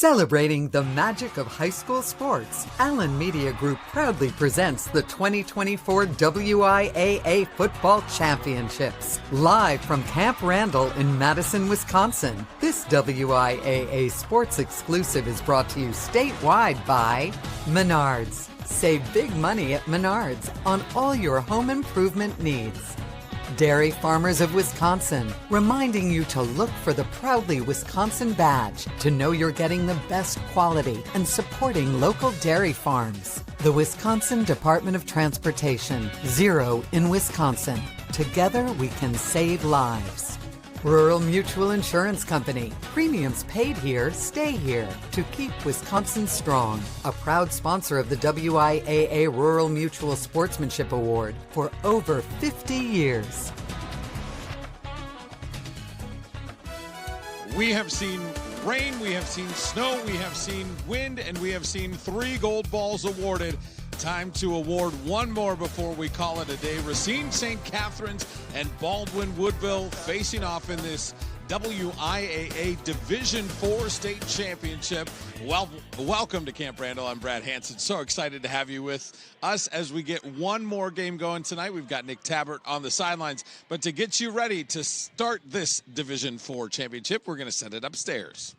Celebrating the magic of high school sports, Allen Media Group proudly presents the 2024 WIAA Football Championships, live from Camp Randall in Madison, Wisconsin. This WIAA sports exclusive is brought to you statewide by Menards. Save big money at Menards on all your home improvement needs. Dairy Farmers of Wisconsin, reminding you to look for the Proudly Wisconsin badge to know you're getting the best quality and supporting local dairy farms. The Wisconsin Department of Transportation, Zero in Wisconsin. Together we can save lives. Rural Mutual Insurance Company. Premiums paid here, stay here to keep Wisconsin strong. A proud sponsor of the WIAA Rural Mutual Sportsmanship Award for over 50 years. We have seen rain, we have seen snow, we have seen wind, and we have seen 3 gold balls awarded. Time to award one more before we call it a day. Racine St. Catharines and Baldwin Woodville facing off in this WIAA Division IV State Championship. Welcome to Camp Randall. I'm Brad Hanson. So excited to have you with us as we get one more game going tonight. We've got Nick Tabbert on the sidelines. But to get you ready to start this Division IV championship, we're going to send it upstairs.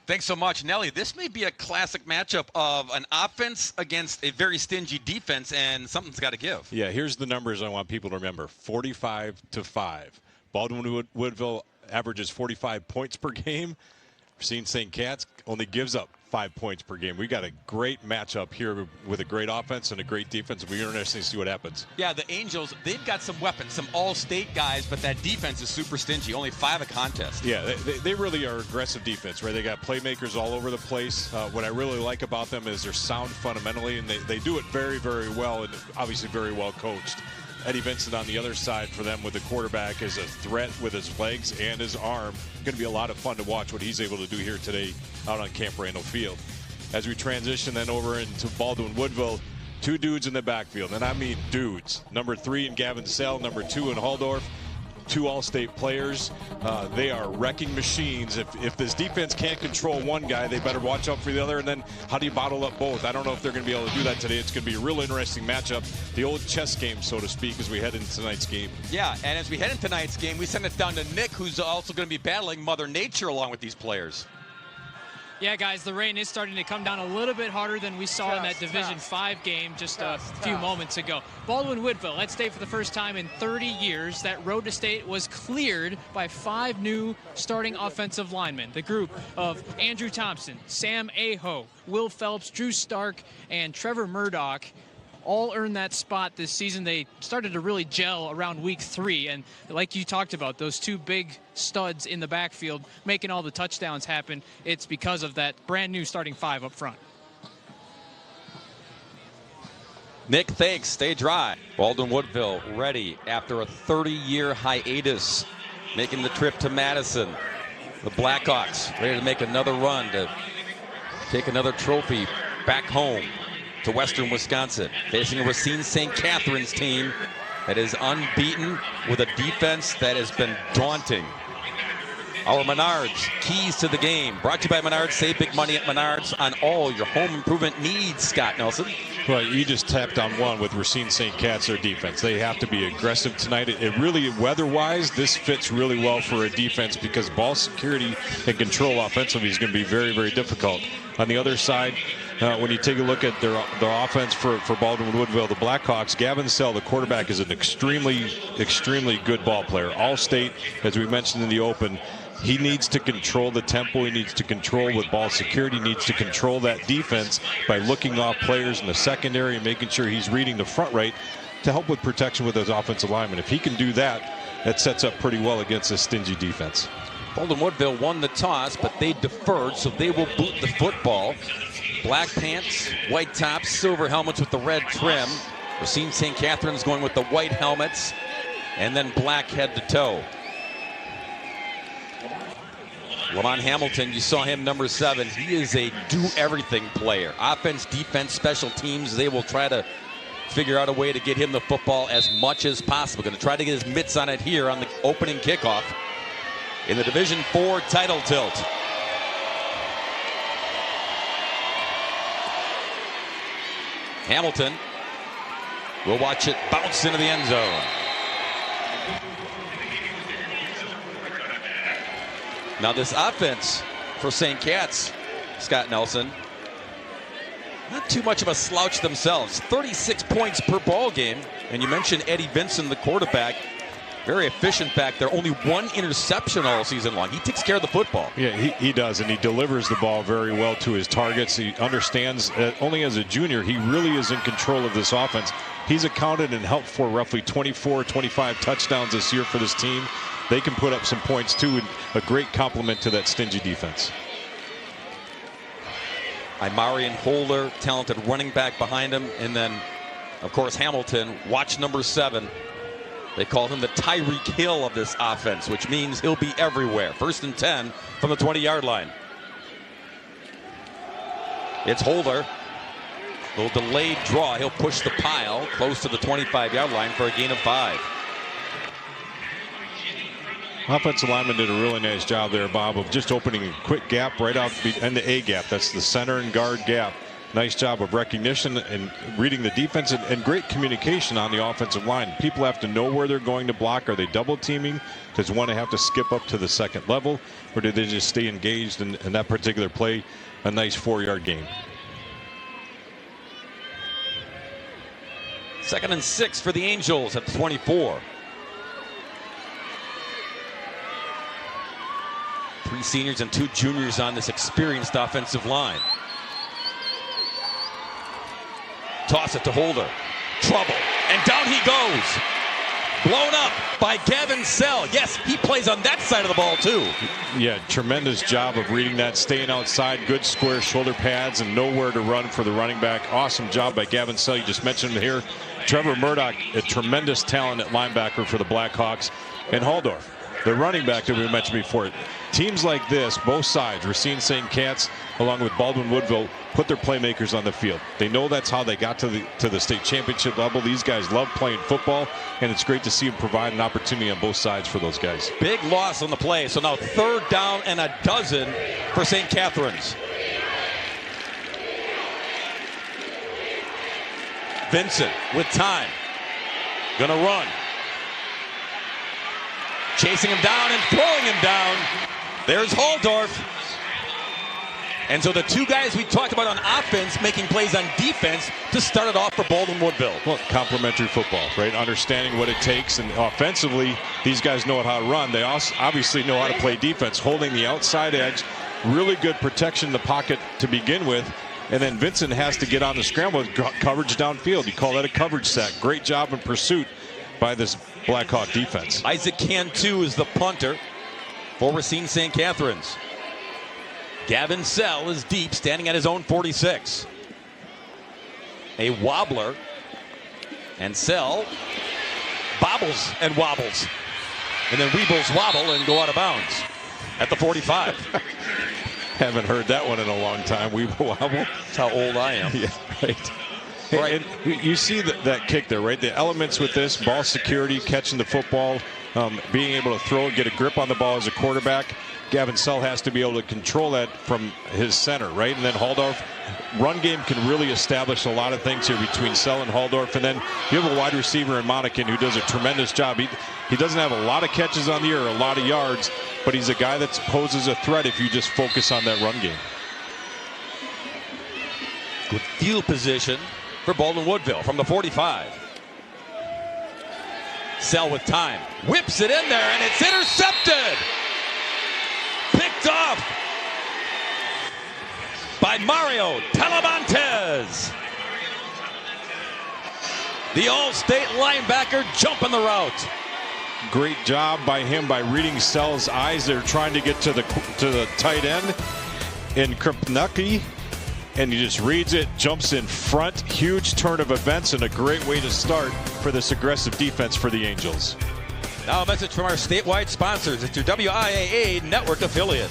Thanks so much, Nelly. This may be a classic matchup of an offense against a very stingy defense, and something's got to give. Yeah, here's the numbers I want people to remember. 45-5. Baldwin Woodville averages 45 points per game. Racine St. Cat's only gives up 5 points per game. We got a great matchup here with a great offense and a great defense. It'll be interesting to see what happens. Yeah, the Angels, they've got some weapons, some all-state guys, but that defense is super stingy. Only 5 a contest. Yeah, they really are aggressive defense, right? They got playmakers all over the place. What I really like about them is they're sound fundamentally, and they do it very, very well, and obviously very well coached. Eddie Vincent on the other side for them with the quarterback is a threat with his legs and his arm. Going to be a lot of fun to watch what he's able to do here today out on Camp Randall Field. As we transition then over into Baldwin Woodville, 2 dudes in the backfield, and I mean dudes. Number 3 in Gavin Sell, number 2 in Halldorf. 2 all-state players. They are wrecking machines. If this defense can't control one guy, they better watch out for the other. And then how do you bottle up both? I don't know if they're going to be able to do that today. It's going to be a real interesting matchup. The old chess game, so to speak, as we head into tonight's game. Yeah, and as we head into tonight's game, we send it down to Nick, who's also going to be battling Mother Nature along with these players. Yeah, guys, the rain is starting to come down a little bit harder than we saw in that Division V game just a few moments ago. Baldwin Woodville, at state for the first time in 30 years. That road to state was cleared by 5 new starting offensive linemen. The group of Andrew Thompson, Sam Aho, Will Phelps, Drew Stark, and Trevor Murdoch all earned that spot this season. They started to really gel around week 3, and like you talked about, those 2 big studs in the backfield making all the touchdowns happen. It's because of that brand new starting 5 up front. Nick, thanks. Stay dry. Baldwin Woodville ready after a 30-year hiatus, making the trip to Madison. The Blackhawks ready to make another run to take another trophy back home to Western Wisconsin, facing a Racine St. Catharines team that is unbeaten with a defense that has been daunting. Our Menards, keys to the game. Brought to you by Menards. Save big money at Menards on all your home improvement needs, Scott Nelson. Well, you just tapped on one with Racine St. Cat's, their defense. They have to be aggressive tonight. It really, weather-wise, this fits really well for a defense because ball security and control offensively is going to be very, very difficult. On the other side, when you take a look at their offense for Baldwin Woodville, the Blackhawks, Gavin Sell, the quarterback, is an extremely, extremely good ball player. All-state, as we mentioned in the open. He needs to control the tempo. He needs to control with ball security. He needs to control that defense by looking off players in the secondary and making sure he's reading the front right to help with protection with his offensive lineman. If he can do that, that sets up pretty well against a stingy defense. Baldwin Woodville won the toss, but they deferred, so they will boot the football. Black pants, white tops, silver helmets with the red trim. Racine St. Catharines going with the white helmets, and then black head to toe. Lamont Hamilton, you saw him, number 7. He is a do-everything player. Offense, defense, special teams, they will try to figure out a way to get him the football as much as possible. Going to try to get his mitts on it here on the opening kickoff in the Division IV title tilt. Hamilton will watch it bounce into the end zone. Now this offense for St. Cat's, Scott Nelson, not too much of a slouch themselves. 36 points per ball game. And you mentioned Eddie Vincent, the quarterback. Very efficient back there. Only one interception all season long. He takes care of the football. Yeah, he does, and he delivers the ball very well to his targets. He understands that only as a junior, he really is in control of this offense. He's accounted and helped for roughly 24, 25 touchdowns this year for this team. They can put up some points, too, and a great compliment to that stingy defense. Imarian Holder, talented running back behind him. And then, of course, Hamilton, watch number 7. They call him the Tyreek Hill of this offense, which means he'll be everywhere. 1st and 10 from the 20-yard line. It's Holder. A little delayed draw. He'll push the pile close to the 25-yard line for a gain of 5. Offensive lineman did a really nice job there, Bob, of just opening a quick gap right out in the A gap. That's the center and guard gap. Nice job of recognition and reading the defense, and great communication on the offensive line. People have to know where they're going to block. Are they double teaming? Does one have to skip up to the second level, or do they just stay engaged in that particular play? A nice 4-yard gain. 2nd and 6 for the Angels at the 24. 3 seniors and 2 juniors on this experienced offensive line. Toss it to Holder. Trouble. And down he goes. Blown up by Gavin Sell. Yes, he plays on that side of the ball, too. Yeah, tremendous job of reading that, staying outside, good square shoulder pads, and nowhere to run for the running back. Awesome job by Gavin Sell. You just mentioned him here. Trevor Murdoch, a tremendous talent at linebacker for the Blackhawks. And Haldorf, the running back that we mentioned before. Teams like this, both sides, Racine St. Cat's along with Baldwin Woodville, put their playmakers on the field. They know that's how they got to the state championship level. These guys love playing football, and it's great to see them provide an opportunity on both sides for those guys. Big loss on the play, so now 3rd down and a dozen for St. Catherine's. Vincent with time. Gonna run. Chasing him down and throwing him down. There's Haldorf. And so the 2 guys we talked about on offense making plays on defense to start it off for Baldwin Woodville. Well, complementary football, right? Understanding what it takes, and offensively, these guys know how to run. They also obviously know how to play defense, holding the outside edge, really good protection in the pocket to begin with. And then Vincent has to get on the scramble with coverage downfield. You call that a coverage sack. Great job in pursuit by this Blackhawk defense. Isaac Cantu is the punter for Racine St. Catherine's. Gavin Sell is deep, standing at his own 46. A wobbler, and Sell bobbles and wobbles. And then Weebles wobble and go out of bounds at the 45. Haven't heard that one in a long time. Weeble wobble. That's how old I am. Yeah, right. Right. And you see that kick there, right? The elements with this, ball security, catching the football, being able to throw and get a grip on the ball as a quarterback. Gavin Sell has to be able to control that from his center, right? And then Haldorf, run game can really establish a lot of things here between Sell and Haldorf. And then you have a wide receiver in Monacan who does a tremendous job. He doesn't have a lot of catches on the year, a lot of yards, but he's a guy that poses a threat if you just focus on that run game. Good field position for Baldwin Woodville from the 45. Sell with time. Whips it in there, and it's intercepted. Picked off by Mario Talamontes. The All-State linebacker jumping the route. Great job by him by reading Sell's eyes. They're trying to get to the tight end in Krupnucky, and he just reads it, jumps in front. Huge turn of events and a great way to start for this aggressive defense for the Angels. Now a message from our statewide sponsors. It's your WIAA network affiliate.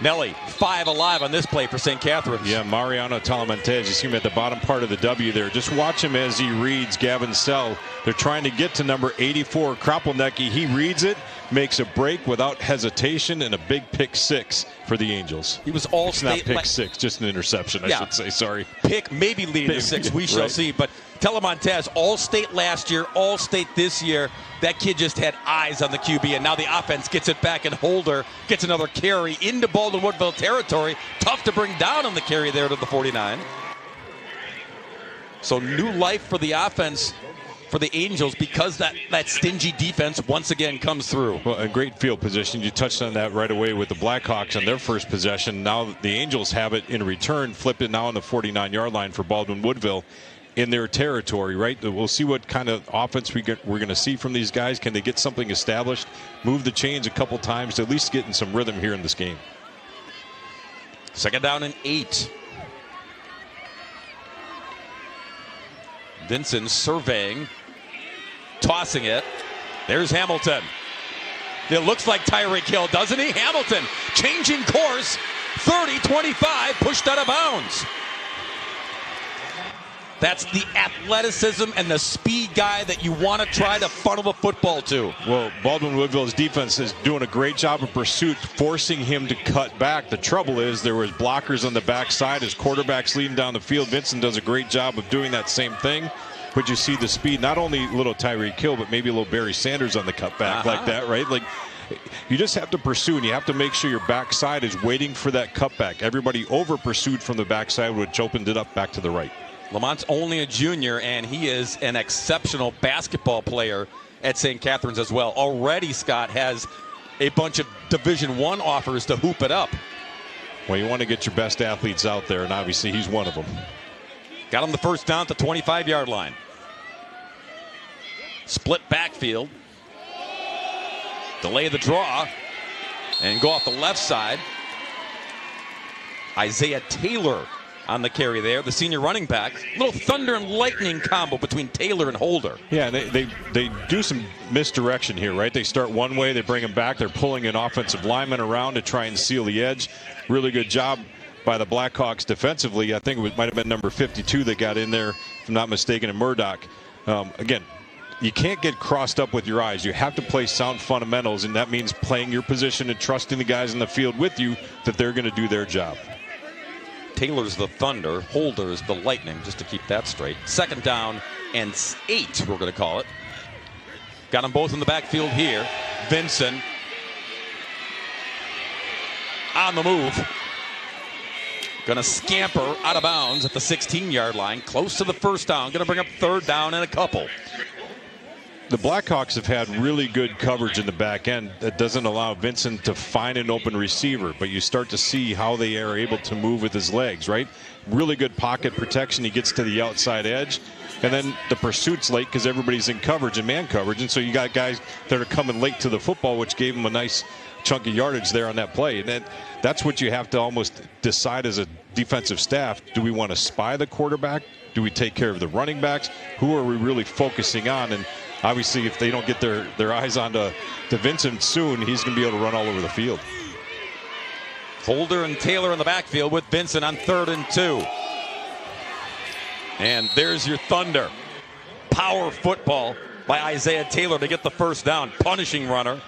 Nelly, 5 alive on this play for St. Catherine's. Yeah, Mariano Talamantes, you see him at the bottom part of the W there. Just watch him as he reads Gavin Sell. They're trying to get to number 84, Kropelnicki. He reads it, makes a break without hesitation, and a big pick 6 for the Angels. He was all Not pick 6, just an interception, I should say. Sorry. Pick, maybe leading to 6. We shall see. But Talamantes, All-State last year, All-State this year. That kid just had eyes on the QB, and now the offense gets it back, and Holder gets another carry into Baldwin Woodville territory. Tough to bring down on the carry there to the 49. So new life for the offense for the Angels because that stingy defense once again comes through. Well, a great field position. You touched on that right away with the Blackhawks on their first possession. Now the Angels have it in return, flipped it now on the 49-yard line for Baldwin Woodville in their territory, right? We'll see what kind of offense we're going to see from these guys. Can they get something established, move the chains a couple times to at least get in some rhythm here in this game? 2nd down and 8. Vincent surveying, tossing it. There's Hamilton. It looks like Tyreek Hill, doesn't he? Hamilton changing course, 30-25, pushed out of bounds. That's the athleticism and the speed guy that you want to try to funnel the football to. Well, Baldwin Woodville's defense is doing a great job of pursuit, forcing him to cut back. The trouble is there was blockers on the backside. His quarterback's leading down the field. Vincent does a great job of doing that same thing. But you see the speed, not only little Tyreek Hill, but maybe a little Barry Sanders on the cutback like that, right? Like, you just have to pursue, and you have to make sure your backside is waiting for that cutback. Everybody over-pursued from the backside, which opened it up back to the right. Lamont's only a junior, and he is an exceptional basketball player at St. Catherine's as well. Already, Scott has a bunch of Division I offers to hoop it up. Well, you want to get your best athletes out there, and obviously he's one of them. Got him the first down at the 25-yard line. Split backfield. Delay the draw. And go off the left side. Isaiah Taylor on the carry there, the senior running back. Little thunder and lightning combo between Taylor and Holder. Yeah, they do some misdirection here, right? They start one way, they bring them back. They're pulling an offensive lineman around to try and seal the edge. Really good job by the Blackhawks defensively. I think it might have been number 52 that got in there, if I'm not mistaken, in Murdoch. Again, you can't get crossed up with your eyes. You have to play sound fundamentals, and that means playing your position and trusting the guys in the field with you that they're going to do their job. Taylor's the thunder, Holder's the lightning, just to keep that straight. 2nd down and 8, we're going to call it. Got them both in the backfield here. Vincent on the move. Going to scamper out of bounds at the 16-yard line, close to the first down. Going to bring up 3rd down and a couple. The Blackhawks have had really good coverage in the back end that doesn't allow Vincent to find an open receiver, but you start to see how they are able to move with his legs, right? Really good pocket protection. He gets to the outside edge, and then the pursuit's late because everybody's in coverage and man coverage, and so you got guys that are coming late to the football, which gave him a nice chunk of yardage there on that play. And that's what you have to almost decide as a defensive staff. Do we want to spy the quarterback? Do we take care of the running backs? Who are we really focusing on? And obviously, if they don't get their eyes on to Vincent soon, he's going to be able to run all over the field. Holder and Taylor in the backfield with Vincent on 3rd and 2. And there's your thunder. Power football by Isaiah Taylor to get the first down. Punishing runner.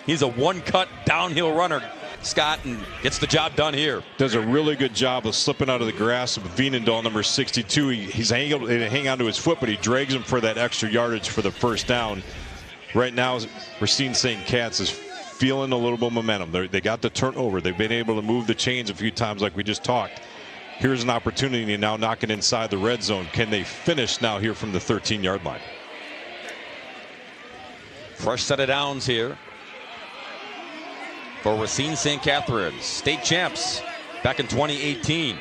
He's a one-cut downhill runner, Scott, and gets the job done here. Does a really good job of slipping out of the grasp of Veenendahl, number 62. He's able to hang on to his foot, but he drags him for that extra yardage for the first down. Right now, Racine St. Cat's is feeling a little bit of momentum. They got the turnover. They've been able to move the chains a few times like we just talked. Here's an opportunity to now knock it inside the red zone. Can they finish now here from the 13-yard line? Fresh set of downs here for Racine St. Catherine's, state champs back in 2018.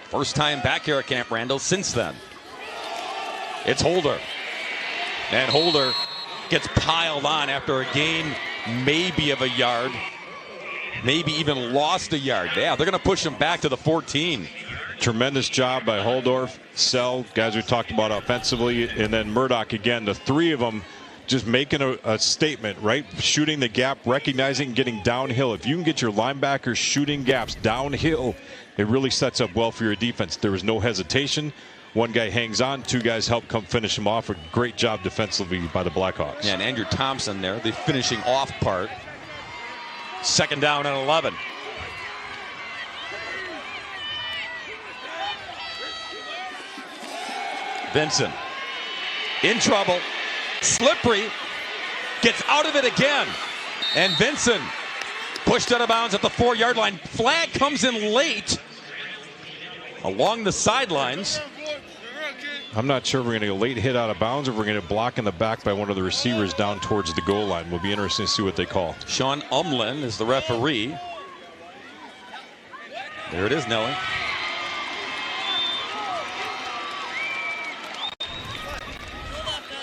First time back here at Camp Randall since then. It's Holder. And Holder gets piled on after a gain maybe of a yard. Maybe even lost a yard. Yeah, they're going to push him back to the 14. Tremendous job by Holdorf, Sell, guys we talked about offensively, and then Murdoch again. The three of them just making a statement, right? Shooting the gap, recognizing, getting downhill. If you can get your linebackers shooting gaps downhill, it really sets up well for your defense. There was no hesitation. One guy hangs on, two guys help come finish him off. A great job defensively by the Blackhawks. Yeah, and Andrew Thompson there, the finishing off part. 2nd down and 11. Vincent in trouble, slippery, gets out of it again, and Vincent pushed out of bounds at the 4-yard line. Flag comes in late along the sidelines. I'm not sure if we're going to get a late hit out of bounds or if we're going to block in the back by one of the receivers down towards the goal line. Will be interesting to see what they call. Sean Umlin is the referee. There it is, Nelly.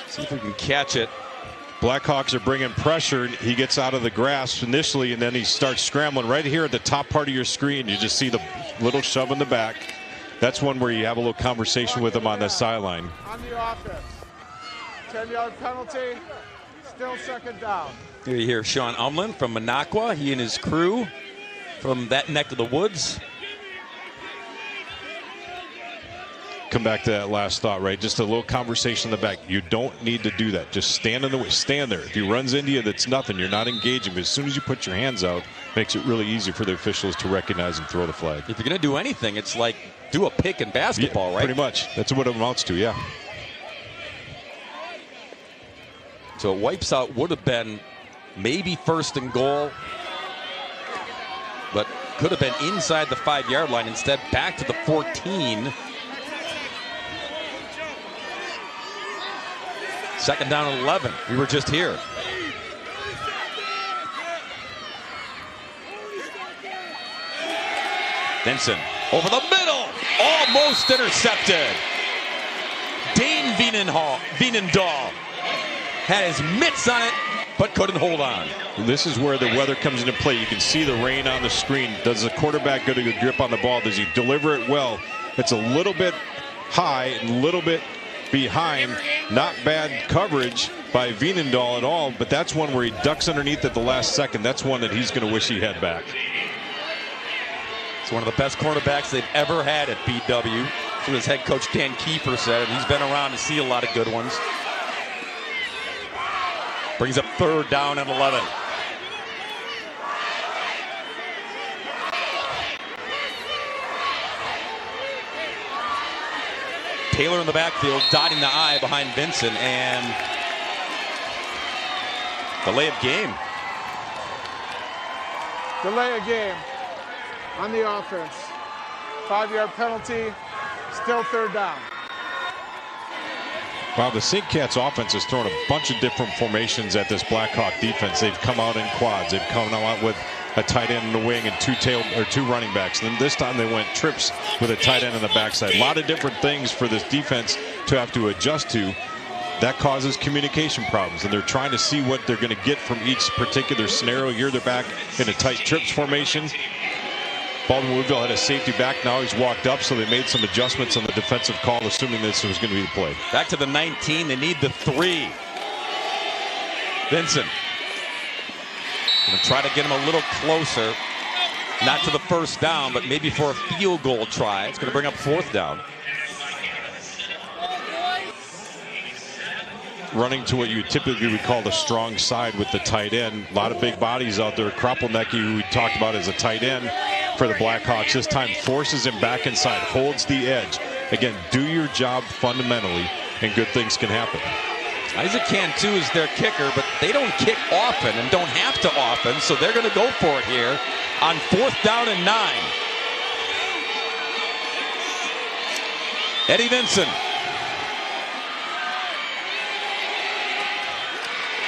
See if we can catch it. Blackhawks are bringing pressure. He gets out of the grasp initially, and then he starts scrambling. Right here at the top part of your screen, you just see the little shove in the back. That's one where you have a little conversation with him on the sideline. On the offense, 10-yard penalty, still 2nd down. Here you hear Sean Umlin from Minocqua. He and his crew from that neck of the woods. Come back to that last thought, right? Just a little conversation in the back. You don't need to do that. Just stand in the way. Stand there. If he runs into you, that's nothing. You're not engaging. But as soon as you put your hands out, makes it really easy for the officials to recognize and throw the flag. If you're going to do anything, it's like do a pick in basketball, yeah, right? Pretty much. That's what it amounts to, yeah. So it wipes out, would have been maybe 1st and goal, but could have been inside the 5-yard line. Instead, back to the 14. 2nd down and 11. We were just here. Vincent over the middle, almost intercepted. Dane Vienendahl had his mitts on it, but couldn't hold on. This is where the weather comes into play. You can see the rain on the screen. Does the quarterback get a good grip on the ball? Does he deliver it well? It's a little bit high and a little bit behind. Not bad coverage by Vienendahl at all, but that's one where he ducks underneath at the last second. That's one that he's going to wish he had back. It's one of the best cornerbacks they've ever had at BW. That's what his head coach Dan Kiefer said. He's been around to see a lot of good ones. Brings up 3rd down and 11. Taylor in the backfield, dotting the I behind Vincent, and delay of game. Delay of game on the offense. 5-yard penalty, still 3rd down. Wow, the St. Cat's offense has thrown a bunch of different formations at this Blackhawk defense. They've come out in quads. They've come out with a tight end in the wing and two running backs. And then this time they went trips with a tight end on the backside. A lot of different things for this defense to have to adjust to. That causes communication problems, and they're trying to see what they're going to get from each particular scenario. Here they're back in a tight trips formation. Baldwin Woodville had a safety back. Now he's walked up, so they made some adjustments on the defensive call, assuming this was going to be the play. Back to the 19. They need the 3. Vincent going to try to get him a little closer. Not to the 1st down, but maybe for a field goal try. It's going to bring up 4th down. Running to what you typically would call the strong side with the tight end. A lot of big bodies out there. Kropelnicki, who we talked about as a tight end for the Blackhawks, this time forces him back inside, holds the edge. Again, do your job fundamentally, and good things can happen. Isaac Cantu is their kicker, but they don't kick often and don't have to often, so they're going to go for it here on 4th down and 9. Eddie Vincent.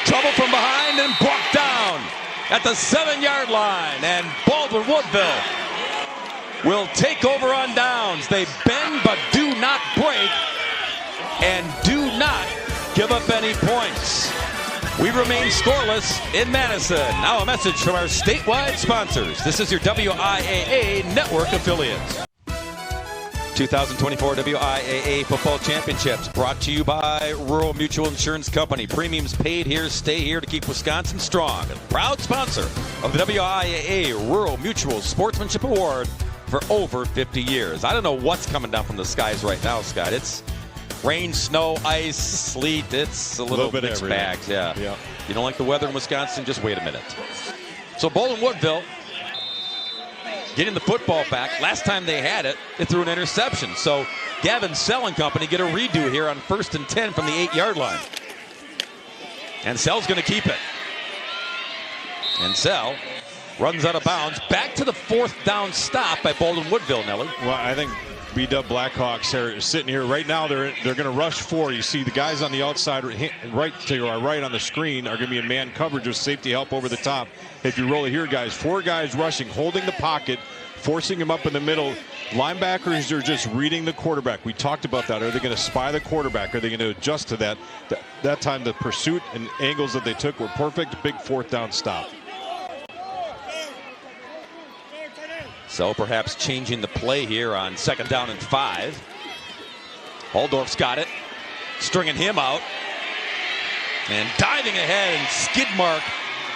Trouble from behind and brought down at the 7-yard line, and Baldwin Woodville will take over on downs. They bend but do not break and do not give up any points. We remain scoreless in Madison. Now a message from our statewide sponsors. This is your WIAA network affiliate. 2024 WIAA Football Championships brought to you by Rural Mutual Insurance Company. Premiums paid here, stay here to keep Wisconsin strong. And proud sponsor of the WIAA Rural Mutual Sportsmanship Award for over 50 years. I don't know what's coming down from the skies right now, Scott. It's rain, snow, ice, sleet. It's a little bit mixed bags. Yeah. You don't like the weather in Wisconsin? Just wait a minute. So Baldwin Woodville getting the football back. Last time they had it, they threw an interception. So Gavin Sell and company get a redo here on 1st and 10 from the 8-yard line. And Sell's going to keep it. And Sell runs out of bounds. Back to the 4th down stop by Baldwin Woodville, Nelly. Well, I think B-Dub Blackhawks are sitting here right now. They're going to rush 4. You see the guys on the outside right to our right on the screen are going to be in man coverage with safety help over the top. If you roll it here, guys, 4 guys rushing, holding the pocket, forcing him up in the middle. Linebackers are just reading the quarterback. We talked about that. Are they going to spy the quarterback? Are they going to adjust to that? That time the pursuit and angles that they took were perfect. Big 4th down stop. So perhaps changing the play here on 2nd down and 5. Holdorf's got it. Stringing him out. And diving ahead and skid mark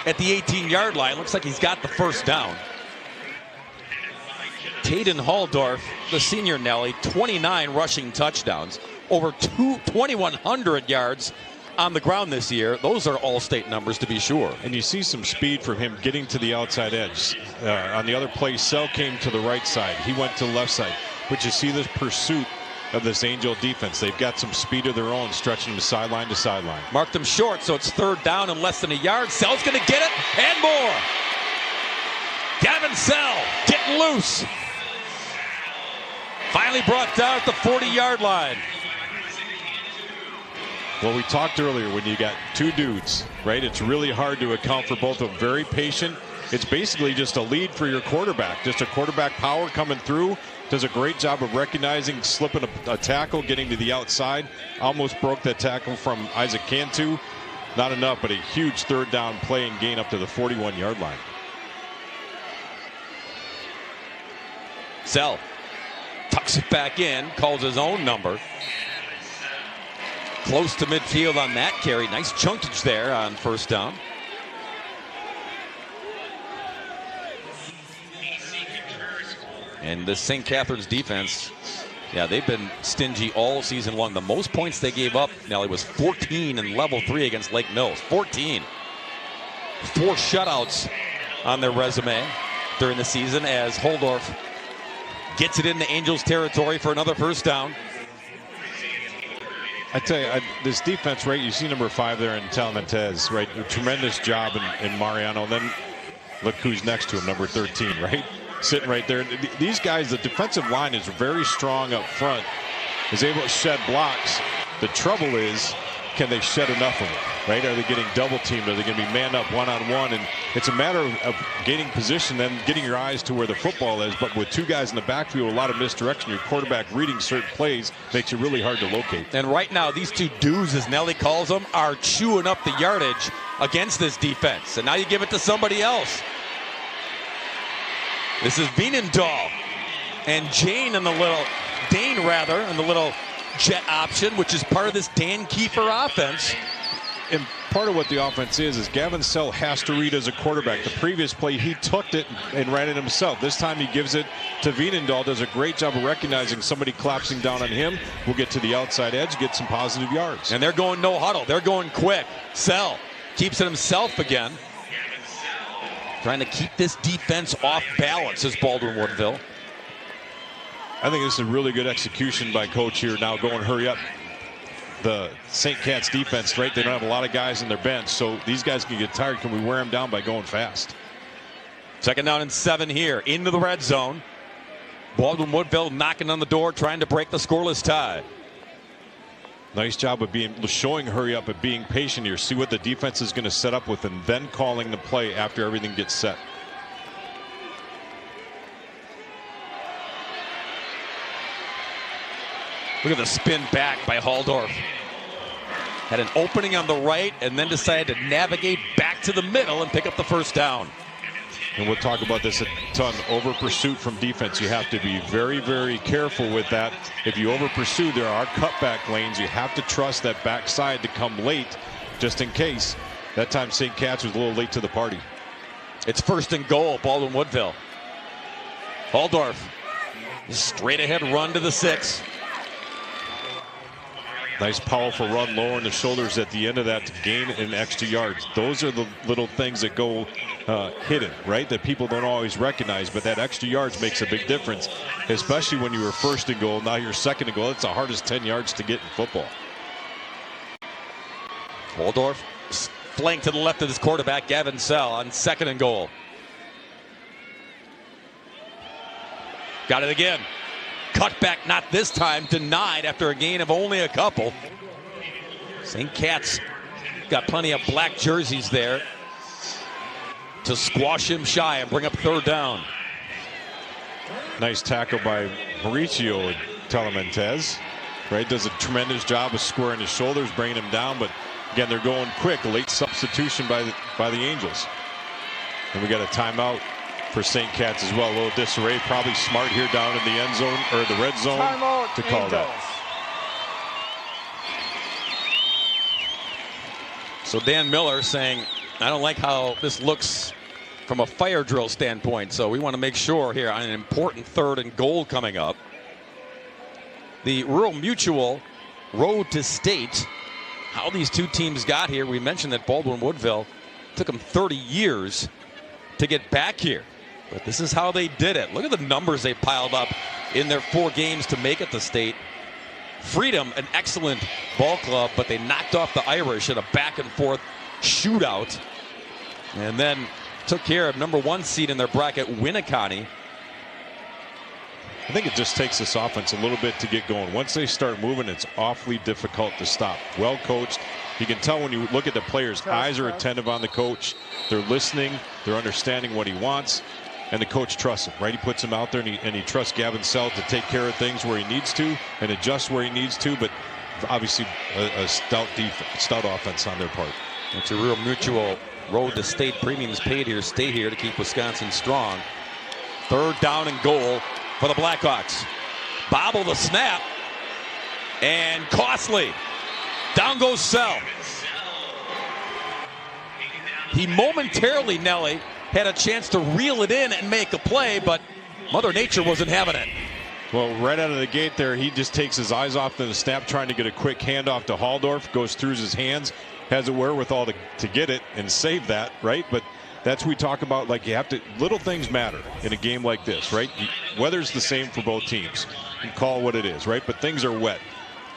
at the 18-yard line. Looks like he's got the 1st down. Taden Holdorf, the senior, Nelly, 29 rushing touchdowns. Over 2,100 yards on the ground this year. Those are all-state numbers, to be sure. And you see some speed from him getting to the outside edge. On the other play, Sell came to the right side. He went to the left side. But you see this pursuit of this Angel defense. They've got some speed of their own, stretching them sideline to sideline. Marked them short, so it's 3rd down and less than a yard. Sell's going to get it, and more. Gavin Sell getting loose. Finally brought down at the 40-yard line. Well, we talked earlier when you got 2 dudes, right? It's really hard to account for both of them. Very patient. It's basically just a lead for your quarterback. Just a quarterback power coming through. Does a great job of recognizing, slipping a tackle, getting to the outside. Almost broke that tackle from Isaac Cantu. Not enough, but a huge 3rd down play and gain up to the 41-yard line. Sell tucks it back in, calls his own number. Close to midfield on that carry. Nice chunkage there on 1st down. And the St. Catherine's defense, yeah, they've been stingy all season long. The most points they gave up, Nelly, was 14 in level 3 against Lake Mills. 14. 4 shutouts on their resume during the season as Holdorf gets it into Angels territory for another 1st down. I tell you, this defense, right, you see number 5 there in Talamantes, right? A tremendous job in Mariano. Then look who's next to him, number 13, right? Sitting right there. These guys, the defensive line is very strong up front, is able to shed blocks. The trouble is, can they shed enough of them, right? Are they getting double teamed? Are they going to be manned up one-on-one? And it's a matter of gaining position, then getting your eyes to where the football is. But with 2 guys in the backfield, a lot of misdirection, your quarterback reading certain plays makes it really hard to locate. And right now, these 2 dudes, as Nelly calls them, are chewing up the yardage against this defense. And now you give it to somebody else. This is Veenendahl and Dane in the little jet option, which is part of this Dan Kiefer offense. And part of what the offense is Gavin Sell has to read as a quarterback. The previous play, he took it and ran it himself. This time he gives it to Veenendahl, does a great job of recognizing somebody collapsing down on him. We'll get to the outside edge, get some positive yards. And they're going no huddle. They're going quick. Sell keeps it himself again. Trying to keep this defense off balance is Baldwin Woodville. I think this is a really good execution by coach here now going hurry up. The St. Cat's defense, right? They don't have a lot of guys in their bench, so these guys can get tired. Can we wear them down by going fast? 2nd down and 7 here into the red zone. Baldwin Woodville knocking on the door, trying to break the scoreless tie. Nice job of showing hurry up and being patient here. See what the defense is going to set up with and then calling the play after everything gets set. Look at the spin back by Holdorf. Had an opening on the right and then decided to navigate back to the middle and pick up the 1st down. And we'll talk about this a ton. Over pursuit from defense. You have to be very, very careful with that. If you over pursue, there are cutback lanes. You have to trust that backside to come late just in case. That time St. Cat's was a little late to the party. It's 1st and goal, Baldwin Woodville. Haldorf, straight ahead run to the 6. Nice powerful run, lowering the shoulders at the end of that to gain an extra yards. Those are the little things that go hidden, right? That people don't always recognize, but that extra yards makes a big difference, especially when you were 1st and goal. Now you're 2nd and goal. That's the hardest 10 yards to get in football. Haldorf flanked to the left of his quarterback, Gavin Sell, on 2nd and goal. Got it again. Cutback, not this time, denied after a gain of only a couple. St. Cat's got plenty of black jerseys there to squash him shy and bring up 3rd down. Nice tackle by Mauricio Telementez. Right, does a tremendous job of squaring his shoulders, bringing him down, but again, they're going quick. Late substitution by the Angels. And we got a timeout for St. Cat's as well. A little disarray. Probably smart here down in the end zone or the red zone Timeout, to call Angels. that. So Dan Miller saying, I don't like how this looks from a fire drill standpoint. So we want to make sure here on an important 3rd and goal coming up. The Rural Mutual Road to State. How these two teams got here. We mentioned that Baldwin Woodville took them 30 years to get back here. But this is how they did it. Look at the numbers they piled up in their 4 games to make it to state. Freedom, an excellent ball club, but they knocked off the Irish in a back and forth shootout. And then took care of number 1 seed in their bracket, Winneconne. I think it just takes this offense a little bit to get going. Once they start moving, it's awfully difficult to stop. Well coached. You can tell when you look at the players, eyes are attentive on the coach. They're listening. They're understanding what he wants. And the coach trusts him, right? He puts him out there, and he trusts Gavin Sell to take care of things where he needs to and adjust where he needs to. But obviously a stout offense on their part. It's a Real Mutual Road to State premiums paid here. Stay here to keep Wisconsin strong. 3rd down and goal for the Blackhawks. Bobble the snap. And costly. Down goes Sell. He momentarily, Nelly, had a chance to reel it in and make a play, but Mother Nature wasn't having it. Well, right out of the gate there, he just takes his eyes off the snap, trying to get a quick handoff to Haldorf, goes through his hands, has the wherewithal to get it and save that, right? But that's what we talk about, like you have to, little things matter in a game like this, right? Weather's the same for both teams. You can call it what it is, right? But things are wet.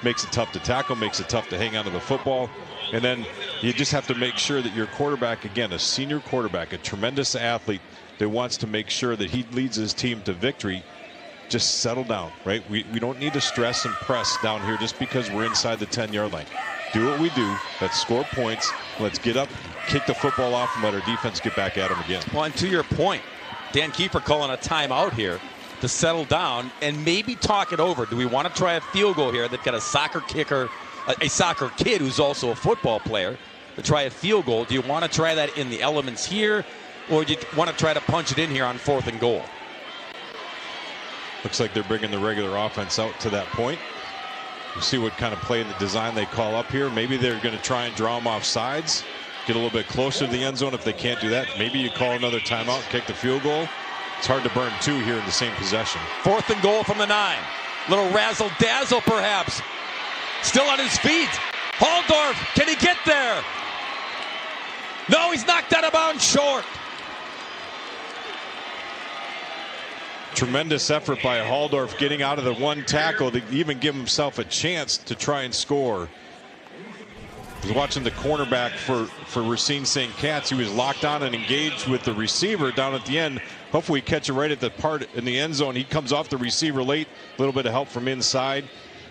Makes it tough to tackle, makes it tough to hang on to the football. And then you just have to make sure that your quarterback, again, a senior quarterback, a tremendous athlete that wants to make sure that he leads his team to victory, just settle down, right? We don't need to stress and press down here just because we're inside the 10-yard line. Do what we do. Let's score points. Let's get up, kick the football off, and let our defense get back at them again. Well, and to your point, Dan Kiefer calling a timeout here to settle down and maybe talk it over. Do we want to try a field goal here? They've got a soccer kicker, a soccer kid who's also a football player, to try a field goal. Do you want to try that in the elements here, or do you want to try to punch it in here on 4th and goal? Looks like they're bringing the regular offense out to that point. We'll see what kind of play the design they call up here. Maybe they're going to try and draw them off sides, get a little bit closer to the end zone. If they can't do that, maybe you call another timeout, kick the field goal. It's hard to burn 2 here in the same possession. 4th and goal from the 9. Little razzle-dazzle perhaps. Still on his feet. Haldorf, can he get there? No, he's knocked out of bounds short. Tremendous effort by Haldorf getting out of the 1 tackle to even give himself a chance to try and score. I was watching the cornerback for Racine St. Cat's. He was locked on and engaged with the receiver down at the end. Hopefully catch it right at the part in the end zone. He comes off the receiver late. A little bit of help from inside.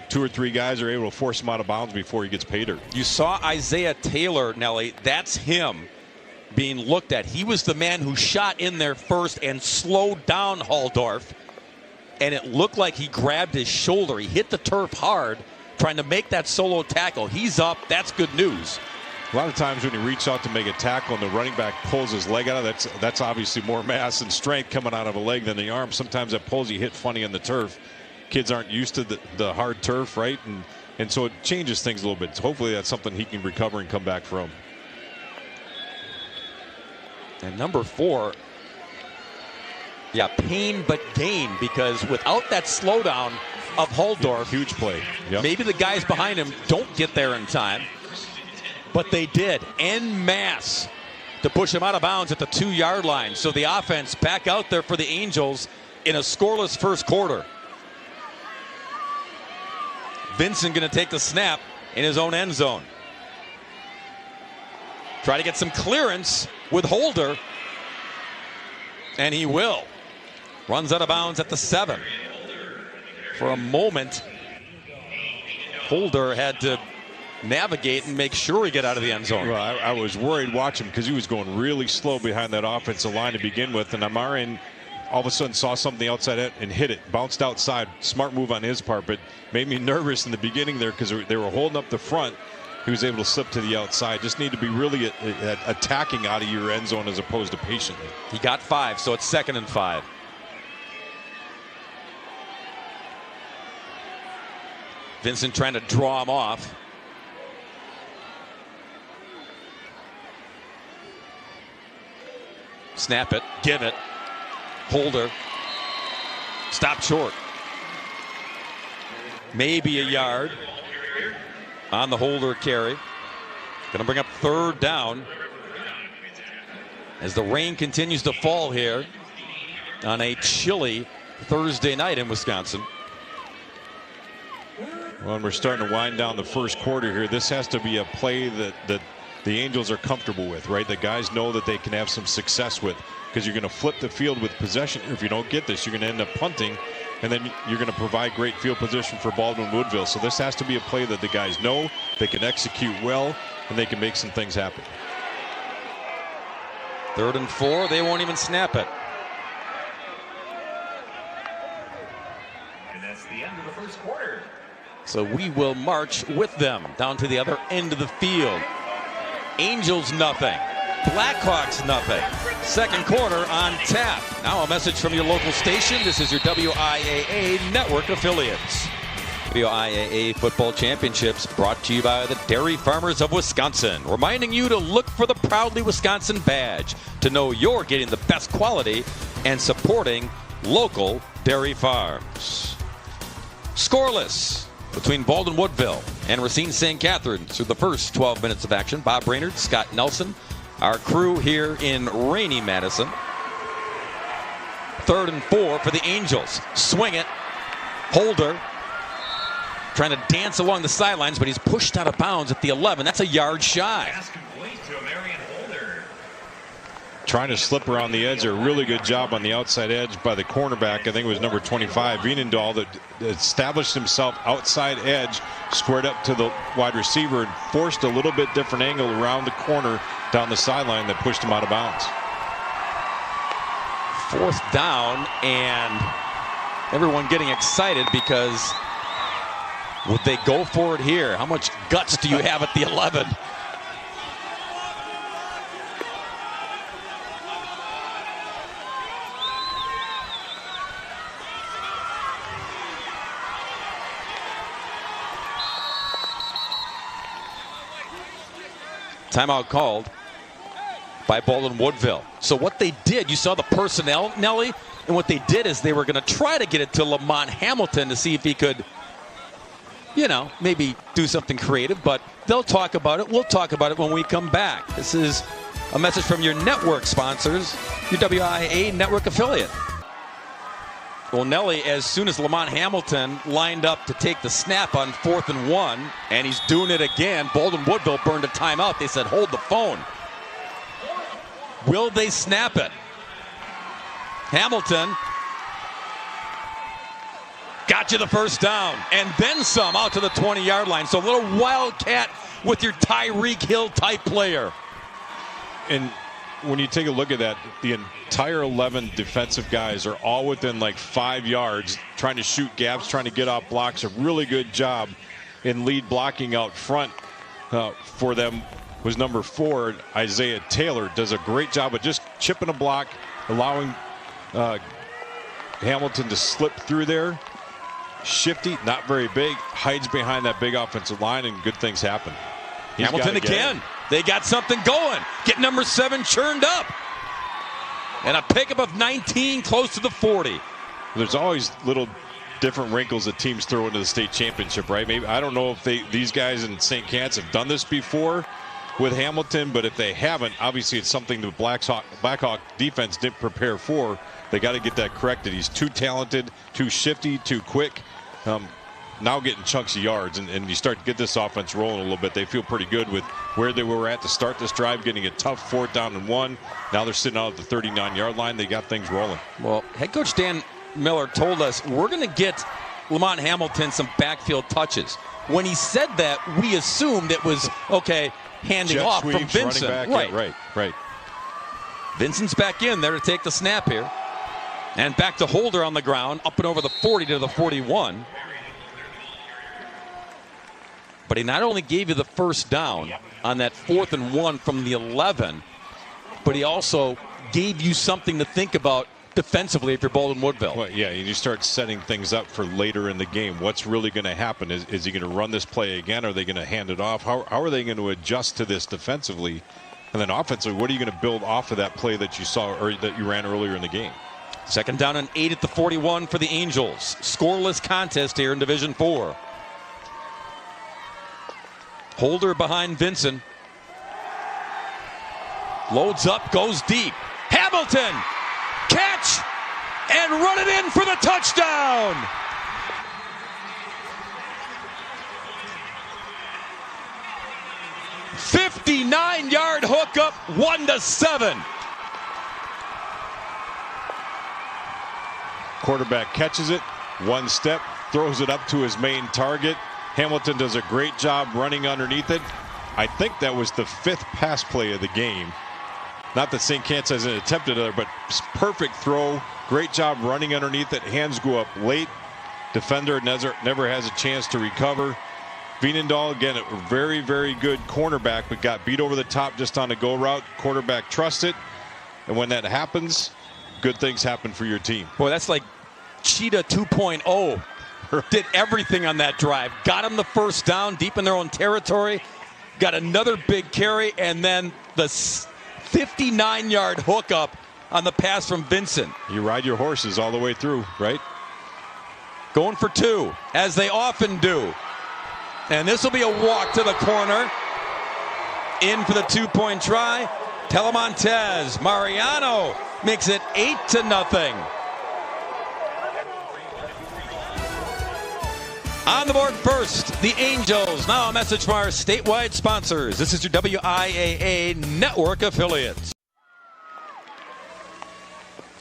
2 or 3 guys are able to force him out of bounds before he gets pay dirt. You saw Isaiah Taylor, Nelly. That's him being looked at. He was the man who shot in there first and slowed down Haldorf. And it looked like he grabbed his shoulder. He hit the turf hard, trying to make that solo tackle. He's up. That's good news. A lot of times when you reach out to make a tackle and the running back pulls his leg out of that's obviously more mass and strength coming out of a leg than the arm. Sometimes that pulls you hit funny on the turf. Kids aren't used to the hard turf, right? And so it changes things a little bit. So hopefully that's something he can recover and come back from. And number 4, yeah, pain but gain, because without that slowdown of Holdorf, huge play. Yep. Maybe the guys behind him don't get there in time. But they did en masse to push him out of bounds at the 2-yard line. So the offense back out there for the Angels in a scoreless first quarter. Vincent going to take the snap in his own end zone. Try to get some clearance with Holder. And he will. Runs out of bounds at the 7. For a moment, Holder had to navigate and make sure he get out of the end zone. Well, I was worried watching him because he was going really slow behind that offensive line to begin with, and Amarin all of a sudden saw something outside it and hit it, bounced outside. Smart move on his part, but made me nervous in the beginning there because they were holding up the front. He was able to slip to the outside. Just need to be really attacking out of your end zone as opposed to patiently. He got 5, so it's 2nd and 5. Vincent trying to draw him off. Snap it, give it. Holder. Stop short. Maybe a yard on the Holder carry. Going to bring up 3rd down as the rain continues to fall here on a chilly Thursday night in Wisconsin. Well, and we're starting to wind down the first quarter here. This has to be a play that the Angels are comfortable with, right? The guys know that they can have some success with, because you're going to flip the field with possession. If you don't get this, you're going to end up punting, and then you're going to provide great field position for Baldwin Woodville. So this has to be a play that the guys know they can execute well, and they can make some things happen. 3rd and 4, they won't even snap it. And that's the end of the first quarter. So we will march with them down to the other end of the field. Angels nothing. Blackhawks nothing. 2nd quarter on tap. Now a message from your local station. This is your WIAA network affiliates. WIAA Football Championships brought to you by the Dairy Farmers of Wisconsin. Reminding you to look for the Proudly Wisconsin badge to know you're getting the best quality and supporting local dairy farms. Scoreless between Baldwin Woodville and Racine St. Catharines through the first 12 minutes of action. Bob Brainerd, Scott Nelson, our crew here in rainy Madison. 3rd and 4 for the Angels. Swing it. Holder trying to dance along the sidelines, but he's pushed out of bounds at the 11. That's a yard shy. Trying to slip around the edge. A really good job on the outside edge by the cornerback. I think it was number 25, Vienendahl, that established himself outside edge, squared up to the wide receiver, and forced a little bit different angle around the corner down the sideline that pushed him out of bounds. 4th down, and everyone getting excited because would they go for it here? How much guts do you have at the 11? Timeout called by Baldwin Woodville. So what they did, you saw the personnel, Nelly, and what they did is they were going to try to get it to Lamont Hamilton to see if he could, you know, maybe do something creative, but they'll talk about it. We'll talk about it when we come back. This is a message from your network sponsors, your WIAA network affiliate. Well, Nelly, as soon as Lamont Hamilton lined up to take the snap on 4th and 1, and he's doing it again, Baldwin Woodville burned a timeout. They said, hold the phone. Will they snap it? Hamilton got you the first down, and then some out to the 20-yard line. So a little wildcat with your Tyreek Hill type player. And when you take a look at that, the entire 11 defensive guys are all within like 5 yards, trying to shoot gaps, trying to get off blocks. A really good job in lead blocking out front for them was number 4, Isaiah Taylor. Does a great job of just chipping a block, allowing Hamilton to slip through there. Shifty, not very big, hides behind that big offensive line, and good things happen. Hamilton again. They got something going. Get number 7 churned up. And a pickup of 19 close to the 40. There's always little different wrinkles that teams throw into the state championship, right? Maybe I don't know if these guys in St. Cat's have done this before with Hamilton, but if they haven't, obviously it's something the Blackhawk defense didn't prepare for. They got to get that corrected. He's too talented, too shifty, too quick. Now getting chunks of yards, and you start to get this offense rolling a little bit. They feel pretty good with where they were at to start this drive, getting a tough 4th down and 1. Now they're sitting out at the 39-yard line. They got things rolling. Well, head coach Dan Miller told us we're going to get Lamont Hamilton some backfield touches. When he said that, we assumed it was, okay, handing Jet off sweeps, from Vincent. Back, right. Yeah, right. Vincent's back in there to take the snap here. And back to Holder on the ground, up and over the 40 to the 41. But he not only gave you the first down on that 4th and 1 from the 11, but he also gave you something to think about defensively if you're Baldwin Woodville. Well, yeah, you start setting things up for later in the game. What's really going to happen? Is he going to run this play again? Are they going to hand it off? How are they going to adjust to this defensively? And then offensively, what are you going to build off of that play that you saw or that you ran earlier in the game? 2nd down and 8 at the 41 for the Angels. Scoreless contest here in Division 4. Holder behind Vincent. Loads up, goes deep. Hamilton! Catch! And run it in for the touchdown! "59-yard hookup, 1-7. Quarterback catches it, 1 step, throws it up to his main target. Hamilton does a great job running underneath it. I think that was the 5th pass play of the game. Not that St. Cat's hasn't attempted it, but perfect throw. Great job running underneath it. Hands go up late. Defender never has a chance to recover. Veenendahl, again, a very, very good cornerback, but got beat over the top just on a go route. Quarterback trusts it. And when that happens, good things happen for your team. Boy, that's like Cheetah 2.0. Did everything on that drive. Got him the first down deep in their own territory. Got another big carry, and then the 59-yard hookup on the pass from Vincent. You ride your horses all the way through, right? Going for 2, as they often do. And this will be a walk to the corner. In for the 2-point try. Telemontez. Mariano makes it 8-0. On the board first, the Angels. Now a message from our statewide sponsors. This is your WIAA network affiliates.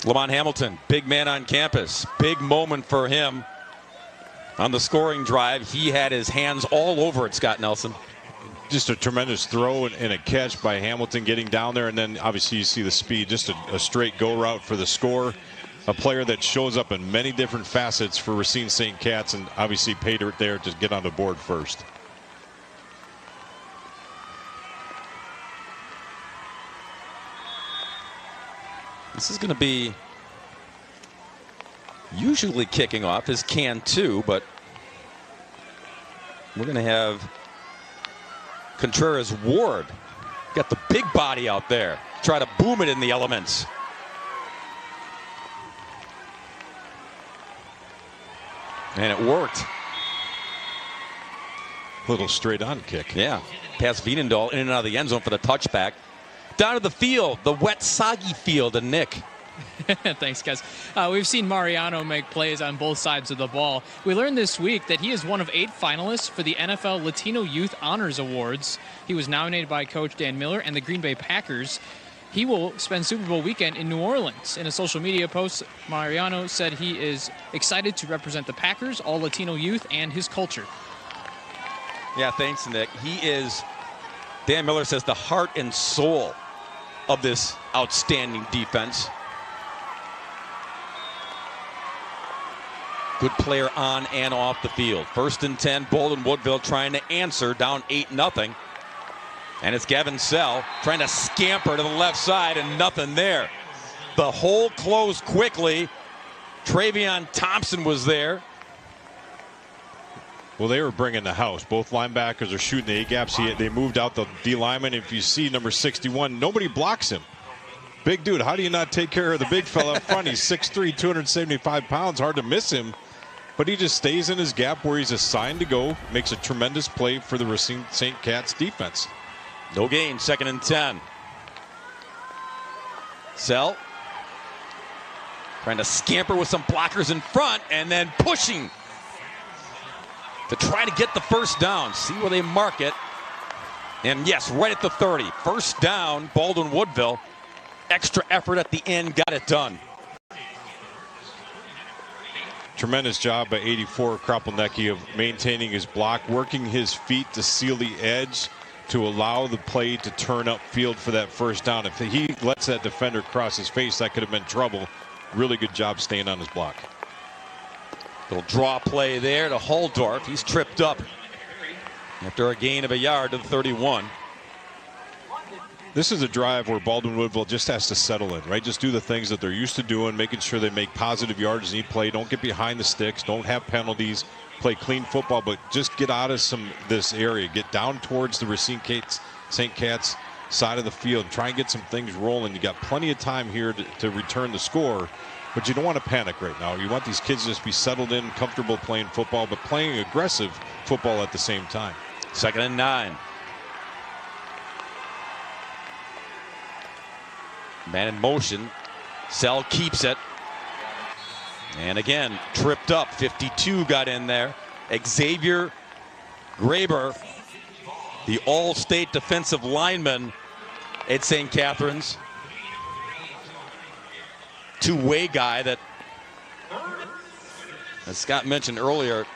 Lamont Hamilton, big man on campus. Big moment for him on the scoring drive. He had his hands all over it, Scott Nelson. Just a tremendous throw and a catch by Hamilton getting down there. And then obviously you see the speed, just a straight go route for the score. A player that shows up in many different facets for Racine St. Cat's, and obviously paid it there to get on the board first. This is going to be usually kicking off as can too, but we're going to have Contreras Ward. Got the big body out there. Try to boom it in the elements. And it worked. Little straight on kick. Yeah. Past Veenendahl in and out of the end zone for the touchback. Down to the field, the wet, soggy field, and Nick. Thanks, guys. We've seen Mariano make plays on both sides of the ball. We learned this week that he is one of 8 finalists for the NFL Latino Youth Honors Awards. He was nominated by Coach Dan Miller and the Green Bay Packers. He will spend Super Bowl weekend in New Orleans. In a social media post, Mariano said he is excited to represent the Packers, all Latino youth, and his culture. Yeah, thanks, Nick. He is, Dan Miller says, the heart and soul of this outstanding defense. Good player on and off the field. 1st and 10, Baldwin Woodville trying to answer, down 8-0. And it's Gavin Sell trying to scamper to the left side and nothing there. The hole closed quickly. Travion Thompson was there. Well, they were bringing the house. Both linebackers are shooting the A-gaps. They moved out the D lineman. If you see number 61, nobody blocks him. Big dude, how do you not take care of the big fella up front? He's 6'3", 275 pounds. Hard to miss him. But he just stays in his gap where he's assigned to go. Makes a tremendous play for the Racine St. Cats defense. No gain, 2nd and 10. Sell trying to scamper with some blockers in front and then pushing to try to get the first down. See where they mark it. And yes, right at the 30. First down, Baldwin Woodville. Extra effort at the end, got it done. Tremendous job by 84 Kropelnicki of maintaining his block, working his feet to seal the edge to allow the play to turn upfield for that first down. If he lets that defender cross his face, that could have been trouble. Really good job staying on his block. Little draw play there to Huldorf. He's tripped up after a gain of a yard to the 31. This is a drive where Baldwin Woodville just has to settle in, right? Just do the things that they're used to doing, making sure they make positive yards in each play. Don't get behind the sticks. Don't have penalties. Play clean football, but just get out of this area. Get down towards the Racine St. Cats side of the field. Try and get some things rolling. You got plenty of time here to return the score, but you don't want to panic right now. You want these kids to just be settled in, comfortable playing football, but playing aggressive football at the same time. 2nd and 9. Man in motion. Sell keeps it. And again, tripped up. 52 got in there. Xavier Graber, the all-state defensive lineman at St. Catherine's. Two-way guy that, as Scott mentioned earlier,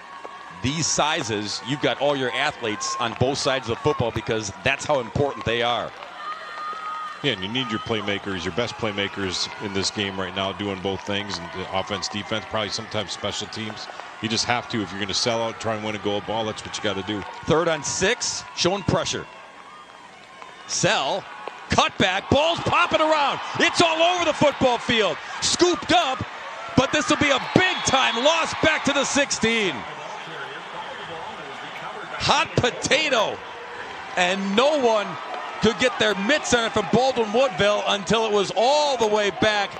these sizes, you've got all your athletes on both sides of the football because that's how important they are. Yeah, and you need your playmakers, your best playmakers in this game right now doing both things, and offense, defense, probably sometimes special teams. You just have to, if you're going to sell out, try and win a goal ball, that's what you got to do. 3rd and 6, showing pressure. Sell, cut back, ball's popping around. It's all over the football field. Scooped up, but this will be a big-time loss back to the 16. Hot potato, and no one could get their mitts on it from Baldwin Woodville until it was all the way back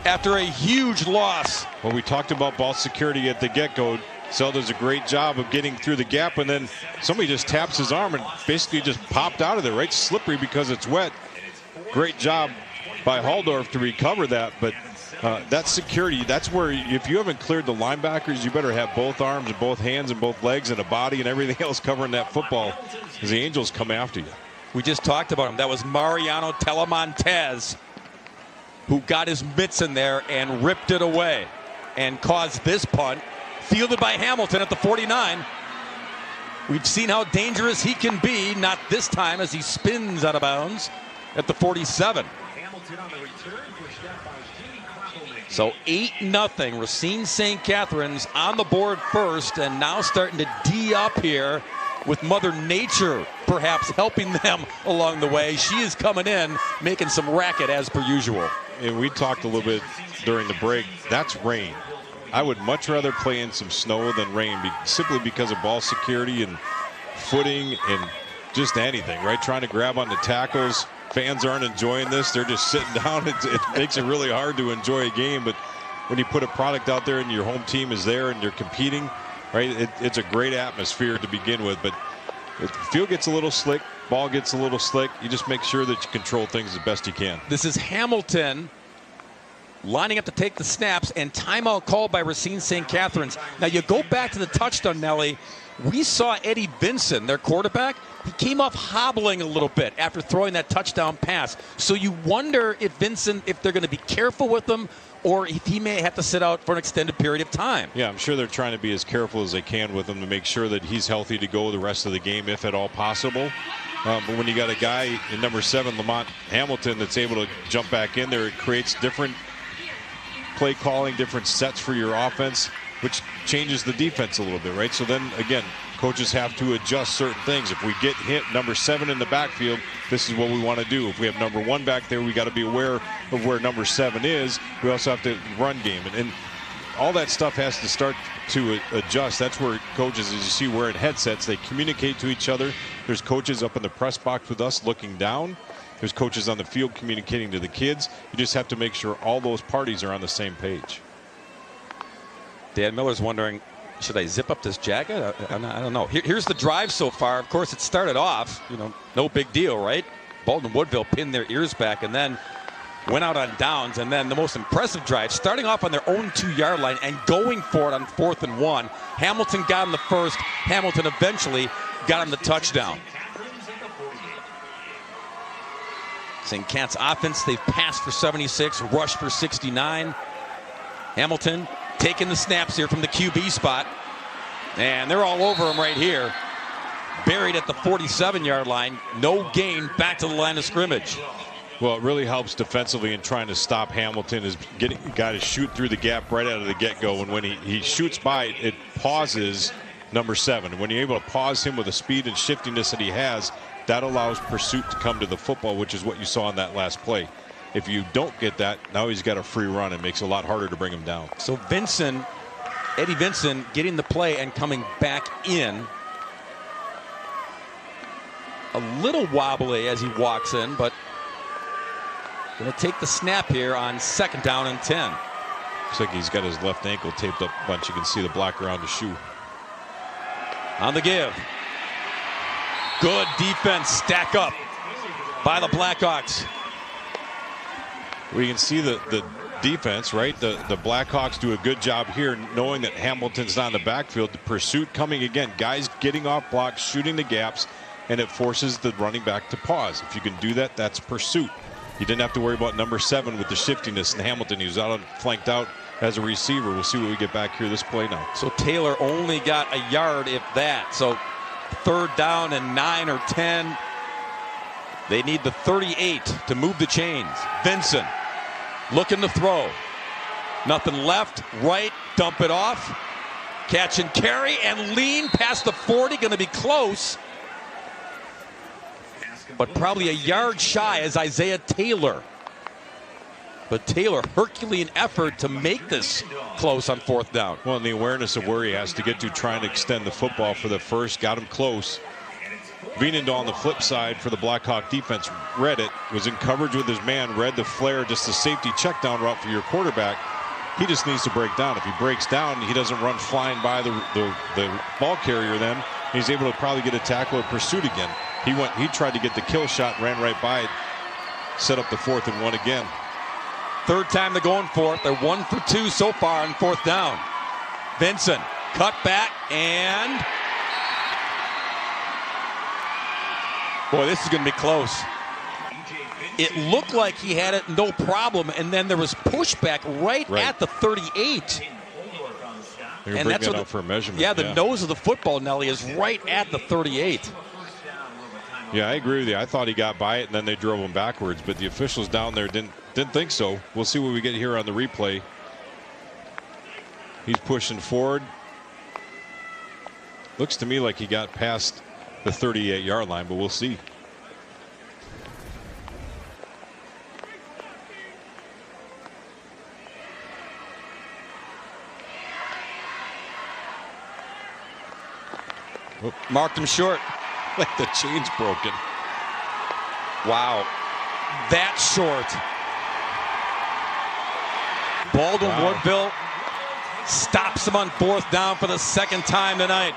after a huge loss. Well, we talked about ball security at the get-go. Sell does a great job of getting through the gap, and then somebody just taps his arm and basically just popped out of there, right? Slippery because it's wet. Great job by Huldorf to recover that, but that's security. That's where if you haven't cleared the linebackers, you better have both arms and both hands and both legs and a body and everything else covering that football as the Angels come after you. We just talked about him. That was Mariano Telemontez who got his mitts in there and ripped it away and caused this punt, fielded by Hamilton at the 49. We've seen how dangerous he can be, not this time as he spins out of bounds at the 47. So 8-0, Racine St. Catherine's on the board first, and now starting to D up here with Mother Nature perhaps helping them along the way. She is coming in, making some racket as per usual. And we talked a little bit during the break. That's rain. I would much rather play in some snow than rain, simply because of ball security and footing and just anything, right? Trying to grab on the tackles. Fans aren't enjoying this. They're just sitting down. It makes it really hard to enjoy a game. But when you put a product out there and your home team is there and you're competing, right, it's a great atmosphere to begin with. But if the field gets a little slick, ball gets a little slick, you just make sure that you control things as best you can. This is Hamilton lining up to take the snaps, and timeout called by Racine St. Catherine's. Now you go back to the touchdown, Nelly. We saw Eddie Vinson, their quarterback. He came off hobbling a little bit after throwing that touchdown pass. So you wonder if they're going to be careful with him, or if he may have to sit out for an extended period of time. Yeah, I'm sure they're trying to be as careful as they can with him to make sure that he's healthy to go the rest of the game, if at all possible. But when you got a guy in number 7, Lamont Hamilton, that's able to jump back in there, it creates different play calling, different sets for your offense, which changes the defense a little bit, right? So then, again, coaches have to adjust certain things. If we get hit number 7 in the backfield, this is what we want to do. If we have number 1 back there, we got to be aware of where number 7 is. We also have to run game. And all that stuff has to start to adjust. That's where coaches, as you see, wearing headsets, they communicate to each other. There's coaches up in the press box with us looking down. There's coaches on the field communicating to the kids. You just have to make sure all those parties are on the same page. Dan Miller's wondering, should I zip up this jacket? I don't know. Here's the drive so far. Of course, it started off, no big deal, right? Baldwin Woodville pinned their ears back and then went out on downs. And then the most impressive drive, starting off on their own 2-yard line and going for it on 4th and 1. Hamilton got him the first. Hamilton eventually got him the touchdown. St. Cat's offense, they've passed for 76, rushed for 69. Hamilton taking the snaps here from the QB spot. And they're all over him right here. Buried at the 47-yard line. No gain, back to the line of scrimmage. Well, it really helps defensively in trying to stop Hamilton is getting got to shoot through the gap right out of the get-go. And when he shoots by, it pauses number 7. And when you're able to pause him with the speed and shiftiness that he has, that allows pursuit to come to the football, which is what you saw in that last play. If you don't get that, now he's got a free run. It makes it a lot harder to bring him down. So Eddie Vinson getting the play and coming back in. A little wobbly as he walks in, but going to take the snap here on 2nd down and 10. Looks like he's got his left ankle taped up a bunch. You can see the black around the shoe. On the give. Good defense stack up by the Blackhawks. We can see the defense, right? The Blackhawks do a good job here knowing that Hamilton's not in the backfield. The pursuit coming again. Guys getting off blocks, shooting the gaps, and it forces the running back to pause. If you can do that, that's pursuit. You didn't have to worry about number 7 with the shiftiness in Hamilton. He was flanked out as a receiver. We'll see what we get back here this play now. So Taylor only got a yard, if that. So 3rd down and 9 or 10. They need the 38 to move the chains. Vinson looking to throw. Nothing left. Right. Dump it off. Catch and carry and lean past the 40. Going to be close. But probably a yard shy as Isaiah Taylor. But Taylor, Herculean effort to make this close on 4th down. Well, and the awareness of where he has to get to trying to extend the football for the first, got him close. Vienendo on the flip side for the Blackhawk defense read it, was in coverage with his man, read the flare, just a safety check down route for your quarterback. He just needs to break down. If he breaks down, he doesn't run flying by the ball carrier then. He's able to probably get a tackle or pursuit again. He tried to get the kill shot, ran right by it, set up the 4th and 1 again. 3rd time they're going for it. They're 1 for 2 so far on 4th down. Vinson cut back and boy, this is going to be close. It looked like he had it no problem, and then there was pushback right. At the 38. And that's what for a measurement. Yeah, the nose of the football, Nelly, is right at the 38. Yeah, I agree with you. I thought he got by it, and then they drove him backwards, but the officials down there didn't think so. We'll see what we get here on the replay. He's pushing forward. Looks to me like he got past the 38-yard line, but we'll see. Marked him short. Like the chain's broken. Wow. That short. Baldwin Woodville stops him on 4th down for the 2nd time tonight.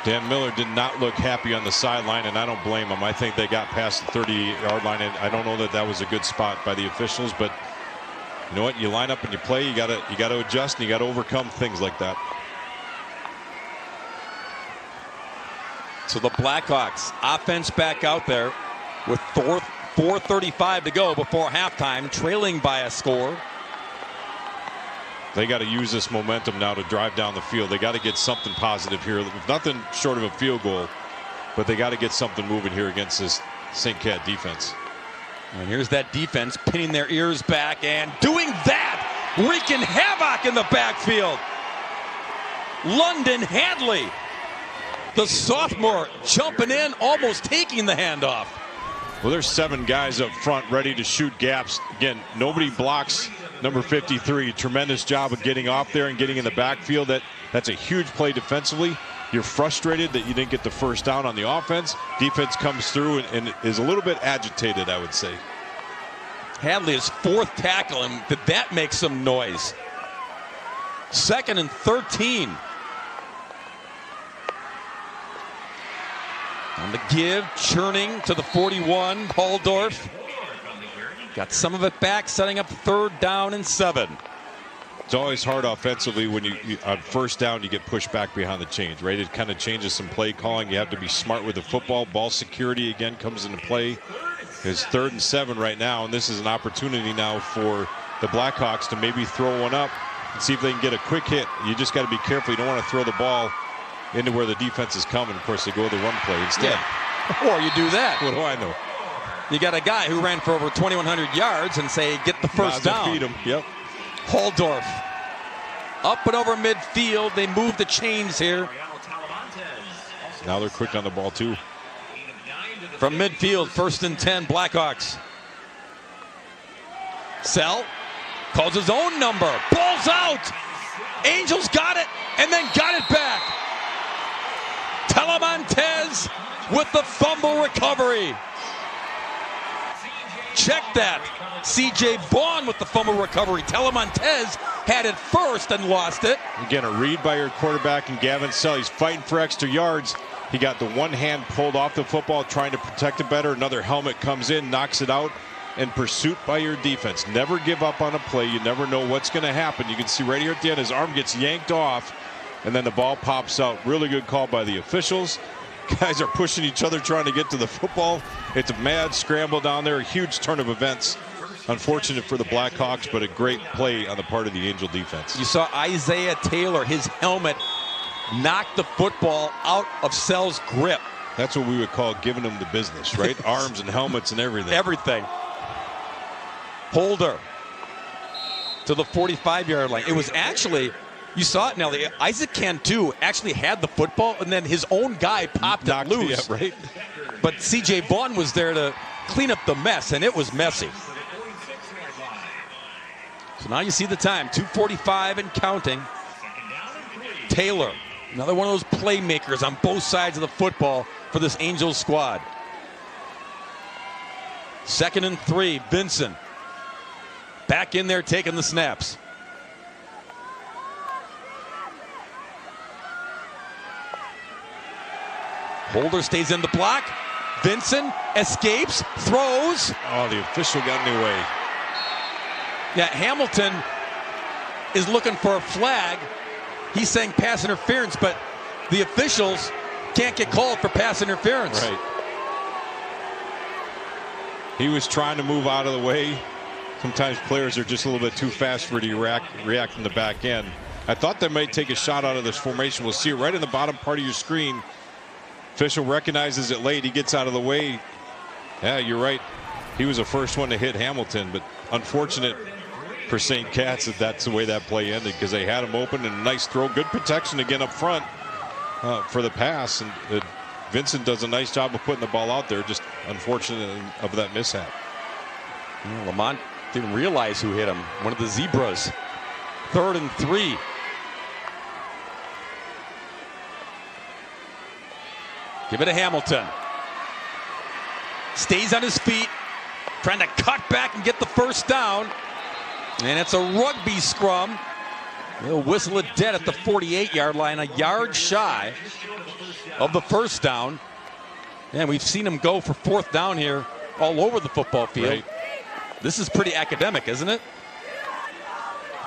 Dan Miller did not look happy on the sideline, and I don't blame him. I think they got past the 38-yard line, and I don't know that was a good spot by the officials, but you know what? You line up and you play. You got to adjust, and you got to overcome things like that. So the Blackhawks offense back out there with 4:35 to go before halftime, trailing by a score. They got to use this momentum now to drive down the field. They got to get something positive here. Nothing short of a field goal, but they got to get something moving here against this St. Cat defense. And here's that defense pinning their ears back and doing that, wreaking havoc in the backfield. London Hadley, the sophomore, jumping in, almost taking the handoff. Well, there's 7 guys up front ready to shoot gaps. Again, nobody blocks number 53. Tremendous job of getting off there and getting in the backfield. That's a huge play defensively. You're frustrated that you didn't get the first down on the offense. Defense comes through and is a little bit agitated, I would say. Hadley is 4th tackle, and did that make some noise? 2nd and 13. On the give, churning to the 41, Haldorf. Got some of it back, setting up 3rd down and 7. It's always hard offensively when you on first down you get pushed back behind the chains, right? It kind of changes some play calling. You have to be smart with the football. Ball security again comes into play. It's 3rd and 7 right now, and this is an opportunity now for the Blackhawks to maybe throw one up and see if they can get a quick hit. You just got to be careful. You don't want to throw the ball into where the defense is coming. Of course, they go the run play instead. Yeah. Or you do that. What do I know? You got a guy who ran for over 2,100 yards and say, get the first down. Feed him. Yep. Haldorf up and over midfield. They move the chains here. Now they're quick on the ball too. From midfield, 1st and 10, Blackhawks. Sell calls his own number. Ball's out. Angels got it and then got it back. Telemontez with the fumble recovery. Check that. C.J. Vaughn with the fumble recovery. Telemontez had it first and lost it. Again, a read by your quarterback and Gavin Sell. He's fighting for extra yards. He got the one hand pulled off the football, trying to protect it better. Another helmet comes in, knocks it out. And pursuit by your defense. Never give up on a play. You never know what's going to happen. You can see right here at the end, his arm gets yanked off, and then the ball pops out. Really good call by the officials. Guys are pushing each other, trying to get to the football. It's a mad scramble down there. A huge turn of events. Unfortunate for the Blackhawks, but a great play on the part of the Angel defense. You saw Isaiah Taylor, his helmet, knock the football out of Sell's grip. That's what we would call giving them the business, right? Arms and helmets and everything. Everything. Holder to the 45-yard line. It was actually, you saw it, Nelly. Isaac Cantu actually had the football, and then his own guy popped it loose. Yeah, right. But C.J. Vaughn was there to clean up the mess, and it was messy. So now you see the time, 2:45 and counting. Taylor, another one of those playmakers on both sides of the football for this Angels squad. 2nd and 3, Vincent. Back in there taking the snaps. Holder stays in the block. Vincent escapes, throws. Oh, the official got in the way. Yeah, Hamilton is looking for a flag. He's saying pass interference, but the officials can't get called for pass interference. Right. He was trying to move out of the way. Sometimes players are just a little bit too fast for you to react in the back end. I thought they might take a shot out of this formation. We'll see it right in the bottom part of your screen. Official recognizes it late. He gets out of the way. Yeah, you're right. He was the first one to hit Hamilton, but unfortunate for St. Cat's that that's the way that play ended, because they had him open and a nice throw. Good protection again up front for the pass. And Vincent does a nice job of putting the ball out there. Just unfortunate of that mishap. Lamont didn't realize who hit him. One of the Zebras. 3rd and 3. Give it to Hamilton. Stays on his feet, trying to cut back and get the first down. And it's a rugby scrum. They'll whistle it dead at the 48-yard line, a yard shy of the first down. And we've seen him go for 4th down here all over the football field. Right. This is pretty academic, isn't it?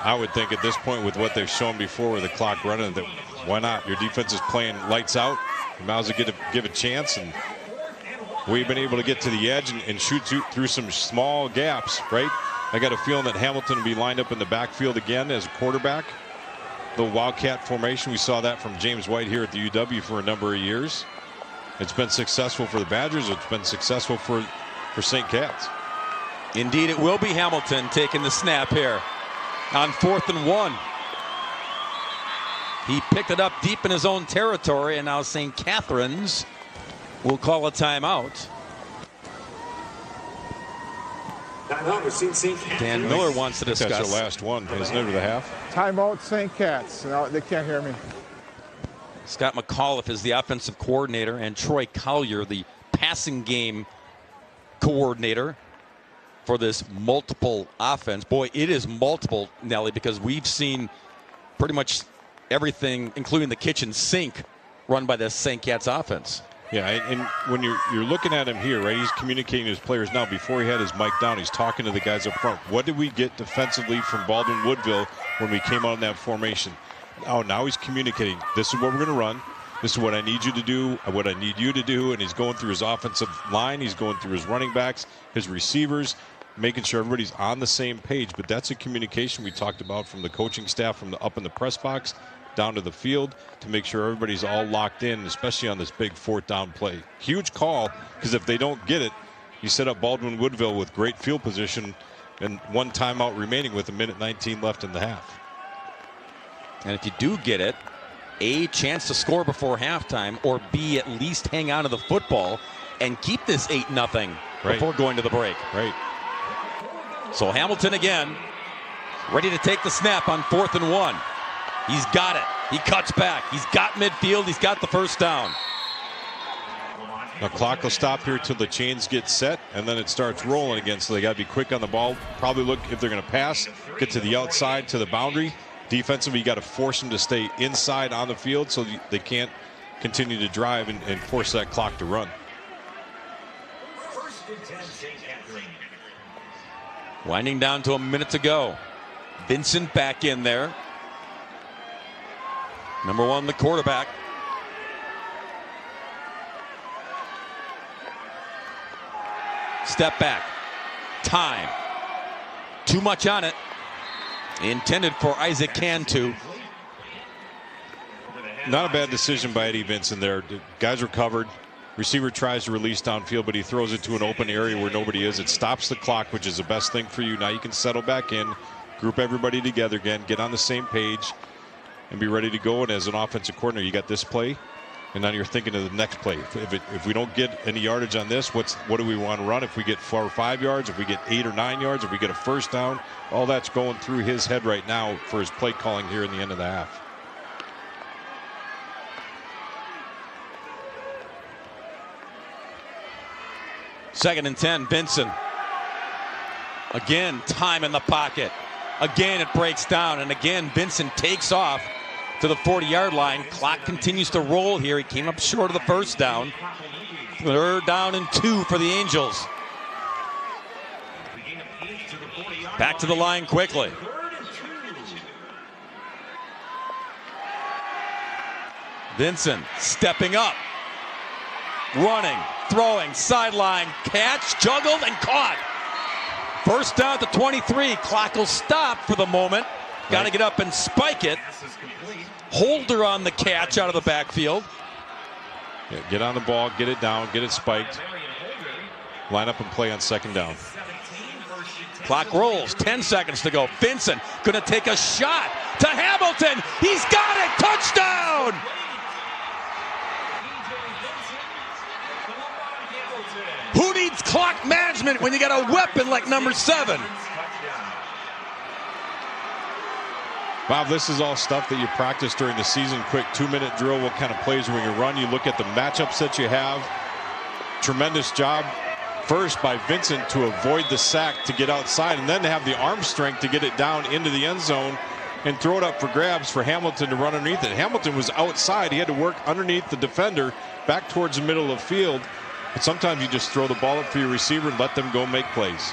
I would think at this point, with what they've shown before with the clock running, that why not? Your defense is playing lights out. You might as well give a chance. And we've been able to get to the edge and shoot through some small gaps, right? I got a feeling that Hamilton will be lined up in the backfield again as a quarterback. The Wildcat formation, we saw that from James White here at the UW for a number of years. It's been successful for the Badgers. It's been successful for St. Cat's. Indeed, it will be Hamilton taking the snap here on 4th and 1. He picked it up deep in his own territory, and now St. Catherine's will call a timeout. Dan Miller wants to discuss. That's your last one, isn't it, of the half? Timeout, St. Cats. No, they can't hear me. Scott McAuliffe is the offensive coordinator, and Troy Collier, the passing game coordinator for this multiple offense. Boy, it is multiple, Nelly, because we've seen pretty much everything, including the kitchen sink, run by this St. Cat's offense. Yeah, and when you're looking at him here, right, he's communicating to his players now. Before he had his mic down, he's talking to the guys up front. What did we get defensively from Baldwin Woodville when we came out in that formation? Oh, now he's communicating. This is what we're going to run. This is what I need you to do, what I need you to do. And he's going through his offensive line. He's going through his running backs, his receivers, making sure everybody's on the same page. But that's a communication we talked about from the coaching staff, from the up in the press box down to the field, to make sure everybody's all locked in, especially on this big fourth down play. Huge call, because if they don't get it, you set up Baldwin Woodville with great field position and one timeout remaining with 1:19 left in the half. And if you do get it, A, chance to score before halftime, or B, at least hang on to the football and keep this 8-0 before going to the break. Right. So Hamilton again, ready to take the snap on 4th and 1. He's got it. He cuts back. He's got midfield. He's got the first down. Now clock will stop here till the chains get set, and then it starts rolling again. So they got to be quick on the ball. Probably look, if they're going to pass, get to the outside, to the boundary. Defensively, you got to force them to stay inside on the field so they can't continue to drive and force that clock to run. Winding down to a minute to go. Vincent back in there. Number 1, the quarterback. Step back. Time. Too much on it. Intended for Isaac Cantu. Not a bad decision by Eddie Vincent there. The guys are covered. Receiver tries to release downfield, but he throws it to an open area where nobody is. It stops the clock, which is the best thing for you. Now you can settle back in, group everybody together again, get on the same page, and be ready to go. And as an offensive coordinator, you got this play, and now you're thinking of the next play. If we don't get any yardage on this, what do we want to run? If we get 4 or 5 yards, if we get 8 or 9 yards, if we get a first down, all that's going through his head right now for his play calling here in the end of the half. Second and 10, Vincent. Again, time in the pocket. Again, it breaks down, and again, Vincent takes off to the 40-yard line. Clock continues to roll here. He came up short of the first down. 3rd down and 2 for the Angels. Back to the line quickly. Vincent stepping up. Running, throwing, sideline, catch, juggled, and caught. First down to 23. Clock will stop for the moment. Got to get up and spike it. Holder on the catch out of the backfield. Yeah, get on the ball, get it down, get it spiked. Line up and play on 2nd down. Clock rolls, 10 seconds to go. Vincent going to take a shot to Hamilton. He's got it, touchdown! Who needs clock management when you got a weapon like number 7? Bob, this is all stuff that you practice during the season. Quick 2-minute drill. What kind of plays are we going to run? You look at the matchups that you have. Tremendous job first by Vincent to avoid the sack to get outside, and then to have the arm strength to get it down into the end zone and throw it up for grabs for Hamilton to run underneath it. Hamilton was outside. He had to work underneath the defender back towards the middle of the field. But sometimes you just throw the ball up for your receiver and let them go make plays.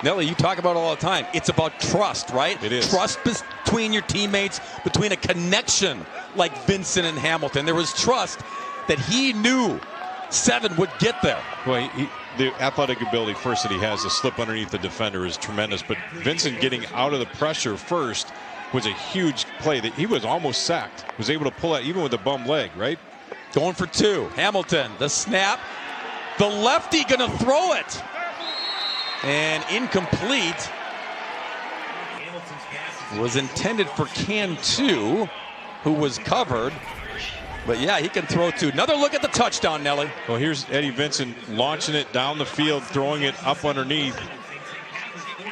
Nelly, you talk about it all the time. It's about trust, right? It is. Trust between your teammates, between a connection like Vincent and Hamilton. There was trust that he knew 7 would get there. Well, the athletic ability first that he has to slip underneath the defender is tremendous. But Vincent getting out of the pressure first was a huge play. That he was almost sacked. Was able to pull out even with a bum leg, right? Going for 2. Hamilton, the snap. The lefty going to throw it. And incomplete. was intended for Cantu, who was covered. But yeah, he can throw too. Another look at the touchdown, Nelly. Well, here's Eddie Vincent launching it down the field, throwing it up underneath.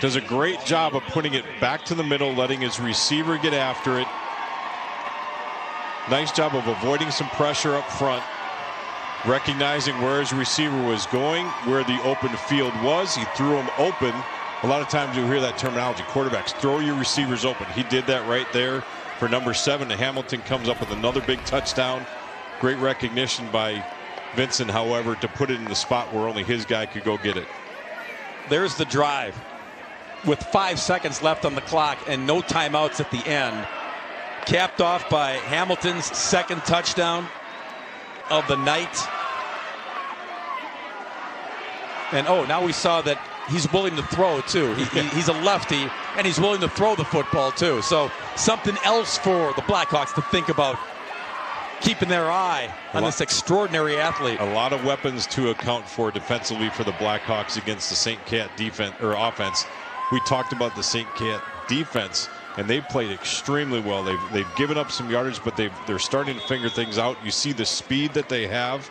Does a great job of putting it back to the middle, letting his receiver get after it. Nice job of avoiding some pressure up front, recognizing where his receiver was going, where the open field was. He threw him open. A lot of times you hear that terminology, quarterbacks throw your receivers open. He did that right there for number 7. And Hamilton comes up with another big touchdown. Great recognition by Vincent, however, to put it in the spot where only his guy could go get it. There's the drive with 5 seconds left on the clock and no timeouts at the end. Capped off by Hamilton's second touchdown of the night. And now we saw that he's willing to throw too. He's a lefty and he's willing to throw the football too. So something else for the Blackhawks to think about, keeping their eye on this extraordinary athlete. A lot of weapons to account for defensively for the Blackhawks against the St. Cat defense or offense. We talked about the St. Cat defense, and they've played extremely well. They've given up some yardage, but they're starting to figure things out. You see the speed that they have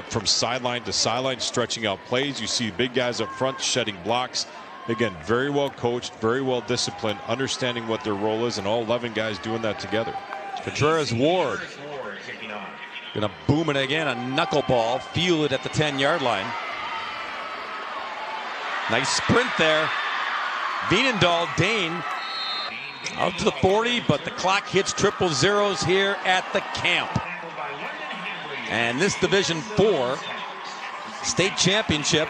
from sideline to sideline, stretching out plays. You see big guys up front shedding blocks. Again, very well coached, very well disciplined, understanding what their role is, and all 11 guys doing that together. Contreras Ward gonna boom it again, a knuckleball, feel it at the 10-yard line. Nice sprint there. Veenendahl, Dane out to the 40, but the clock hits triple zeros here at the camp. And this Division 4 state championship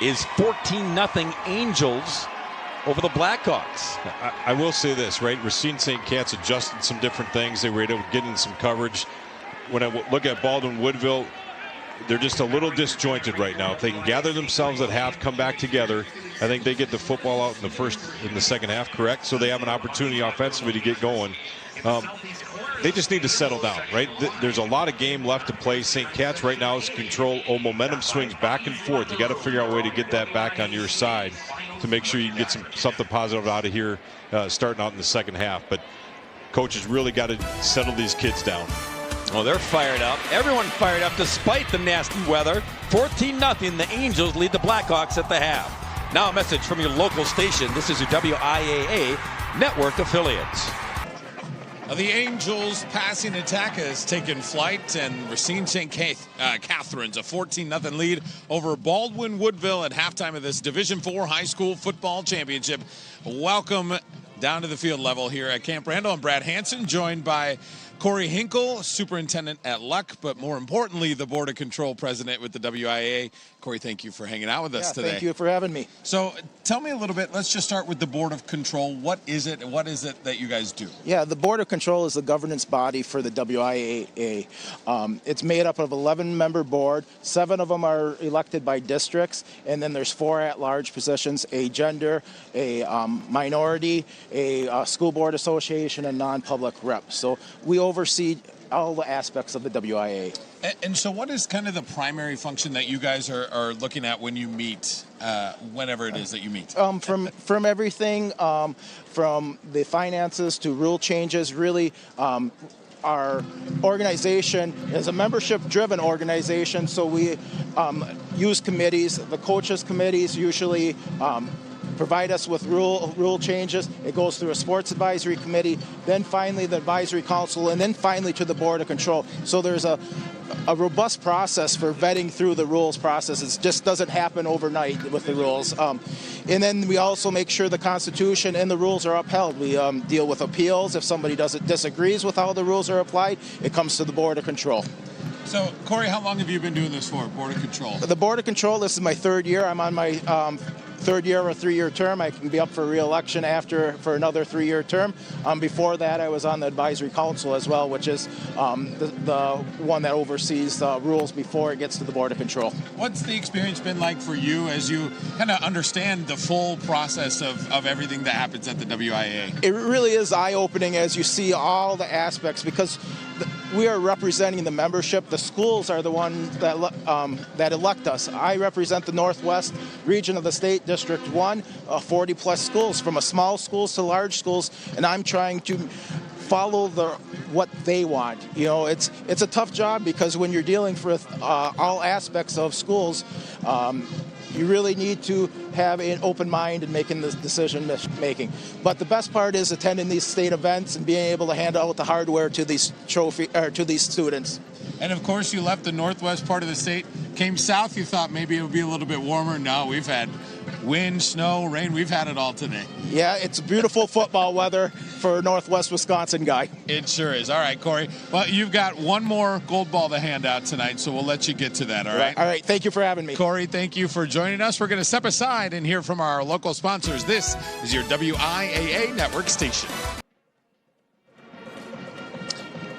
is 14-0 Angels over the Blackhawks. I will say this, right? Racine St. Cat's adjusted some different things. They were able to get in some coverage. When I look at Baldwin Woodville, they're just a little disjointed right now. If they can gather themselves at half, come back together, I think they get the football out in the second half, correct? So they have an opportunity offensively to get going. They just need to settle down, right? There's a lot of game left to play. St. Cat's right now is control. Momentum swings back and forth. You got to figure out a way to get that back on your side to make sure you can get something positive out of here starting out in the second half. But coaches really got to settle these kids down. Oh, they're fired up. Everyone fired up despite the nasty weather. 14-0. The Angels lead the Blackhawks at the half. Now a message from your local station. This is your WIAA network affiliates. The Angels' passing attack has taken flight, and Racine St. Catherine's a 14-0 lead over Baldwin Woodville at halftime of this Division 4 high school football championship. Welcome down to the field level here at Camp Randall. I'm Brad Hansen, joined by Corey Hinkle, superintendent at Luck, but more importantly, the Board of Control president with the WIAA. Corey, thank you for hanging out with us today. Thank you for having me. So tell me a little bit, let's just start with the Board of Control. What is it, and what is it that you guys do? Yeah, the Board of Control is the governance body for the WIAA. It's made up of 11-member board. 7 of them are elected by districts, and then there's 4 at-large positions, a gender, a minority, a school board association, and non-public rep. So we oversee all the aspects of the WIAA. And so what is kind of the primary function that you guys are looking at when you meet, whenever it is that you meet? From everything, from the finances to rule changes, really, our organization is a membership-driven organization, so we use committees. The coaches' committees usually provide us with rule changes. It goes through a sports advisory committee, then finally the advisory council, and then finally to the Board of Control. So there's a robust process for vetting through the rules process. It just doesn't happen overnight with the rules. And then we also make sure the Constitution and the rules are upheld. We deal with appeals. If somebody disagrees with how the rules are applied, it comes to the Board of Control. So, Corey, how long have you been doing this for, Board of Control? The Board of Control, this is my 3rd year. I'm on my 3rd year of a 3-year term. I can be up for re-election for another 3-year term. Before that, I was on the advisory council as well, which is the one that oversees the rules before it gets to the Board of Control. What's the experience been like for you as you kind of understand the full process of everything that happens at the WIAA? It really is eye-opening as you see all the aspects, because we are representing the membership. The schools are the ones that elect us. I represent the Northwest region of the state, District 1, 40-plus schools, from small schools to large schools, and I'm trying to follow what they want. You know, it's a tough job because when you're dealing with all aspects of schools, you really need to have an open mind in making the decision making. But the best part is attending these state events and being able to hand out the hardware to these to these students. And of course, you left the northwest part of the state, came south. You thought maybe it would be a little bit warmer. No, we've had wind, snow, rain. We've had it all today. Yeah, it's beautiful football weather for a Northwest Wisconsin guy. It sure is. All right, Corey. Well, you've got one more gold ball to hand out tonight, so we'll let you get to that, all right? All right, thank you for having me. Corey, thank you for joining us. We're going to step aside and hear from our local sponsors. This is your WIAA Network station.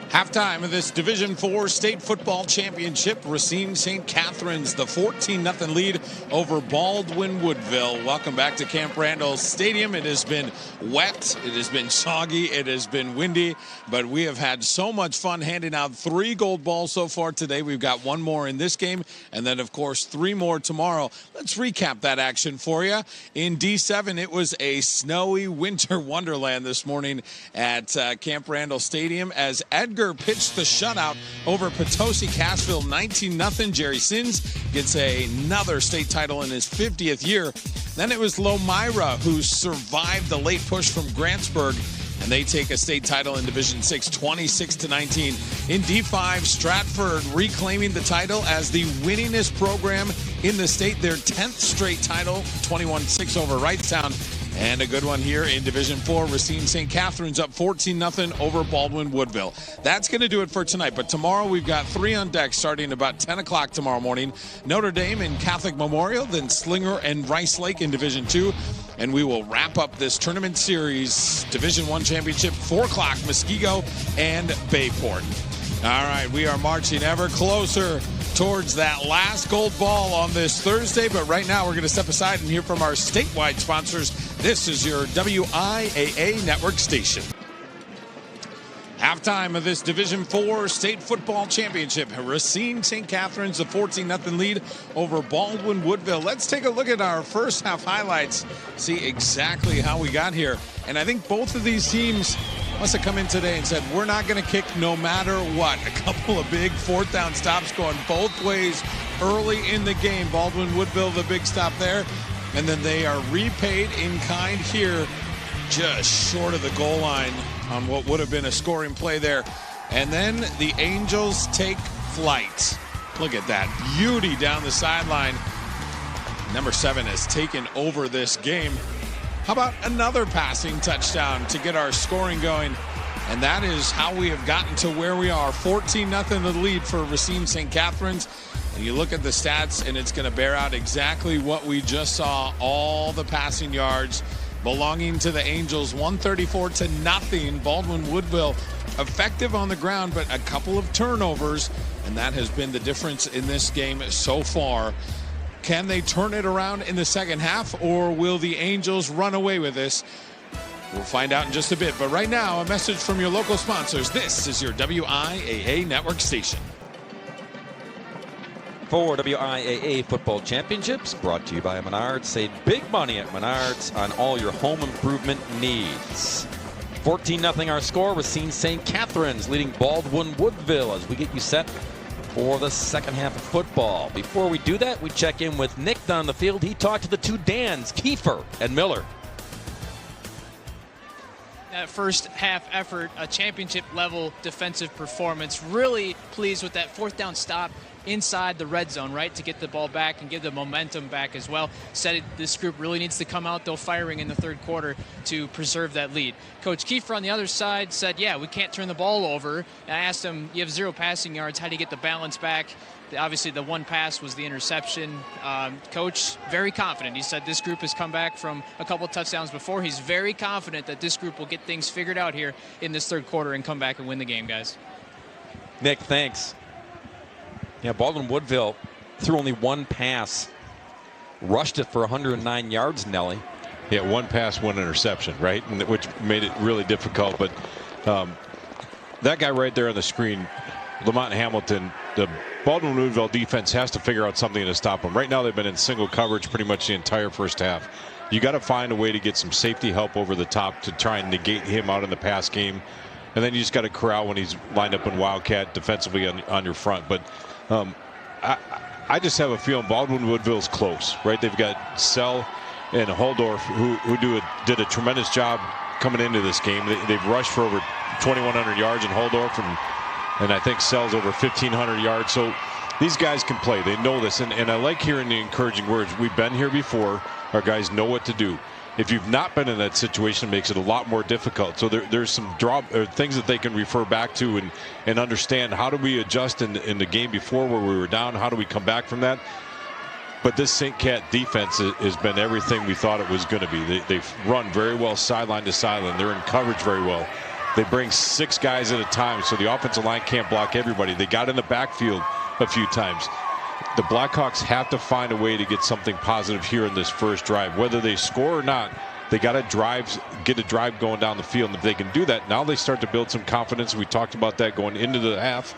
Halftime of this Division IV State Football Championship, Racine St. Catherine's, the 14-0 lead over Baldwin Woodville. Welcome back to Camp Randall Stadium. It has been wet, it has been soggy, it has been windy, but we have had so much fun handing out 3 gold balls so far today. We've got 1 more in this game, and then, of course, 3 more tomorrow. Let's recap that action for you. In D7, it was a snowy winter wonderland this morning at Camp Randall Stadium as Edgar pitched the shutout over Potosi Cassville 19-0. Jerry Sins gets another state title in his 50th year. Then it was Lomira who survived the late push from Grantsburg, and they take a state title in Division 6, 26-19. In D5, Stratford reclaiming the title as the winningest program in the state, their 10th straight title, 21-6 over Wrightstown. And a good one here in Division 4. Racine St. Catherine's up 14-0 over Baldwin Woodville. That's going to do it for tonight. But tomorrow we've got 3 on deck starting about 10 o'clock tomorrow morning. Notre Dame and Catholic Memorial, then Slinger and Rice Lake in Division 2. And we will wrap up this tournament series, Division 1 championship, 4 o'clock, Muskego and Bayport. All right, we are marching ever closer towards that last gold ball on this Thursday, but right now we're going to step aside and hear from our statewide sponsors. This is your WIAA Network station. Halftime of this Division 4 State Football Championship. Racine St. Catherine's, a 14-0 lead over Baldwin Woodville. Let's take a look at our first half highlights, see exactly how we got here. And I think both of these teams must have come in today and said, we're not going to kick no matter what. A couple of big 4th down stops going both ways early in the game. Baldwin Woodville, the big stop there. And then they are repaid in kind here, just short of the goal line on what would have been a scoring play there. And then the Angels take flight. Look at that beauty down the sideline. Number 7 has taken over this game. How about another passing touchdown to get our scoring going? And that is how we have gotten to where we are. 14-0 the lead for Racine St. Catherine's. And you look at the stats, and it's going to bear out exactly what we just saw. All the passing yards belonging to the Angels. 134-0. Baldwin Woodville effective on the ground, but a couple of turnovers. And that has been the difference in this game so far. Can they turn it around in the second half, or will the Angels run away with this? We'll find out in just a bit. But right now, a message from your local sponsors. This is your WIAA Network station. For WIAA Football Championships, brought to you by Menards. Save big money at Menards on all your home improvement needs. 14-0 our score. Racine St. Catherine's leading Baldwin Woodville as we get you set for the second half of football. Before we do that, we check in with Nick down the field. He talked to the 2 Dans, Kiefer and Miller. That first half effort, a championship level defensive performance. Really pleased with that 4th down stop inside the red zone, right, to get the ball back and give the momentum back as well. Said this group really needs to come out, though, firing in the 3rd quarter to preserve that lead. Coach Kiefer on the other side said, yeah, we can't turn the ball over. And I asked him, you have 0 passing yards. How do you get the balance back? Obviously, the one pass was the interception. Coach, very confident. He said this group has come back from a couple touchdowns before. He's very confident that this group will get things figured out here in this 3rd quarter and come back and win the game, guys. Nick, thanks. Yeah, Baldwin Woodville threw only 1 pass, rushed it for 109 yards, Nelly. Yeah, 1 pass, 1 interception, right? And which made it really difficult. But that guy right there on the screen, Lamont Hamilton, the Baldwin Woodville defense has to figure out something to stop him. Right now they've been in single coverage pretty much the entire first half. You got to find a way to get some safety help over the top to try and negate him out in the pass game. And then you just got to corral when he's lined up in Wildcat defensively on your front. But I just have a feeling Baldwin Woodville's close, right? They've got Sell and Holdorf who did a tremendous job coming into this game. They've rushed for over 2,100 yards in Holdorf, and I think Sell's over 1,500 yards. So these guys can play. They know this. And I like hearing the encouraging words. We've been here before. Our guys know what to do. If you've not been in that situation, it makes it a lot more difficult. So there's some things that they can refer back to and understand. How do we adjust in the game before where we were down? How do we come back from that? But this St. Cat defense has been everything we thought it was going to be. They've run very well sideline to sideline. They're in coverage very well. They bring 6 guys at a time, so the offensive line can't block everybody. They got in the backfield a few times. The Blackhawks have to find a way to get something positive here in this first drive. Whether they score or not, they got to get a drive going down the field. And if they can do that, now they start to build some confidence. We talked about that going into the half.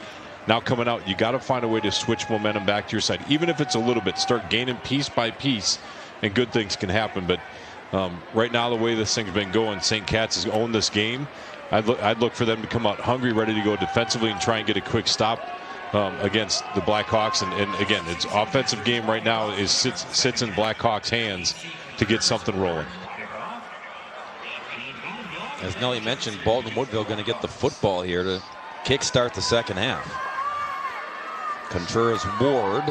Now coming out, you got to find a way to switch momentum back to your side. Even if it's a little bit, start gaining piece by piece, and good things can happen. But right now, the way this thing's been going, St. Cat's has owned this game. I'd look for them to come out hungry, ready to go defensively and try and get a quick stop against the Blackhawks. And again, its offensive game right now sits in Blackhawks' hands to get something rolling. As Nelly mentioned, Baldwin Woodville going to get the football here to kickstart the second half. Contreras Ward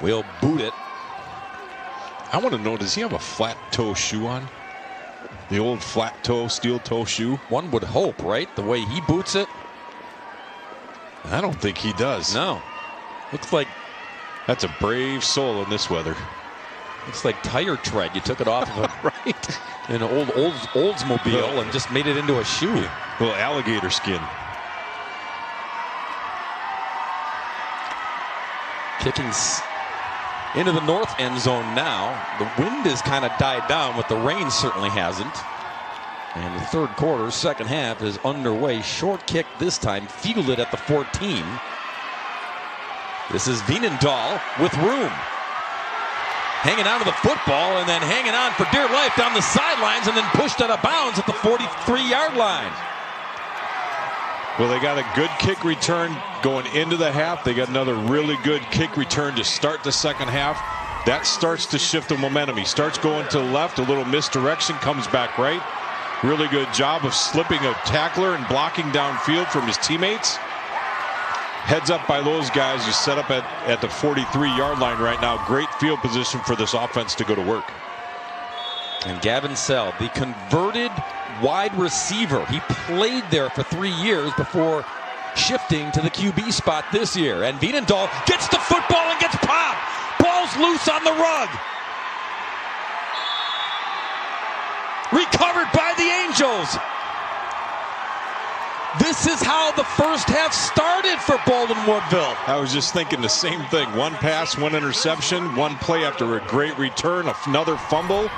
will boot it. I want to know, does he have a flat toe shoe on? The old flat toe, steel toe shoe? One would hope, right? The way he boots it. I don't think he does. No. Looks like that's a brave soul in this weather. Looks like tire tread. You took it off of right. An old Oldsmobile and just made it into a shoe. A little alligator skin. Kicking into the north end zone now. The wind has kind of died down, but the rain certainly hasn't. And the third quarter, second half is underway. Short kick this time, fielded at the 14. This is Vienendahl with room. Hanging on to the football and then hanging on for dear life down the sidelines and then pushed out of bounds at the 43-yard line. Well, they got a good kick return going into the half. They got another really good kick return to start the second half. That starts to shift the momentum. He starts going to the left, a little misdirection, comes back right. Really good job of slipping a tackler and blocking downfield from his teammates. Heads up by those guys. You set up at the 43-yard line right now. Great field position for this offense to go to work. And Gavin Sell, the converted wide receiver. He played there for 3 years before shifting to the QB spot this year. And Vienendahl gets the football and gets popped. Ball's loose on the rug. Recovered by the Angels. This is how the first half started for Baldwin Woodville. I was just thinking the same thing. One pass, one interception, one play after a great return, another fumble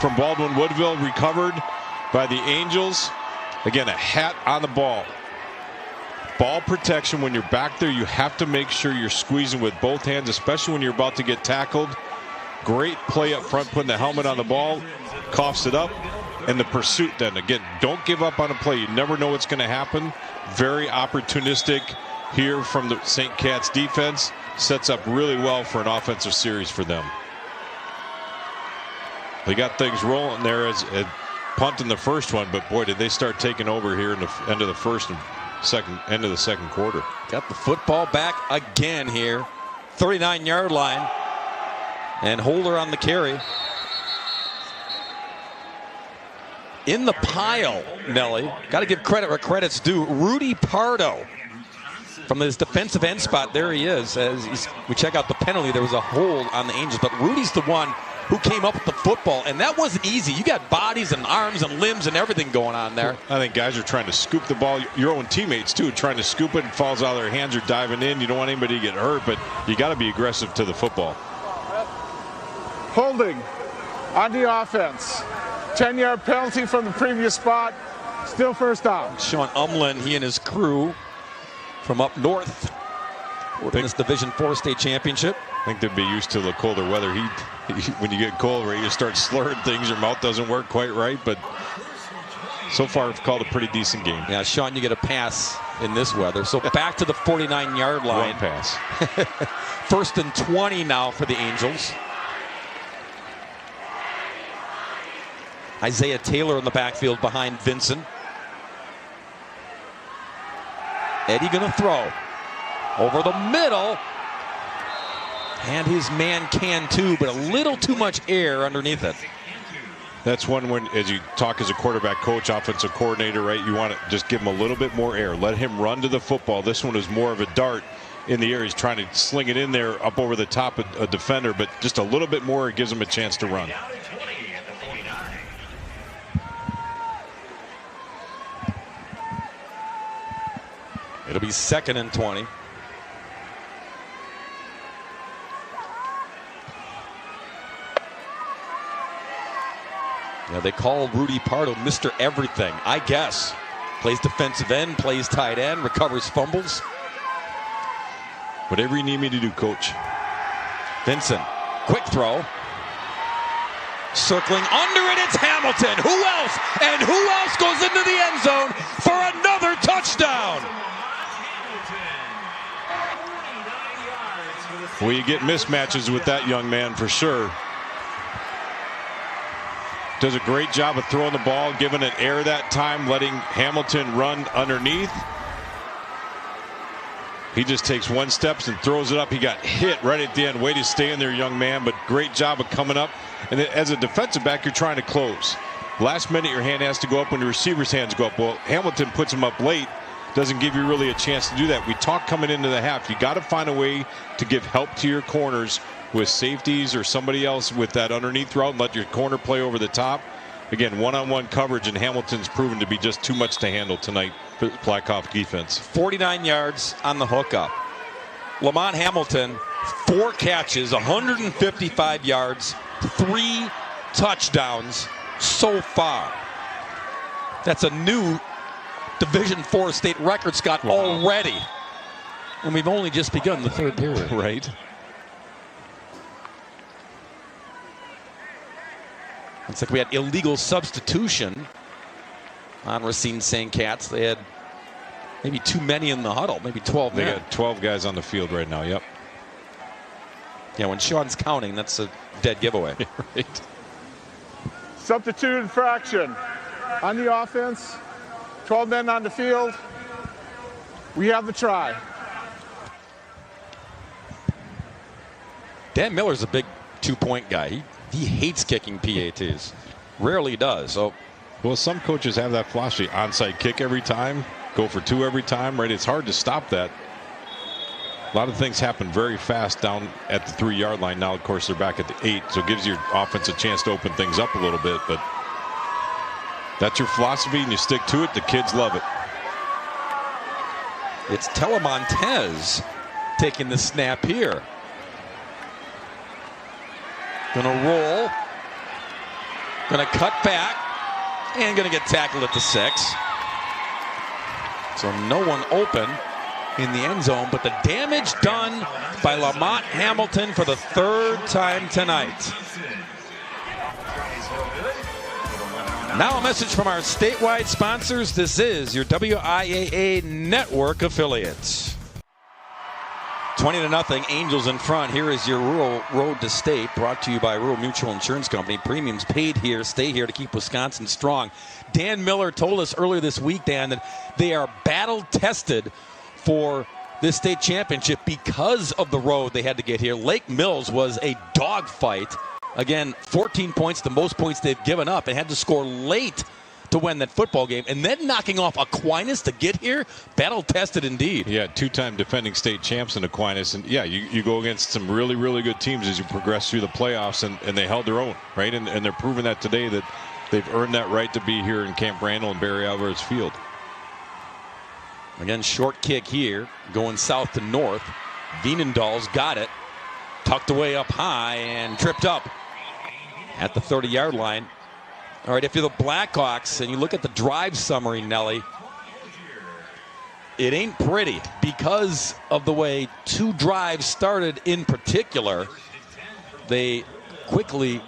from Baldwin Woodville recovered by the Angels. Again, a hat on the ball. Ball protection, when you're back there, you have to make sure you're squeezing with both hands, especially when you're about to get tackled. Great play up front, putting the helmet on the ball, coughs it up. And the pursuit then, again, don't give up on a play. You never know what's going to happen. Very opportunistic here from the St. Cat's defense. Sets up really well for an offensive series for them. They got things rolling there as a punt in the first one, but boy, did they start taking over here in the end of the first and end of the second quarter. Got the football back again here. 39-yard line. And Holder on the carry. In the pile, Nelly, got to give credit where credit's due. Rudy Pardo from his defensive end spot. There he is. As we check out the penalty, there was a hold on the Angels, but Rudy's the one who came up with the football, and that wasn't easy. You got bodies and arms and limbs and everything going on there. I think guys are trying to scoop the ball. Your own teammates, too, trying to scoop it and falls out of their hands or diving in. You don't want anybody to get hurt, but you got to be aggressive to the football. Holding on the offense. 10-yard penalty from the previous spot. Still first down. Sean Umlin, he and his crew from up north in this Division 4 state championship. I think they'd be used to the colder weather. When you get cold, where you start slurring things, your mouth doesn't work quite right. But so far, I've called a pretty decent game. Yeah, Sean, you get a pass in this weather. So back to the 49-yard line. Run pass. 1st and 20 now for the Angels. Isaiah Taylor in the backfield behind Vincent. Eddie going to throw over the middle. And his man can too, but a little too much air underneath it. That's one when, as you talk as a quarterback coach, offensive coordinator, right, you want to just give him a little bit more air. Let him run to the football. This one is more of a dart in the air. He's trying to sling it in there up over the top of a defender, but just a little bit more, it gives him a chance to run. It'll be 2nd and 20. Yeah, they call Rudy Pardo Mr. Everything, I guess. Plays defensive end, plays tight end, recovers fumbles. Whatever you need me to do, Coach. Vincent, quick throw. Circling under it, it's Hamilton. Who else? And who else goes into the end zone for another touchdown? Well, you get mismatches with that young man for sure. Does a great job of throwing the ball, giving it air that time, letting Hamilton run underneath. He just takes one step and throws it up. He got hit right at the end. Way to stay in there, young man, but great job of coming up. And as a defensive back, you're trying to close. Last minute, your hand has to go up when the receiver's hands go up. Well, Hamilton puts him up late. Doesn't give you really a chance to do that. We talked coming into the half. You got to find a way to give help to your corners with safeties or somebody else with that underneath route and let your corner play over the top. Again, one-on-one coverage, and Hamilton's proven to be just too much to handle tonight for the Blackhawk defense. 49 yards on the hookup. Lamont Hamilton, 4 catches, 155 yards, 3 touchdowns so far. That's a new Division 4 state record, Scott, already. And we've only just begun the 3rd period. Right. It's like we had illegal substitution on Racine St. Cats. They had maybe too many in the huddle, maybe 12 men. They got 12 guys on the field right now, yep. Yeah, when Sean's counting, that's a dead giveaway. Right. Substitute infraction on the offense. 12 men on the field. We have the try. Dan Miller's a big 2-point guy. He hates kicking PATs. Rarely does. So, well, some coaches have that philosophy. Onside kick every time. Go for 2 every time, right? It's hard to stop that. A lot of things happen very fast down at the 3-yard line. Now, of course, they're back at the 8, so it gives your offense a chance to open things up a little bit. But that's your philosophy, and you stick to it. The kids love it. It's Telemontez taking the snap here. Gonna roll. Gonna cut back. And gonna get tackled at the 6. So no one open in the end zone, but the damage done by Lamont Hamilton for the 3rd time tonight. Now a message from our statewide sponsors. This is your WIAA network affiliates. 20-0, Angels in front. Here is your Rural Road to State, brought to you by Rural Mutual Insurance Company. Premiums paid here, stay here to keep Wisconsin strong. Dan Miller told us earlier this week, Dan, that they are battle-tested for this state championship because of the road they had to get here. Lake Mills was a dogfight. Again, 14 points, the most points they've given up, and had to score late to win that football game, and then knocking off Aquinas to get here. Battle tested indeed. Yeah, 2-time defending state champs in Aquinas, and yeah, you go against some really, really good teams as you progress through the playoffs, and they held their own, right? And they're proving that today, that they've earned that right to be here in Camp Randall and Barry Alvarez Field. Again, short kick here, going south to north. Vienendal's got it, tucked away up high and tripped up at the 30-yard line. All right, if you're the Blackhawks and you look at the drive summary, Nelly, it ain't pretty because of the way two drives started in particular. They quickly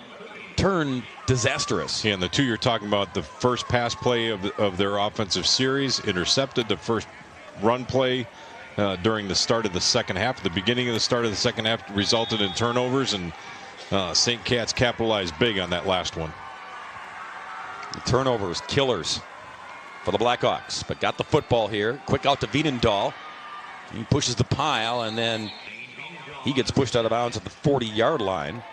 turned disastrous. Yeah, and the two you're talking about, the first pass play of their offensive series, intercepted. The first run play during the start of the second half. The beginning of the start of the second half resulted in turnovers, and St. Cat's capitalized big on that last one. The turnovers, killers for the Blackhawks, but got the football here. Quick out to Wiedendahl. He pushes the pile, and then he gets pushed out of bounds at the 40-yard line.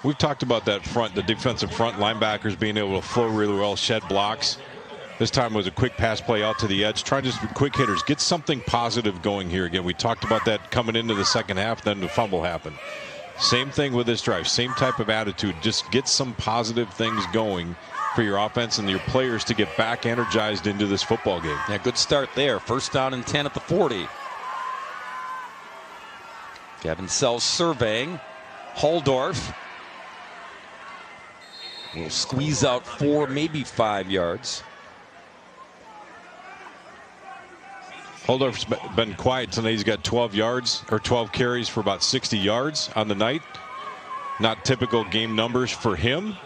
We've talked about that front, the defensive front, linebackers being able to flow really well, shed blocks. This time was a quick pass play out to the edge. Try just quick hitters. Get something positive going here again. We talked about that coming into the second half, then the fumble happened. Same thing with this drive. Same type of attitude. Just get some positive things going for your offense and your players to get back energized into this football game. Yeah, good start there. First down and 10 at the 40. Gavin Sells surveying. Holdorf will squeeze out 4, maybe 5 yards. Holdorf's been quiet tonight. He's got 12 yards or 12 carries for about 60 yards on the night. Not typical game numbers for him,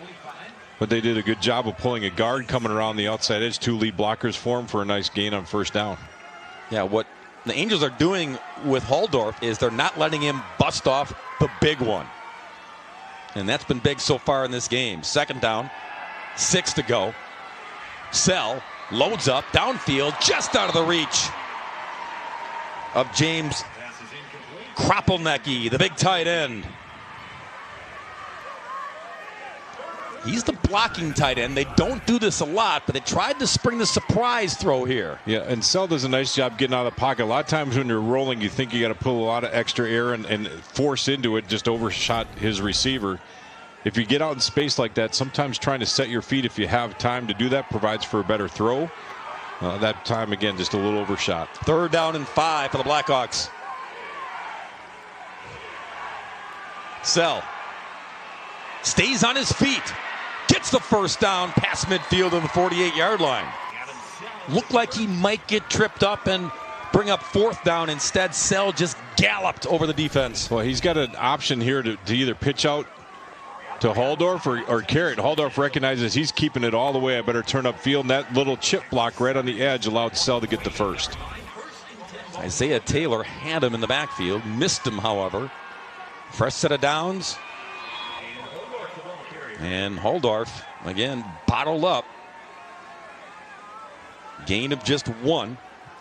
but they did a good job of pulling a guard coming around the outside edge. 2 lead blockers for him for a nice gain on first down. Yeah, what the Angels are doing with Holdorf is they're not letting him bust off the big one. And that's been big so far in this game. Second down, 6 to go. Sell loads up downfield, just out of the reach of James Kropelnicki, the big tight end. He's the blocking tight end. They don't do this a lot, but they tried to spring the surprise throw here. Yeah, and Sell does a nice job getting out of the pocket. A lot of times when you're rolling, you think you got to pull a lot of extra air and force into it, just overshot his receiver. If you get out in space like that, sometimes trying to set your feet if you have time to do that provides for a better throw. That time, again, just a little overshot. Third down and 5 for the Blackhawks. Sell stays on his feet. Gets the first down past midfield to the 48-yard line. Looked like he might get tripped up and bring up fourth down. Instead, Sell just galloped over the defense. Well, he's got an option here to either pitch out to Holdorf or carry it. Holdorf recognizes he's keeping it all the way. I better turn upfield. And that little chip block right on the edge allowed Sell to get the first. Isaiah Taylor had him in the backfield. Missed him, however. Fresh set of downs. And Holdorf, again, bottled up. Gain of just 1.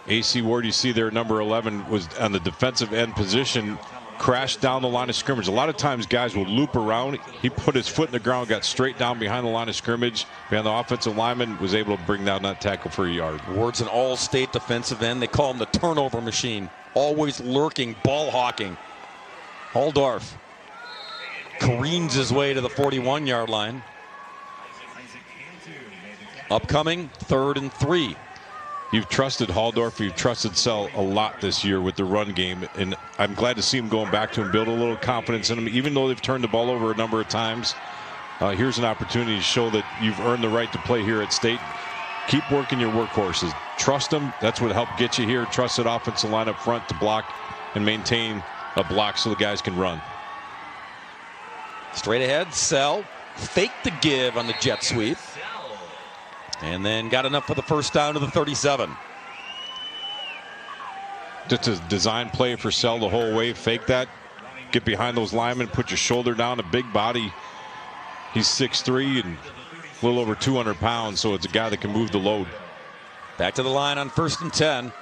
AC Ward, you see there, number 11, was on the defensive end position, crashed down the line of scrimmage. A lot of times guys will loop around. He put his foot in the ground, got straight down behind the line of scrimmage. Behind the offensive lineman, was able to bring down that tackle for a yard. Ward's an all-state defensive end. They call him the turnover machine. Always lurking, ball hawking. Holdorf careens his way to the 41-yard line. Upcoming 3rd and 3. You've trusted Holdorf, you've trusted Sell a lot this year with the run game, and I'm glad to see him going back to him, build a little confidence in him. Even though they've turned the ball over a number of times, here's an opportunity to show that you've earned the right to play here at State. Keep working your workhorses. Trust them. That's what helped get you here. Trusted offensive line up front to block and maintain a block so the guys can run. Straight ahead, Sell faked the give on the jet sweep. And then got enough for the first down to the 37. Just a design play for Sell the whole way. Fake that. Get behind those linemen. Put your shoulder down. A big body. He's 6'3" and a little over 200 pounds, so it's a guy that can move the load. Back to the line on 1st and 10.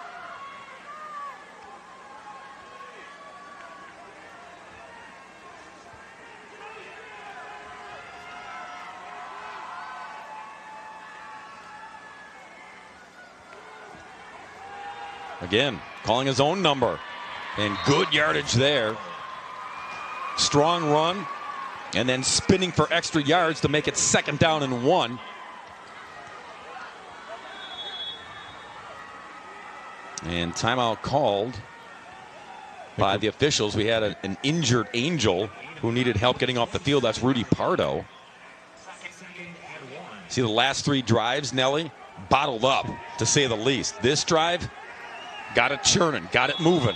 Again, calling his own number. And good yardage there. Strong run. And then spinning for extra yards to make it 2nd down and 1. And timeout called by the officials. We had an injured Angel who needed help getting off the field. That's Rudy Pardo. See the last 3 drives, Nelly? Bottled up, to say the least. This drive, got it churning, got it moving.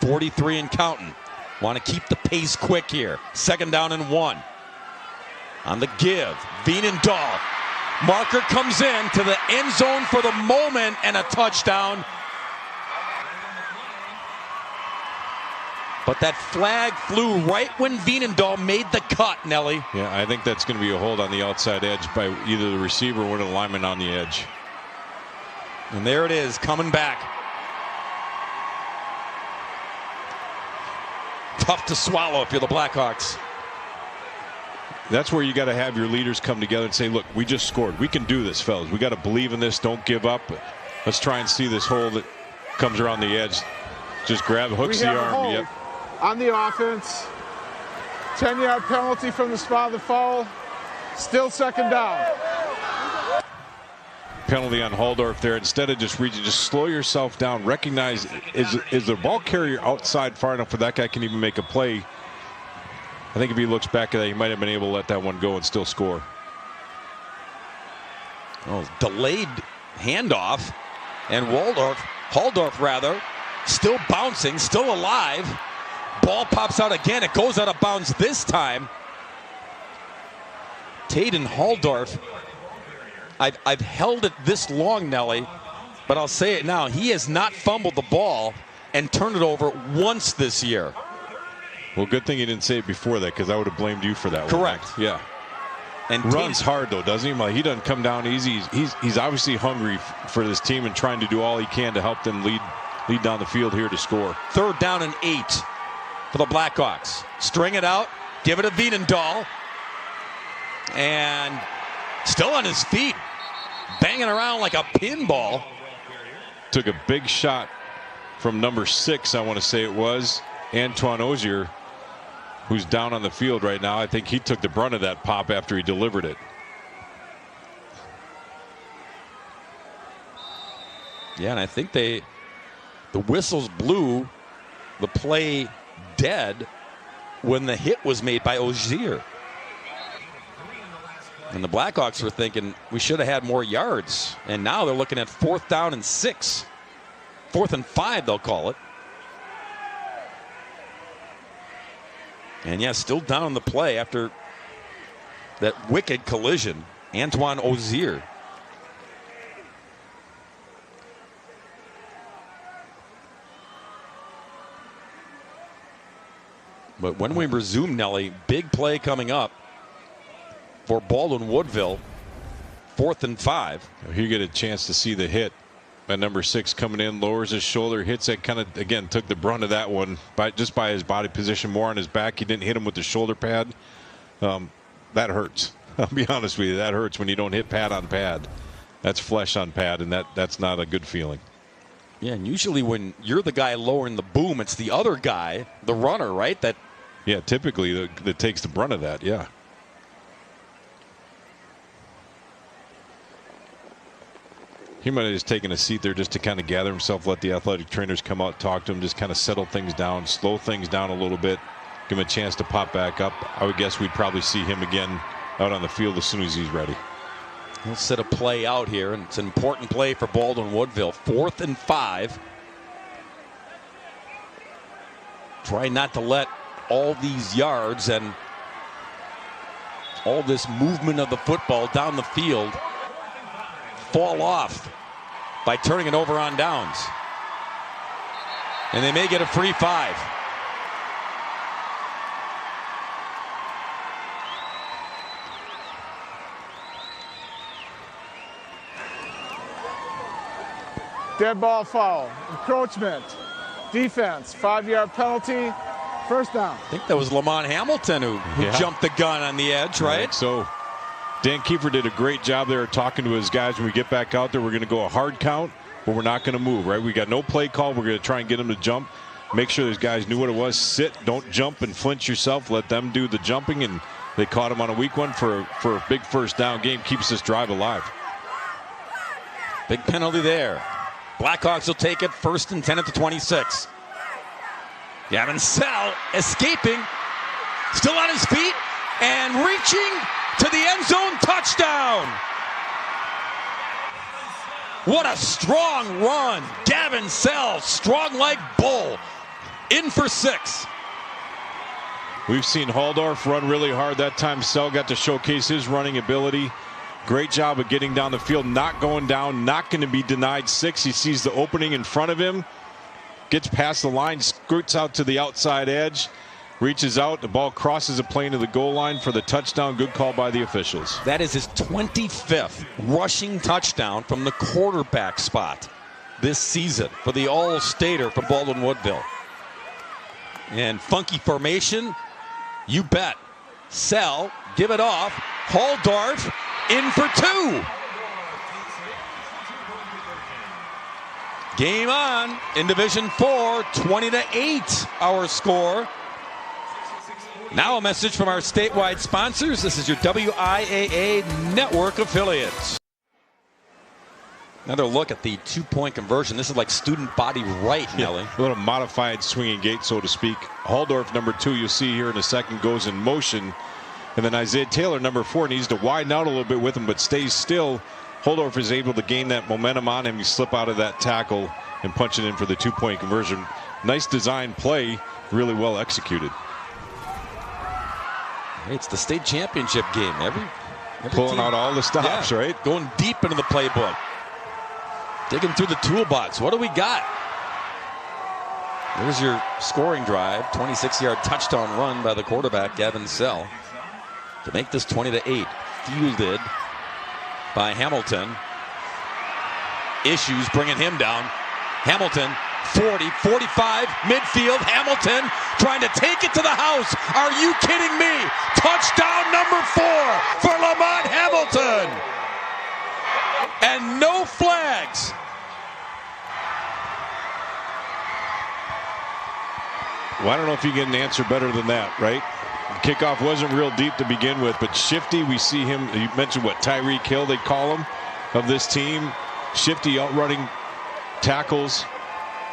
43 and counting. Want to keep the pace quick here. 2nd down and 1. On the give, Veenendahl. Marker comes in to the end zone for the moment and a touchdown. But that flag flew right when Veenendahl made the cut, Nelly. Yeah, I think that's going to be a hold on the outside edge by either the receiver or one of the linemen on the edge. And there it is, coming back. Tough to swallow if you're the Blackhawks. That's where you got to have your leaders come together and say, look, we just scored. We can do this, fellas. We got to believe in this. Don't give up. Let's try and see this hole that comes around the edge. Just grab, hooks the arm. Yep. On the offense. 10-yard penalty from the spot of the foul. Still 2nd down. Penalty on Haldorf there. Instead of just reaching, just slow yourself down. Recognize, is the ball carrier outside far enough where that guy can even make a play? I think if he looks back at that, he might have been able to let that one go and still score. Oh, delayed handoff. And Haldorf rather, still bouncing, still alive. Ball pops out again. It goes out of bounds this time. Taden Haldorf. I've held it this long, Nelly, but I'll say it now. He has not fumbled the ball and turned it over once this year. Well, good thing you didn't say it before that, because I would have blamed you for that. Correct. One. Yeah. And runs hard though, doesn't he? Like, he doesn't come down easy. He's obviously hungry for this team and trying to do all he can to help them lead down the field here to score. 3rd down and 8 for the Blackhawks. String it out, give it to Veenendahl, and still on his feet, banging around like a pinball. Took a big shot from number 6, I want to say it was, Antoine Ozier, who's down on the field right now. I think he took the brunt of that pop after he delivered it. Yeah, and I think the whistles blew the play dead when the hit was made by Ozier. And the Blackhawks were thinking we should have had more yards. And now they're looking at 4th down and 6. 4th and 5, they'll call it. And yeah, still down on the play after that wicked collision. Antoine Ozier. But when we resume, Nelly, big play coming up for Baldwin Woodville. 4th and 5. Here you get a chance to see the hit. By number 6 coming in, lowers his shoulder, hits it, kind of, again, took the brunt of that one just by his body position, more on his back. He didn't hit him with the shoulder pad. That hurts. I'll be honest with you, that hurts when you don't hit pad on pad. That's flesh on pad, and that's not a good feeling. Yeah, and usually when you're the guy lowering the boom, it's the other guy, the runner, right? Yeah, typically that takes the brunt of that, yeah. He might have just taken a seat there just to kind of gather himself, let the athletic trainers come out, talk to him, just kind of settle things down, slow things down a little bit, give him a chance to pop back up. I would guess we'd probably see him again out on the field as soon as he's ready. He'll set a play out here, and it's an important play for Baldwin Woodville. 4th and 5. Try not to let all these yards and all this movement of the football down the field fall off by turning it over on downs. And they may get a free 5. Dead ball foul. Encroachment. Defense. 5-yard penalty. 1st down. I think that was Lamont Hamilton who jumped the gun on the edge, right? So Dan Kiefer did a great job there talking to his guys. When we get back out there, we're going to go a hard count, but we're not going to move, right? We got no play call. We're going to try and get them to jump. Make sure those guys knew what it was. Sit, don't jump and flinch yourself. Let them do the jumping, and they caught him on a weak one for a big 1st down game. Keeps this drive alive. Big penalty there. Blackhawks will take it 1st and 10 at the 26. Gavin Sell escaping, still on his feet, and reaching to the end zone, touchdown! What a strong run. Gavin Sell, strong like bull, in for 6. We've seen Halldorf run really hard that time. Sell got to showcase his running ability. Great job of getting down the field, not going down, not going to be denied 6. He sees the opening in front of him, gets past the line, skirts out to the outside edge, reaches out, the ball crosses a plane to the goal line for the touchdown. Good call by the officials. That is his 25th rushing touchdown from the quarterback spot this season for the All-Stater from Baldwin Woodville. And funky formation, you bet. Sell, give it off. Halldorf in for 2. Game on in Division 4, 20-8 our score. Now a message from our statewide sponsors. This is your WIAA network affiliates. Another look at the 2-point conversion. This is like student body right, Nelly. A little modified swinging gate, so to speak. Halldorf, number 2, you'll see here in a second, goes in motion. And then Isaiah Taylor, number 4, needs to widen out a little bit with him, but stays still. Halldorf is able to gain that momentum on him. You slip out of that tackle and punch it in for the 2-point conversion. Nice design play, really well executed. It's the state championship game. Every Pulling team, out all the stops, yeah, right? Going deep into the playbook. Digging through the toolbox. What do we got? There's your scoring drive. 26-yard touchdown run by the quarterback, Gavin Sell, to make this 20-8. Fielded by Hamilton. Issues bringing him down. Hamilton, 40, 45, midfield. Hamilton trying to take it to the house. Are you kidding me? Touchdown number 4 for Lamont Hamilton. And no flags. Well, I don't know if you get an answer better than that, right? The kickoff wasn't real deep to begin with, but Shifty, we see him. You mentioned what, Tyreek Hill, they call him, of this team. Shifty outrunning tackles,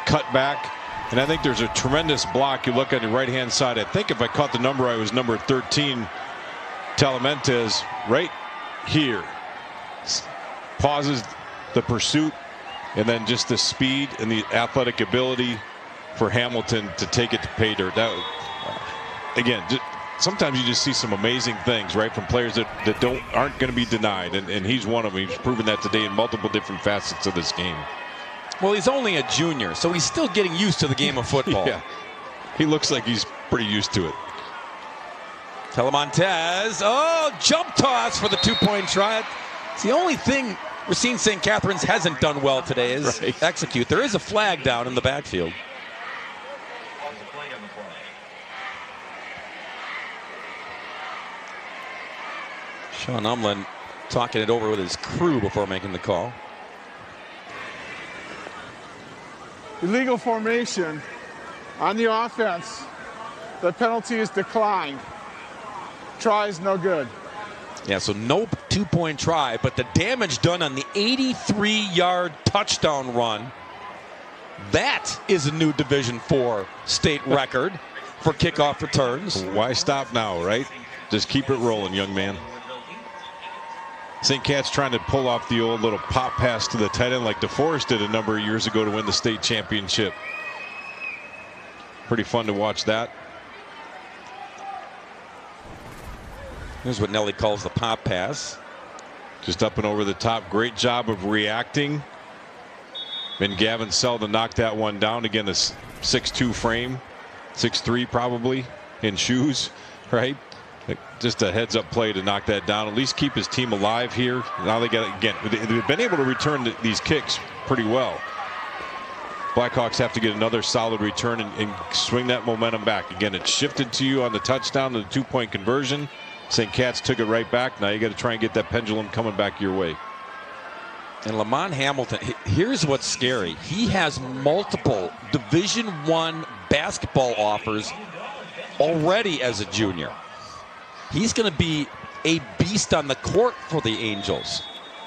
cut back, and I think there's a tremendous block. You look on the right-hand side. I think if I caught the number, I was number 13, Talamantes, right here. Pauses the pursuit, and then just the speed and the athletic ability for Hamilton to take it to pay dirt. That, again, sometimes you just see some amazing things, right, from players that aren't going to be denied, and he's one of them. He's proven that today in multiple different facets of this game. Well, he's only a junior, so he's still getting used to the game of football. Yeah, he looks like he's pretty used to it. Talamantes, oh, jump toss for the 2-point try. It's the only thing Racine St. Catherine's hasn't done well today is execute. There is a flag down in the backfield. Sean Umlin talking it over with his crew before making the call. Illegal formation on the offense. The penalty is declined. Try is no good. Yeah, so no 2-point try, but the damage done on the 83-yard touchdown run, that is a new Division 4 state record for kickoff returns. Why stop now, right? Just keep it rolling, young man. St. Cat's trying to pull off the old little pop pass to the tight end like DeForest did a number of years ago to win the state championship. Pretty fun to watch that. Here's what Nelly calls the pop pass. Just up and over the top. Great job of reacting. And Gavin Sell to knock that one down. Again, a 6'2 frame. 6'3 probably in shoes, right? Just a heads-up play to knock that down. At least keep his team alive here. Now they got, again, they've been able to return these kicks pretty well. Blackhawks have to get another solid return and swing that momentum back. Again, it shifted to you on the touchdown, the 2-point conversion. St. Cat's took it right back. Now you got to try and get that pendulum coming back your way. And Lamont Hamilton, here's what's scary. He has multiple Division I basketball offers already as a junior. He's going to be a beast on the court for the Angels.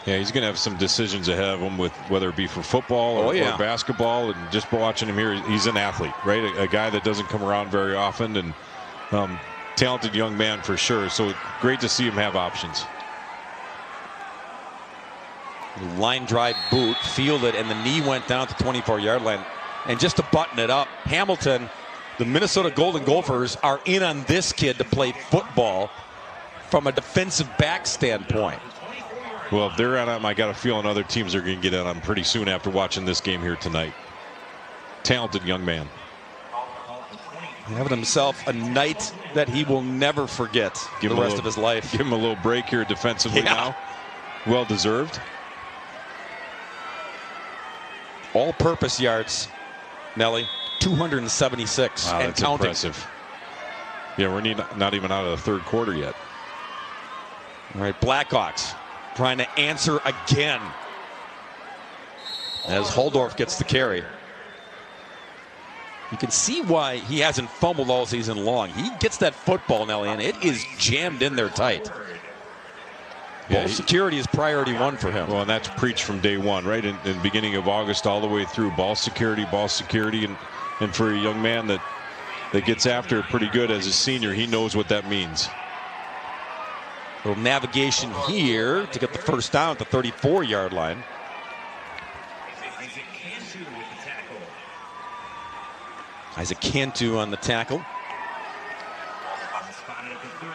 Yeah, he's going to have some decisions ahead of him, with whether it be for football or basketball. And just watching him here, he's an athlete, right? A guy that doesn't come around very often, and talented young man for sure. So great to see him have options. Line drive boot, fielded, and the knee went down at the 24-yard line. And just to button it up, Hamilton, the Minnesota Golden Gophers are in on this kid to play football from a defensive back standpoint. Well, if they're on him, I got a feeling other teams are going to get on him pretty soon after watching this game here tonight. Talented young man. Having himself a night that he will never forget the rest of his life. Give him a little break here defensively now. Well deserved. All-purpose yards, Nelly, 276 and that's counting. Impressive. Yeah, we're not even out of the third quarter yet. All right, Blackhawks trying to answer again as Holdorf gets the carry. You can see why he hasn't fumbled all season long. He gets that football, Nelly, and it is jammed in there tight. Ball security is priority one for him. Well, and that's preached from day one, right? In the beginning of August all the way through. Ball security. And for a young man that gets after it pretty good as a senior, he knows what that means. A little navigation here to get the first down at the 34-yard line. Isaac Cantu on the tackle.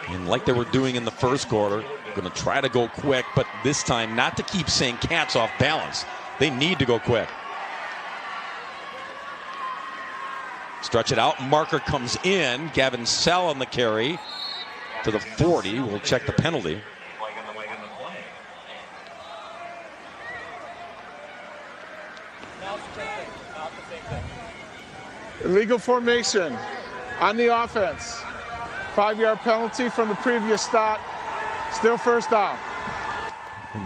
And like they were doing in the first quarter, going to try to go quick, but this time not to keep St. Cat's off balance. They need to go quick. Stretch it out. Marker comes in. Gavin Sell on the carry to the 40. We'll check the penalty. Illegal formation on the offense. 5-yard penalty from the previous stop. Still first down.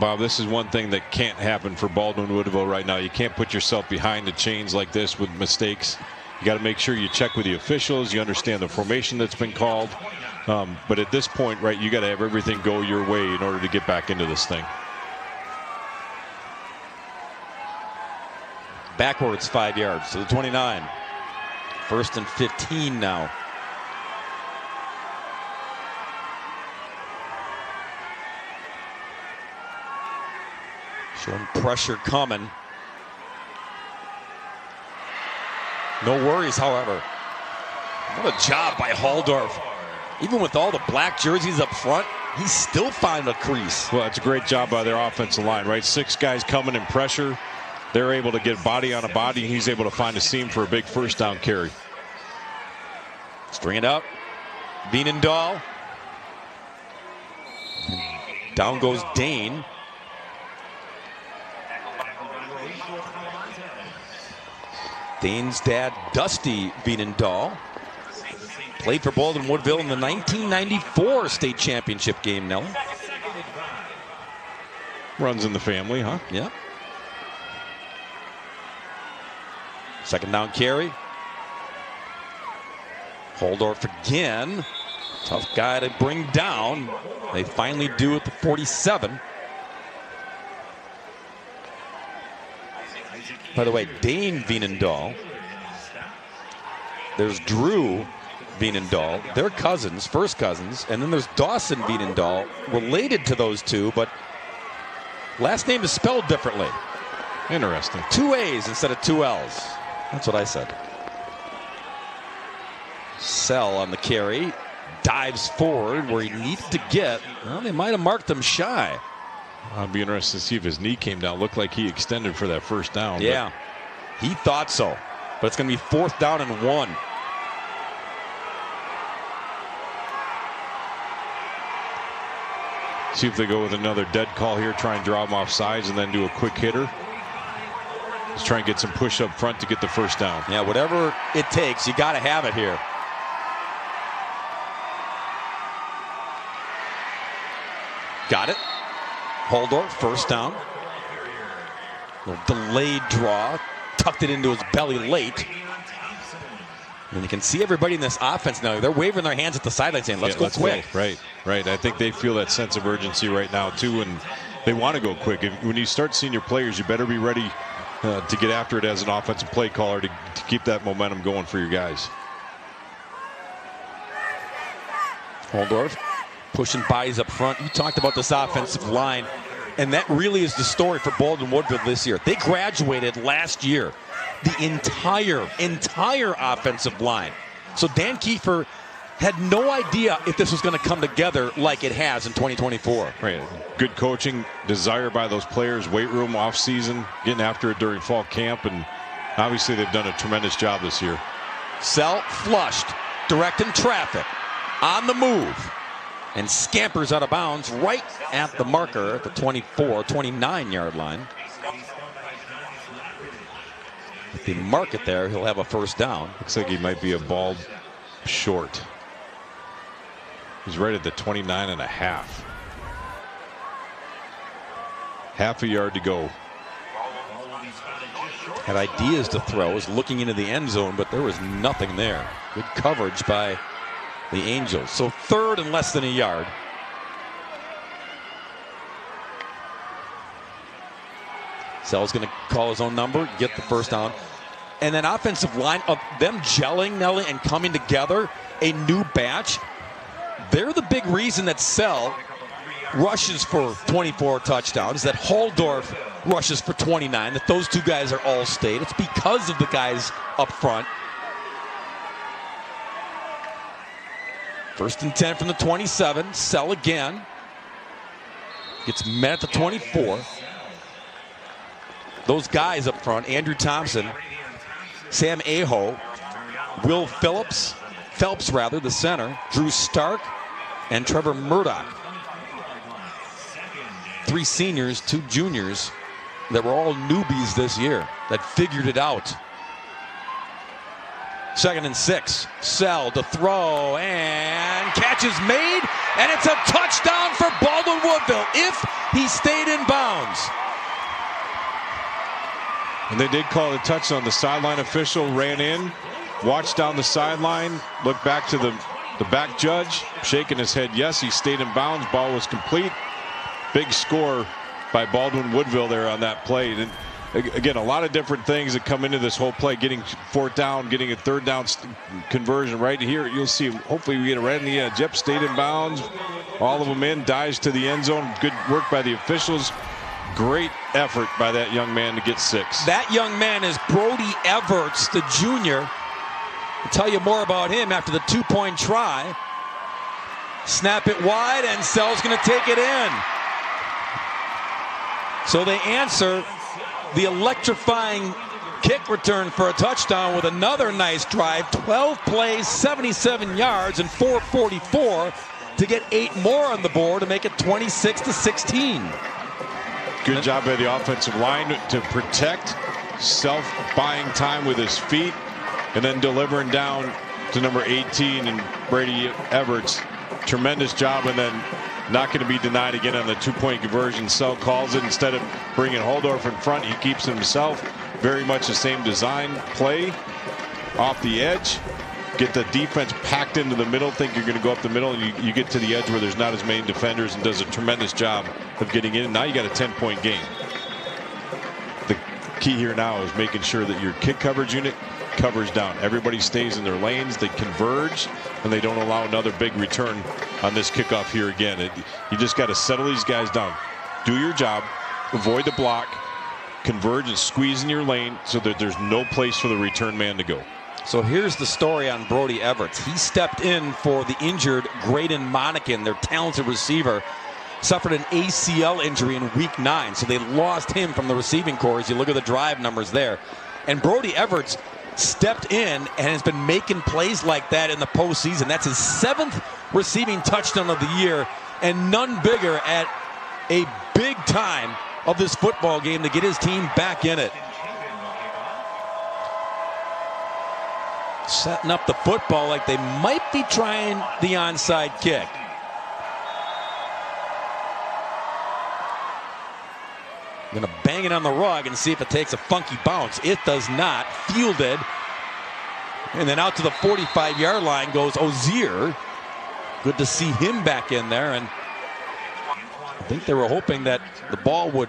Bob, this is one thing that can't happen for Baldwin Woodville right now. You can't put yourself behind the chains like this with mistakes. You got to make sure you check with the officials. You understand the formation that's been called. But at this point, right, you got to have everything go your way in order to get back into this thing. Backwards 5 yards to the 29. 1st and 15 now. Showing pressure coming. No worries, however. What a job by Holdorf. Even with all the black jerseys up front, he's still finding a crease. Well, it's a great job by their offensive line, right? 6 guys coming in pressure. They're able to get body on a body, and he's able to find a seam for a big first down carry. String it up. Veenendahl. Down goes Dane. Dane's dad, Dusty Veenendahl, played for Baldwin Woodville in the 1994 state championship game, Nelly. Runs in the family, huh? Yeah. Second down carry. Holdorf again. Tough guy to bring down. They finally do at the 47. By the way, Dane Veenendahl. There's Drew Veenendahl. They're cousins, first cousins. And then there's Dawson Veenendahl, related to those two, but last name is spelled differently. Interesting. 2 A's instead of 2 L's. That's what I said. Sell on the carry. Dives forward where he needed to get. Well, they might have marked him shy. I'd be interested to see if his knee came down. Looked like he extended for that first down. Yeah, he thought so. But it's going to be 4th down and 1. See if they go with another dead call here. Try and draw him off sides and then do a quick hitter. Just try and get some push up front to get the first down. Yeah, whatever it takes, you got to have it here. Got it. Holdorf, first down. A little delayed draw. Tucked it into his belly late. And you can see everybody in this offense now. They're waving their hands at the sideline saying, let's go quick. Right. I think they feel that sense of urgency right now, too. And they want to go quick. When you start seeing your players, you better be ready to get after it as an offensive play caller to keep that momentum going for your guys. Holdorf pushing bodies up front. You talked about this offensive line, and that really is the story for Baldwin Woodville this year. They graduated last year, the entire offensive line. So Dan Kiefer had no idea if this was going to come together like it has in 2024. Right. Good coaching, desire by those players, weight room off season, getting after it during fall camp, and obviously they've done a tremendous job this year. Sell flushed, directing traffic, on the move, and scampers out of bounds right at the marker at the 29-yard line. If they mark it there, he'll have a first down. Looks like he might be a ball short. He's right at the 29.5. Half a yard to go. Had ideas to throw, was looking into the end zone, but there was nothing there. Good coverage by the Angels. So third and less than a yard. Sell's going to call his own number, get the first down. And then offensive line of them gelling, Nelly, and coming together, a new batch. They're the big reason that Sell rushes for 24 touchdowns, that Holdorf rushes for 29, that those two guys are all state. It's because of the guys up front. First and 10 from the 27. Sell again. Gets met at the 24. Those guys up front, Andrew Thompson, Sam Aho, Will Phelps, the center, Drew Stark, and Trevor Murdoch. 3 seniors, 2 juniors that were all newbies this year that figured it out. Second and 6. Sell to throw, and catch is made, and it's a touchdown for Baldwin Woodville if he stayed in bounds. And they did call it a touchdown. The sideline official ran in, watched down the sideline, looked back to the back judge, shaking his head. Yes, he stayed in bounds. Ball was complete. Big score by Baldwin Woodville there on that play. And again, a lot of different things that come into this whole play. Getting fourth down, getting a third down conversion right here. You'll see, hopefully we get it right in the edge. Yep, stayed in bounds. All of them in, dives to the end zone. Good work by the officials. Great effort by that young man to get 6. That young man is Brody Everts, the junior. I'll tell you more about him after the 2-point try. Snap it wide, and Sell's going to take it in. So they answer the electrifying kick return for a touchdown with another nice drive. 12 plays, 77 yards, and 444 to get 8 more on the board to make it 26-16. Good job by the offensive line to protect, buying time with his feet, and then delivering down to number 18 and Brady Everts. Tremendous job, and then not going to be denied again on the 2-point conversion. Sell calls it. Instead of bringing Holdorf in front, he keeps himself. Very much the same design play. Off the edge, get the defense packed into the middle, think you're going to go up the middle, and you get to the edge where there's not as many defenders, and does a tremendous job of getting in. Now you got a 10-point game. The key here now is making sure that your kick coverage unit covers down. Everybody stays in their lanes, they converge, and they don't allow another big return on this kickoff here again. You just got to settle these guys down. Do your job, avoid the block, converge and squeeze in your lane so that there's no place for the return man to go. So here's the story on Brody Everts. He stepped in for the injured Graydon Monacan, their talented receiver. Suffered an ACL injury in week 9, so they lost him from the receiving corps. As you look at the drive numbers there. And Brody Everts stepped in and has been making plays like that in the postseason. That's his 7th receiving touchdown of the year, and none bigger at a big time of this football game to get his team back in it. Setting up the football like they might be trying the onside kick. Gonna bang it on the rug and see if it takes a funky bounce. It does not. Fielded. And then out to the 45-yard line goes Ozier. Good to see him back in there. And I think they were hoping that the ball would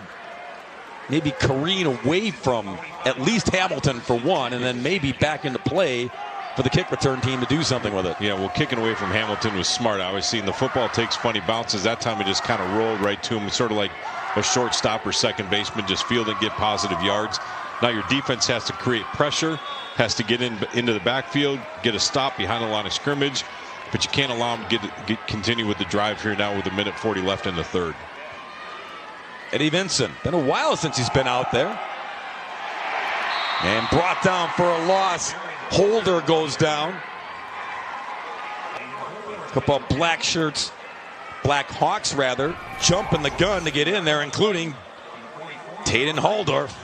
maybe careen away from at least Hamilton for one, and then maybe back into play for the kick return team to do something with it. Yeah, well, kicking away from Hamilton was smart. I always seen the football takes funny bounces. That time it just kind of rolled right to him. It's sort of like a shortstop or second baseman just field and get positive yards. Now your defense has to create pressure, has to get into the backfield, get a stop behind the line of scrimmage, but you can't allow them to continue with the drive here now with 1:40 left in the third. Eddie Vincent, been a while since he's been out there. And brought down for a loss. Holder goes down. A couple of Blackhawks rather, jumping the gun to get in there, including Taden Holdorf.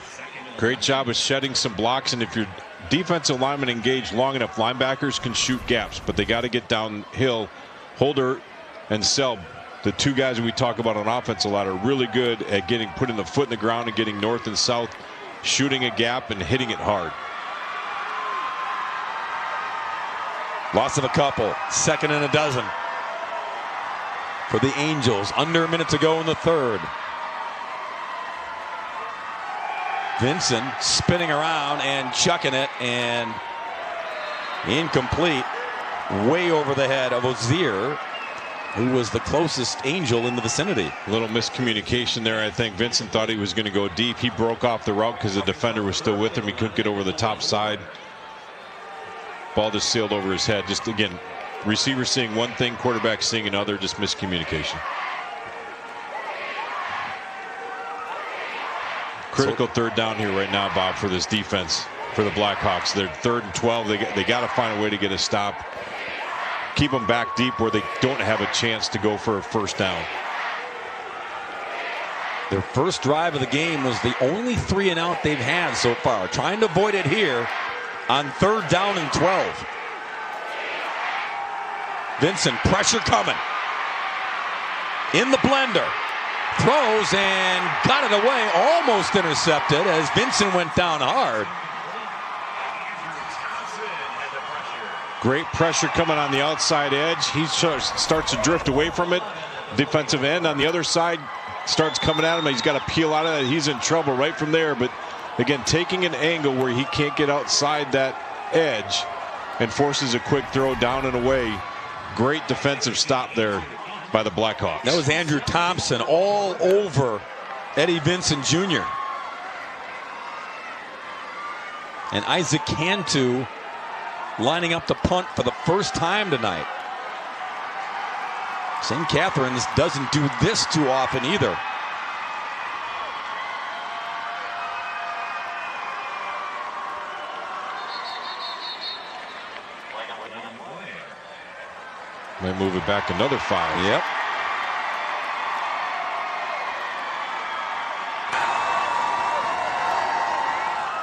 Great job of shedding some blocks, and if your defensive linemen engage long enough, linebackers can shoot gaps, but they got to get downhill. Holder and Selb, the two guys we talk about on offense a lot, are really good at putting the foot in the ground and getting north and south, shooting a gap and hitting it hard. Loss of a couple, 2nd and 12 for the Angels. Under a minute to go in the third. Vincent spinning around and chucking it, and incomplete, way over the head of Ozier, who was the closest Angel in the vicinity. A little miscommunication there. I think Vincent thought he was going to go deep. He broke off the route because the defender was still with him. He couldn't get over the top side. Ball just sailed over his head. Just again, receiver seeing one thing, quarterback seeing another. Just miscommunication. Critical third down here right now, Bob, for this defense, for the Blackhawks. They're 3rd and 12. They got to find a way to get a stop. Keep them back deep where they don't have a chance to go for a first down. Their first drive of the game was the only 3 and out they've had so far. Trying to avoid it here on 3rd down and 12. Vincent, pressure coming. In the blender. Throws and got it away. Almost intercepted as Vincent went down hard. Great pressure coming on the outside edge. He starts to drift away from it. Defensive end on the other side starts coming at him. He's got to peel out of that. He's in trouble right from there. But again, taking an angle where he can't get outside that edge and forces a quick throw down and away. Great defensive stop there by the Blackhawks. That was Andrew Thompson all over Eddie Vincent Jr. And Isaac Cantu lining up to punt for the first time tonight. St. Catherine's doesn't do this too often either. They move it back another 5. Yep.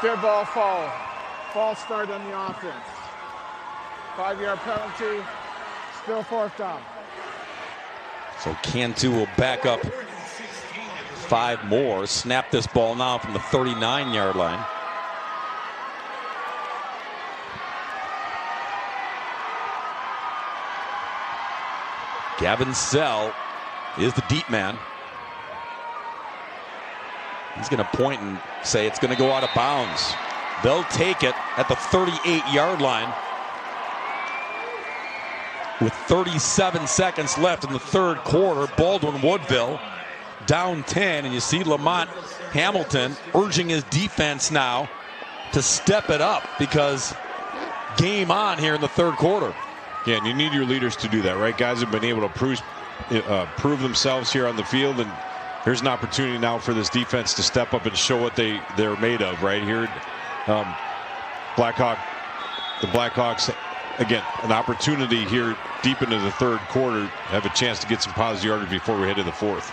Fair ball, foul. False start on the offense. 5-yard penalty. Still 4th down. So Cantu will back up 5 more. Snap this ball now from the 39-yard line. Gavin Sell is the deep man. He's going to point and say it's going to go out of bounds. They'll take it at the 38-yard line with 37 seconds left in the third quarter. Baldwin Woodville down 10, and you see Lamont Hamilton urging his defense now to step it up because game on here in the third quarter. Yeah, and you need your leaders to do that, right? Guys have been able to prove themselves here on the field, and here's an opportunity now for this defense to step up and show what they're made of right here. The Blackhawks, again, an opportunity here deep into the third quarter, have a chance to get some positive yardage before we head to the fourth.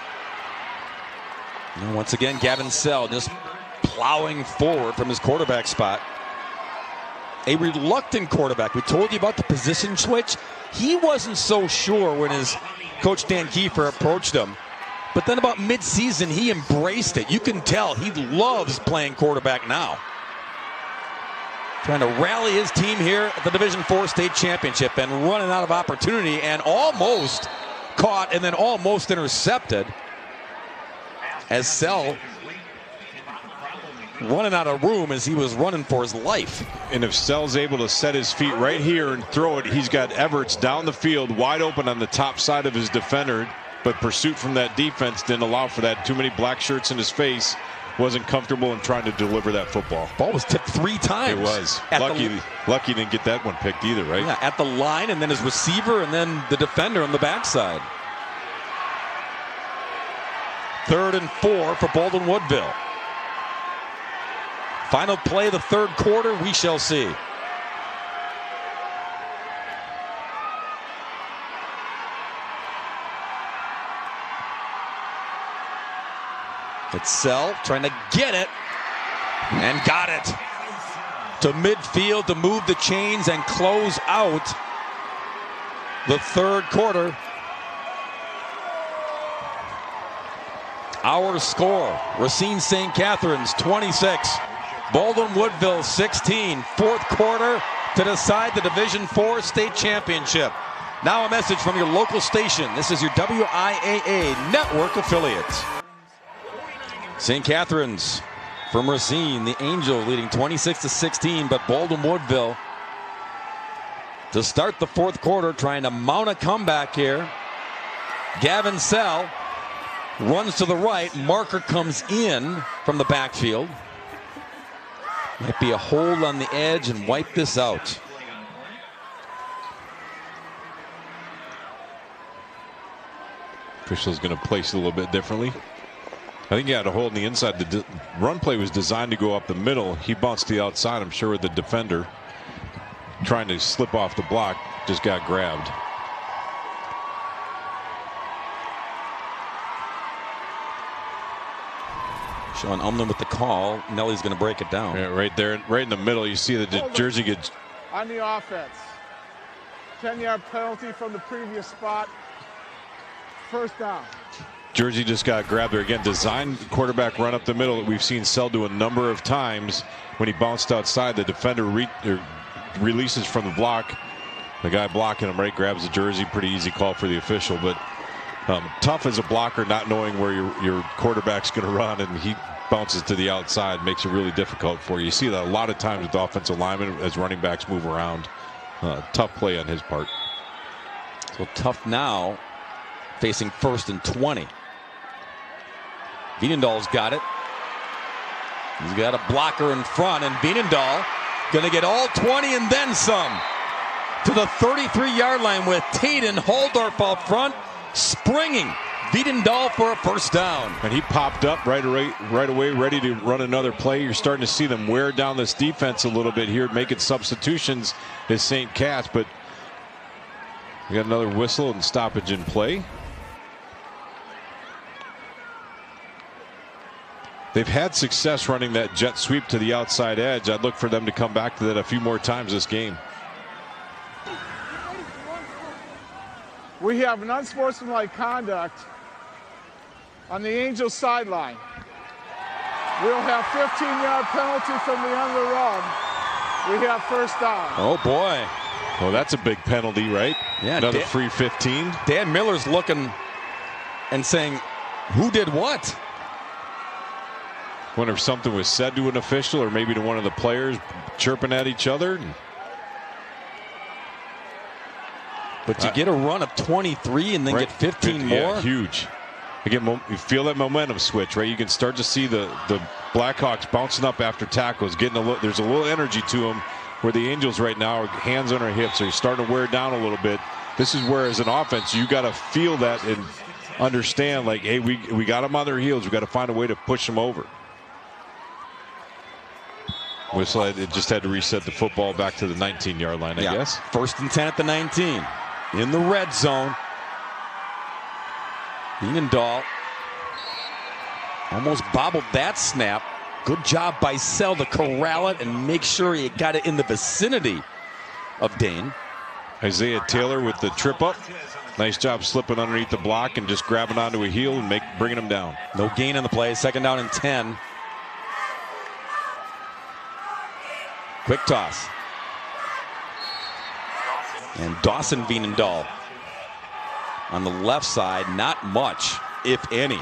And once again, Gavin Sell just plowing forward from his quarterback spot. A reluctant quarterback. We told you about the position switch. He wasn't so sure when his coach Dan Kiefer approached him. But then about mid-season, he embraced it. You can tell he loves playing quarterback now. Trying to rally his team here at the Division IV state championship and running out of opportunity and almost caught and then almost intercepted as Sell running out of room as he was running for his life. And if Sell's able to set his feet right here and throw it, he's got Everts down the field wide open on the top side of his defender, but pursuit from that defense didn't allow for that. Too many black shirts in his face. Wasn't comfortable in trying to deliver that football. Ball was tipped 3 times. It was. Lucky didn't get that one picked either, right? Yeah, at the line, and then his receiver, and then the defender on the backside. 3rd and 4 for Baldwin Woodville. Final play of the 3rd quarter, we shall see. It's Sell trying to get it, and got it to midfield to move the chains and close out the 3rd quarter. Our score, Racine St. Catherine's 26, Baldwin Woodville 16. 4th quarter to decide the Division IV state championship. Now a message from your local station. This is your WIAA network affiliate. St. Catherine's from Racine, the Angels leading 26-16, but Baldwin Woodville to start the 4th quarter trying to mount a comeback here. Gavin Sell runs to the right. Marker comes in from the backfield. Might be a hold on the edge and wipe this out. Official's going to place it a little bit differently. I think he had a hold on the inside. The run play was designed to go up the middle. He bounced to the outside. I'm sure the defender trying to slip off the block just got grabbed. Sean Umlin with the call. Nelly's going to break it down. Yeah, right there, right in the middle. You see the jersey gets on the offense. 10-yard penalty from the previous spot. 1st down. jersey just got grabbed there again. Designed quarterback run up the middle that we've seen Sell do a number of times. When he bounced outside, the defender releases from the block. The guy blocking him right grabs the jersey. Pretty easy call for the official, but tough as a blocker, not knowing where your quarterback's going to run, and he bounces to the outside, makes it really difficult for you. You see that a lot of times with offensive linemen as running backs move around. Tough play on his part. So tough now, facing 1st and 20. Veenendaal's got it. He's got a blocker in front, and Veenendaal going to get all 20 and then some. To the 33-yard line with Taden Holdorf out front, springing Veenendaal for a 1st down. And he popped up right away, ready to run another play. You're starting to see them wear down this defense a little bit here, making substitutions as St. Cat's, but we got another whistle and stoppage in play. They've had success running that jet sweep to the outside edge. I'd look for them to come back to that a few more times this game. We have an unsportsmanlike conduct on the Angels sideline. We'll have 15-yard penalty from the end of the run. We have 1st down. Oh boy. Well, that's a big penalty, right? Yeah. Another free 15. Dan Miller's looking and saying, who did what? Wonder if something was said to an official or maybe to one of the players chirping at each other. But to get a run of 23 and then get 15 more? Yeah, huge. Again, you feel that momentum switch, right? You can start to see the Blackhawks bouncing up after tackles, there's a little energy to them, where the Angels right now are hands on their hips. They're starting to wear down a little bit. This is where, as an offense, you got to feel that and understand, like, hey, we got them on their heels. We got to find a way to push them over. Whistle, it just had to reset the football back to the 19-yard line, I guess. 1st and 10 at the 19. In the red zone. Veenendaal almost bobbled that snap. Good job by Sell to corral it and make sure he got it in the vicinity of Dane. Isaiah Taylor with the trip up. Nice job slipping underneath the block and just grabbing onto a heel and bringing him down. No gain on the play. 2nd down and 10. Quick toss. And Dawson Veenendaal on the left side, not much, if any.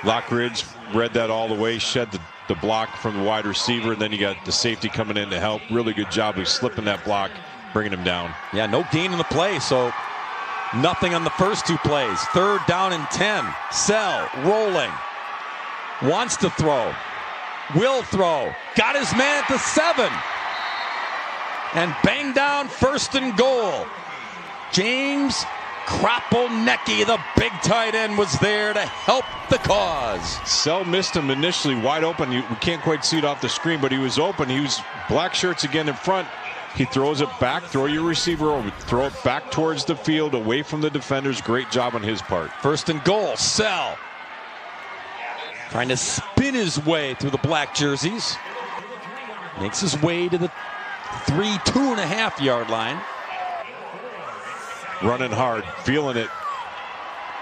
Lockridge read that all the way, shed the block from the wide receiver, and then you got the safety coming in to help. Really good job of slipping that block, bringing him down. Yeah, no gain in the play, so nothing on the first two plays. 3rd down and 10. Sell, rolling. Wants to throw. Will throw. Got his man at the 7. And bang down 1st and goal. James Kropelnicki, the big tight end, was there to help the cause. Sell missed him initially wide open. We can't quite see it off the screen, but he was open. He was black shirts again in front. He throws it back. Throw your receiver over. Throw it back towards the field, away from the defenders. Great job on his part. 1st and goal. Sell trying to spin his way through the black jerseys. Makes his way to the 2.5 yard line. Running hard, feeling it.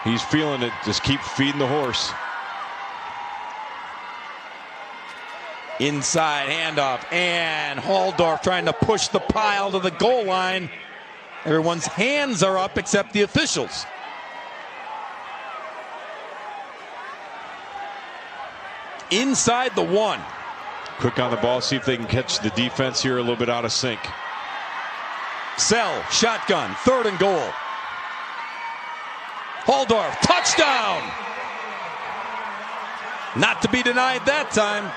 He's feeling it. Just keep feeding the horse. Inside handoff, and Halldorf trying to push the pile to the goal line. Everyone's hands are up except the officials. Inside the 1. Quick on the ball, see if they can catch the defense here a little bit out of sync. Sell, shotgun, 3rd and goal. Halldorf, touchdown! Not to be denied that time.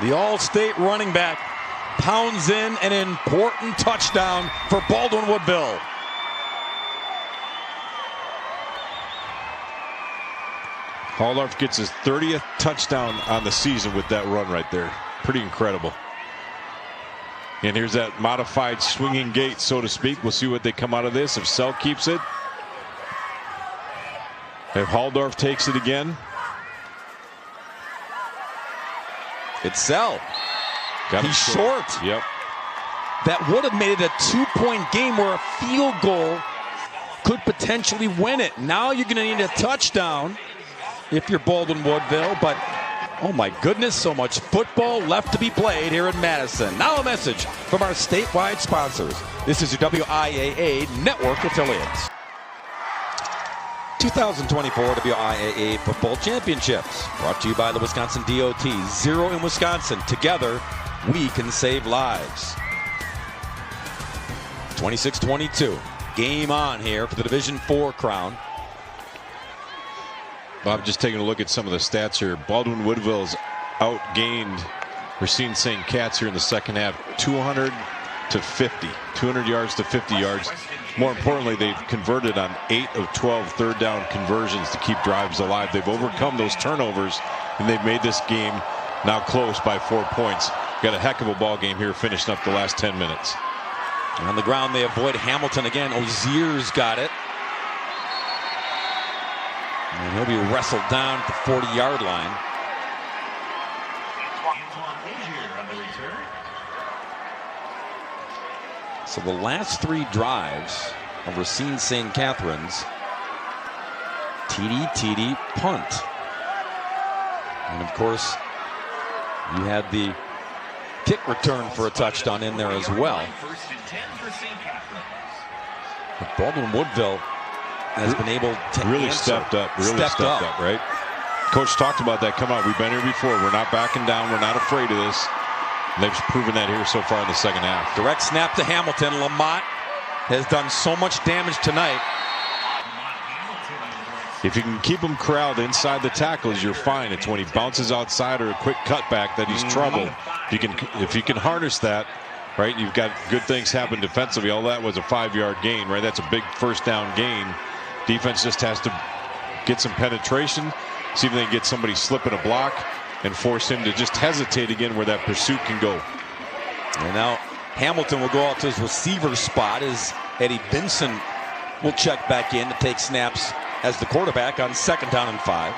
The All-State running back pounds in an important touchdown for Baldwin Woodville. Halldorf gets his 30th touchdown on the season with that run right there. Pretty incredible. And here's that modified swinging gate, so to speak. We'll see what they come out of this. If Sell keeps it. If Halldorf takes it again. It's Sell. He's short. Yep. That would have made it a 2-point game where a field goal could potentially win it. Now you're going to need a touchdown if you're Baldwin Woodville, but oh my goodness, so much football left to be played here in Madison. Now a message from our statewide sponsors. This is your WIAA network affiliates. 2024 WIAA Football Championships, brought to you by the Wisconsin DOT. 0 in Wisconsin. Together, we can save lives. 26-22. Game on here for the Division IV crown. Bob, just taking a look at some of the stats here. Baldwin Woodville's outgained Racine St. Cats here in the second half. 200 to 50. 200 yards to 50 yards. More importantly, they've converted on 8 of 12 third down conversions to keep drives alive. They've overcome those turnovers, and they've made this game now close by 4 points. Got a heck of a ball game here, finishing up the last 10 minutes. On the ground, they avoid Hamilton again. Ozier's got it. And he'll be wrestled down at the 40-yard line. So the last 3 drives of Racine St. Catherine's, TD, punt. And of course, you had the kick return for a touchdown in there as well. But Baldwin Woodville has been able to really answer. stepped up, right? Coach talked about that. Come on, we've been here before. We're not backing down. We're not afraid of this. And they've proven that here so far in the second half. Direct snap to Hamilton. Lamont has done so much damage tonight. If you can keep him corralled inside the tackles, you're fine. It's when he bounces outside or a quick cutback that he's trouble. If you can harness that, right, you've got good things happen defensively. All that was a 5-yard gain, right? That's a big first down gain. Defense just has to get some penetration, see if they can get somebody slipping a block, and force him to just hesitate again where that pursuit can go. And now Hamilton will go out to his receiver spot as Eddie Vinson will check back in to take snaps as the quarterback on 2nd down and 5.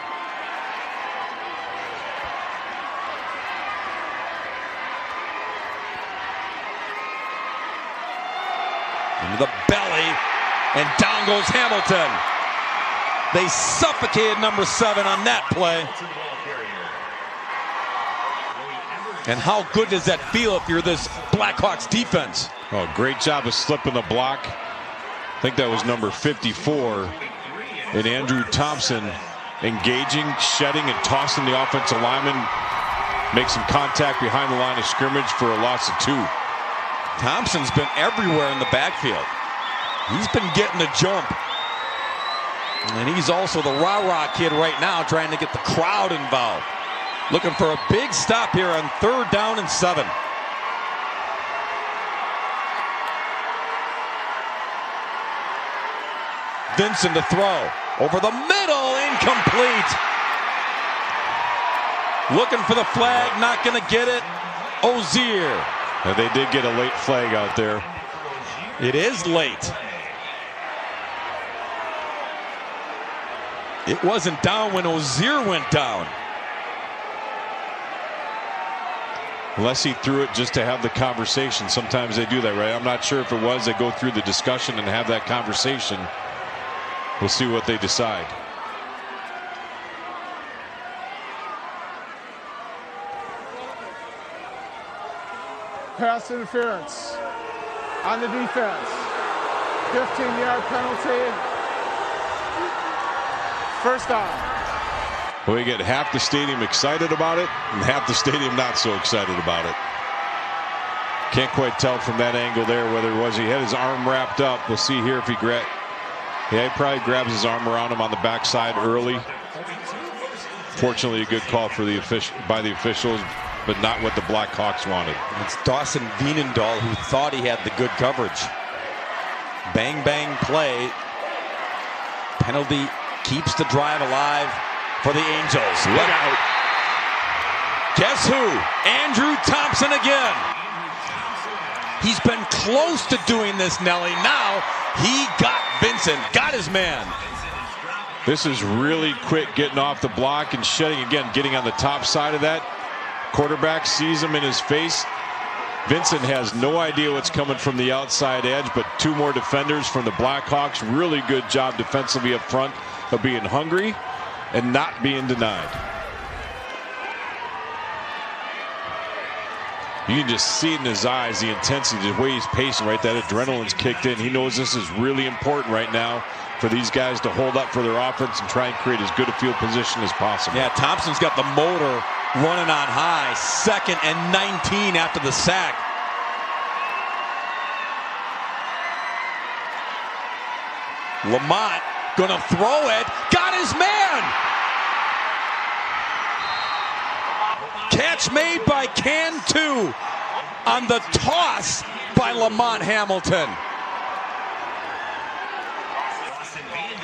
Into the belly, and down goes Hamilton. They suffocated number 7 on that play. And how good does that feel if you're this Blackhawks defense? Oh, great job of slipping the block. I think that was number 54. and Andrew Thompson engaging, shedding, and tossing the offensive lineman. Make some contact behind the line of scrimmage for a loss of 2. Thompson's been everywhere in the backfield. He's been getting the jump. And he's also the rah-rah kid right now, trying to get the crowd involved. Looking for a big stop here on 3rd down and 7. Vincent to throw. Over the middle, incomplete. Looking for the flag, not going to get it. Ozier. And they did get a late flag out there. It is late. It wasn't down when Ozier went down. Unless he threw it just to have the conversation. Sometimes they do that, right? I'm not sure if it was. They go through the discussion and have that conversation. We'll see what they decide. Pass interference on the defense. 15-yard penalty. 1st down. Well, you get half the stadium excited about it and half the stadium not so excited about it. Can't quite tell from that angle there whether it was he had his arm wrapped up. We'll see here if he he probably grabs his arm around him on the backside early. Fortunately, a good call for by the officials, but not what the Blackhawks wanted. It's Dawson Veenendahl who thought he had the good coverage. Bang, bang play. Penalty keeps the drive alive for the Angels. Look out. Guess who? Andrew Thompson again. He's been close to doing this, Nelly. Now he got Vincent, got his man. This is really quick getting off the block and shedding again, getting on the top side of that. Quarterback sees him in his face. Vincent has no idea what's coming from the outside edge, but 2 more defenders from the Blackhawks. Really good job defensively up front of being hungry and not being denied. You can just see it in his eyes, the intensity, the way he's pacing, right? That adrenaline's kicked in. He knows this is really important right now for these guys to hold up for their offense and try and create as good a field position as possible. Yeah, Thompson's got the motor running on high. 2nd and 19 after the sack. Lamont gonna throw it. Got his man. Catch made by Cantu on the toss by Lamont Hamilton.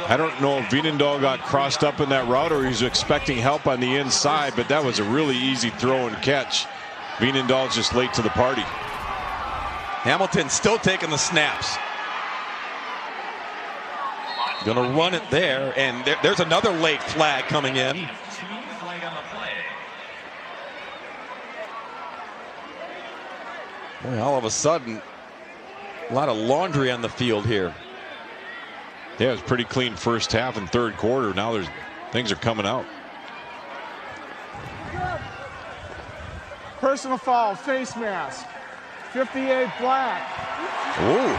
I don't know if Veenendahl got crossed up in that route or he's expecting help on the inside, but that was a really easy throw and catch. Veenendahl's just late to the party. Hamilton still taking the snaps. Gonna run it there, and there's another late flag coming in. Boy, all of a sudden, a lot of laundry on the field here. Yeah, it was pretty clean first half and 3rd quarter. Now things are coming out. Personal foul, face mask. 58 Black. Ooh.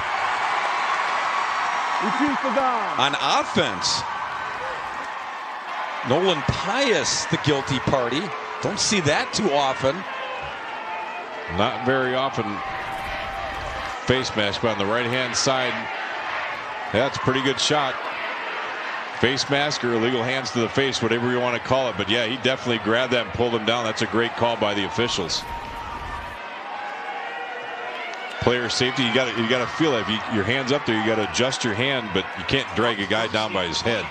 Repeat the down. On offense, Nolan Pius, the guilty party. Don't see that too often. Not very often. Face mask, but on the right-hand side, that's a pretty good shot. Face mask or illegal hands to the face, whatever you want to call it. But yeah, he definitely grabbed that and pulled him down. That's a great call by the officials. Player safety, you got to feel it. If your hand's up there, you got to adjust your hand, but you can't drag a guy down by his head.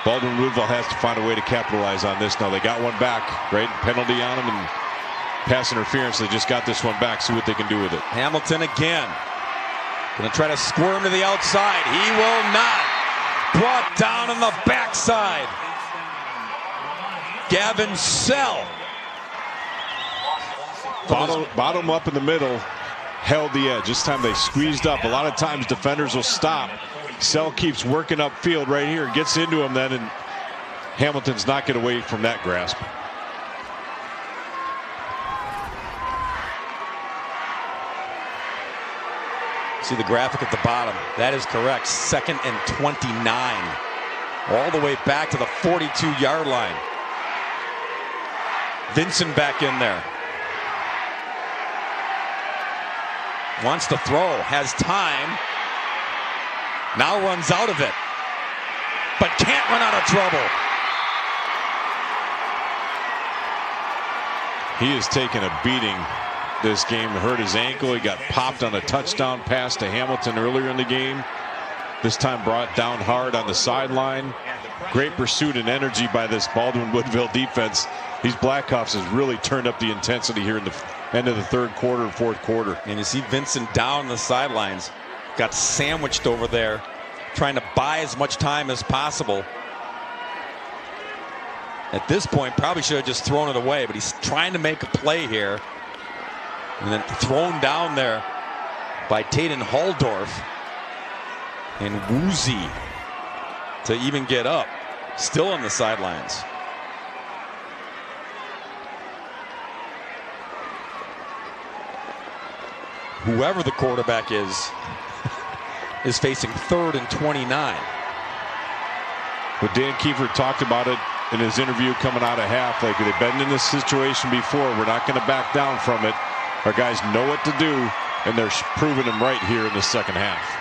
Baldwin Woodville has to find a way to capitalize on this now. They got one back, right? Penalty on him and pass interference. They just got this one back. See what they can do with it. Hamilton again. Going to try to squirm to the outside. He will not. Brought down on the backside. Gavin Sell. Bottom up in the middle, held the edge. This time they squeezed up. A lot of times defenders will stop. Sell keeps working upfield right here, gets into him then, and Hamilton's not get away from that grasp. See the graphic at the bottom. That is correct. 2nd and 29. All the way back to the 42-yard line. Vincent back in there. Wants to throw. Has time. Now runs out of it. But can't run out of trouble. He has taken a beating this game. Hurt his ankle. He got popped on a touchdown pass to Hamilton earlier in the game. This time brought down hard on the sideline. Great pursuit and energy by this Baldwin Woodville defense. These Blackhawks has really turned up the intensity here in the end of the third quarter and fourth quarter. And you see Vincent down the sidelines. Got sandwiched over there, trying to buy as much time as possible. At this point, probably should have just thrown it away, but he's trying to make a play here. And then thrown down there by Taden Halldorf. And Woozy to even get up. Still on the sidelines. Whoever the quarterback is facing 3rd and 29. But Dan Kiefer talked about it in his interview coming out of half. Like, they've been in this situation before. We're not going to back down from it. Our guys know what to do, and they're proving them right here in the second half.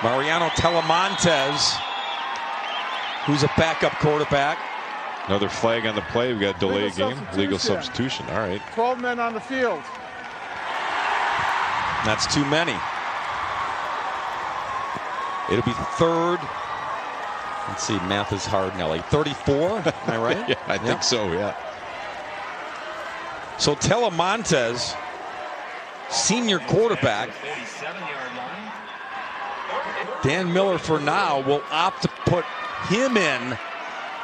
Mariano Telemontes, who's a backup quarterback. Another flag on the play. We've got delay game. Legal substitution. All right. 12 men on the field. That's too many. It'll be 3rd. Let's see, math is hard, Nelly. 34, am I right? Yeah, I think so, yeah. So Telemontes, senior quarterback. Dan Miller, for now, will opt to put him in,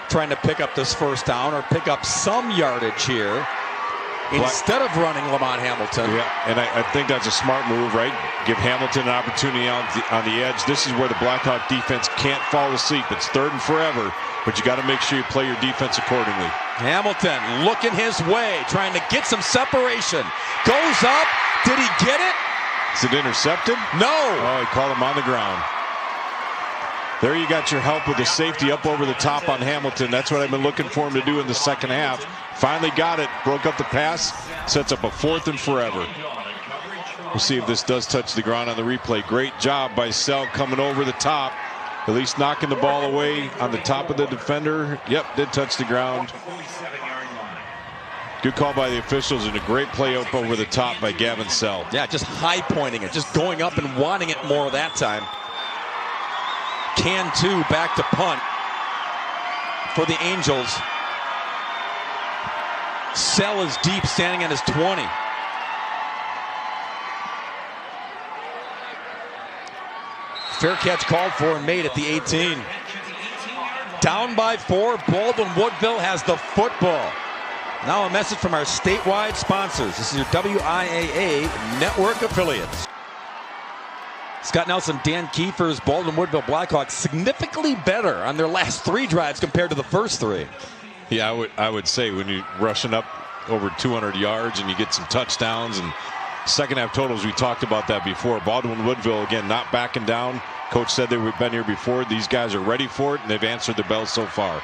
trying to pick up this first down or pick up some yardage here instead of running Lamont Hamilton. Yeah, and I think that's a smart move, right? Give Hamilton an opportunity on the edge. This is where the Blackhawk defense can't fall asleep. It's 3rd and forever, but you got to make sure you play your defense accordingly. Hamilton looking his way, trying to get some separation. Goes up. Did he get it? Is it intercepted? No. Oh, he called him on the ground. There you got your help with the safety up over the top on Hamilton. That's what I've been looking for him to do in the second half. Finally got it. Broke up the pass. Sets up a 4th and forever. We'll see if this does touch the ground on the replay. Great job by Sell coming over the top. At least knocking the ball away on the top of the defender. Yep, did touch the ground. Good call by the officials and a great play up over the top by Gavin Sell. Yeah, just high pointing it. Just going up and wanting it more that time. Cantu back to punt for the Angels. Sell is deep, standing at his 20. Fair catch called for and made at the 18. Down by 4. Baldwin Woodville has the football. Now a message from our statewide sponsors. This is your WIAA network affiliates. Scott Nelson, Dan Kiefer's Baldwin Woodville Blackhawks significantly better on their last 3 drives compared to the first 3. Yeah, I would say when you're rushing up over 200 yards and you get some touchdowns and second half totals, we talked about that before. Baldwin Woodville, again, not backing down. Coach said that we've been here before. These guys are ready for it, and they've answered the bell so far.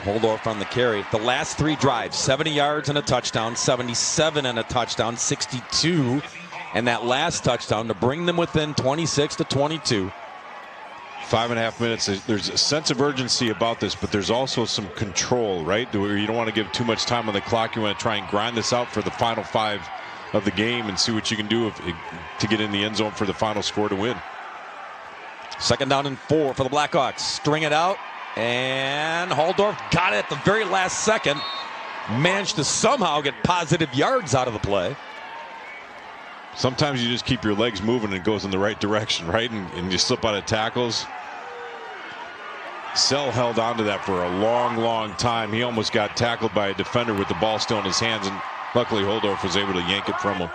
Holdorf on the carry. The last 3 drives, 70 yards and a touchdown, 77 and a touchdown, 62. And that last touchdown to bring them within 26-22. 5.5 minutes. There's a sense of urgency about this, but there's also some control, right? You don't want to give too much time on the clock. You want to try and grind this out for the final 5 of the game and see what you can do to get in the end zone for the final score to win. 2nd down and 4 for the Blackhawks. String it out, and Halldorf got it at the very last second. Managed to somehow get positive yards out of the play. Sometimes you just keep your legs moving and it goes in the right direction, right? And you slip out of tackles. Sell held on to that for a long time. He almost got tackled by a defender with the ball still in his hands, and luckily Holdorf was able to yank it from him.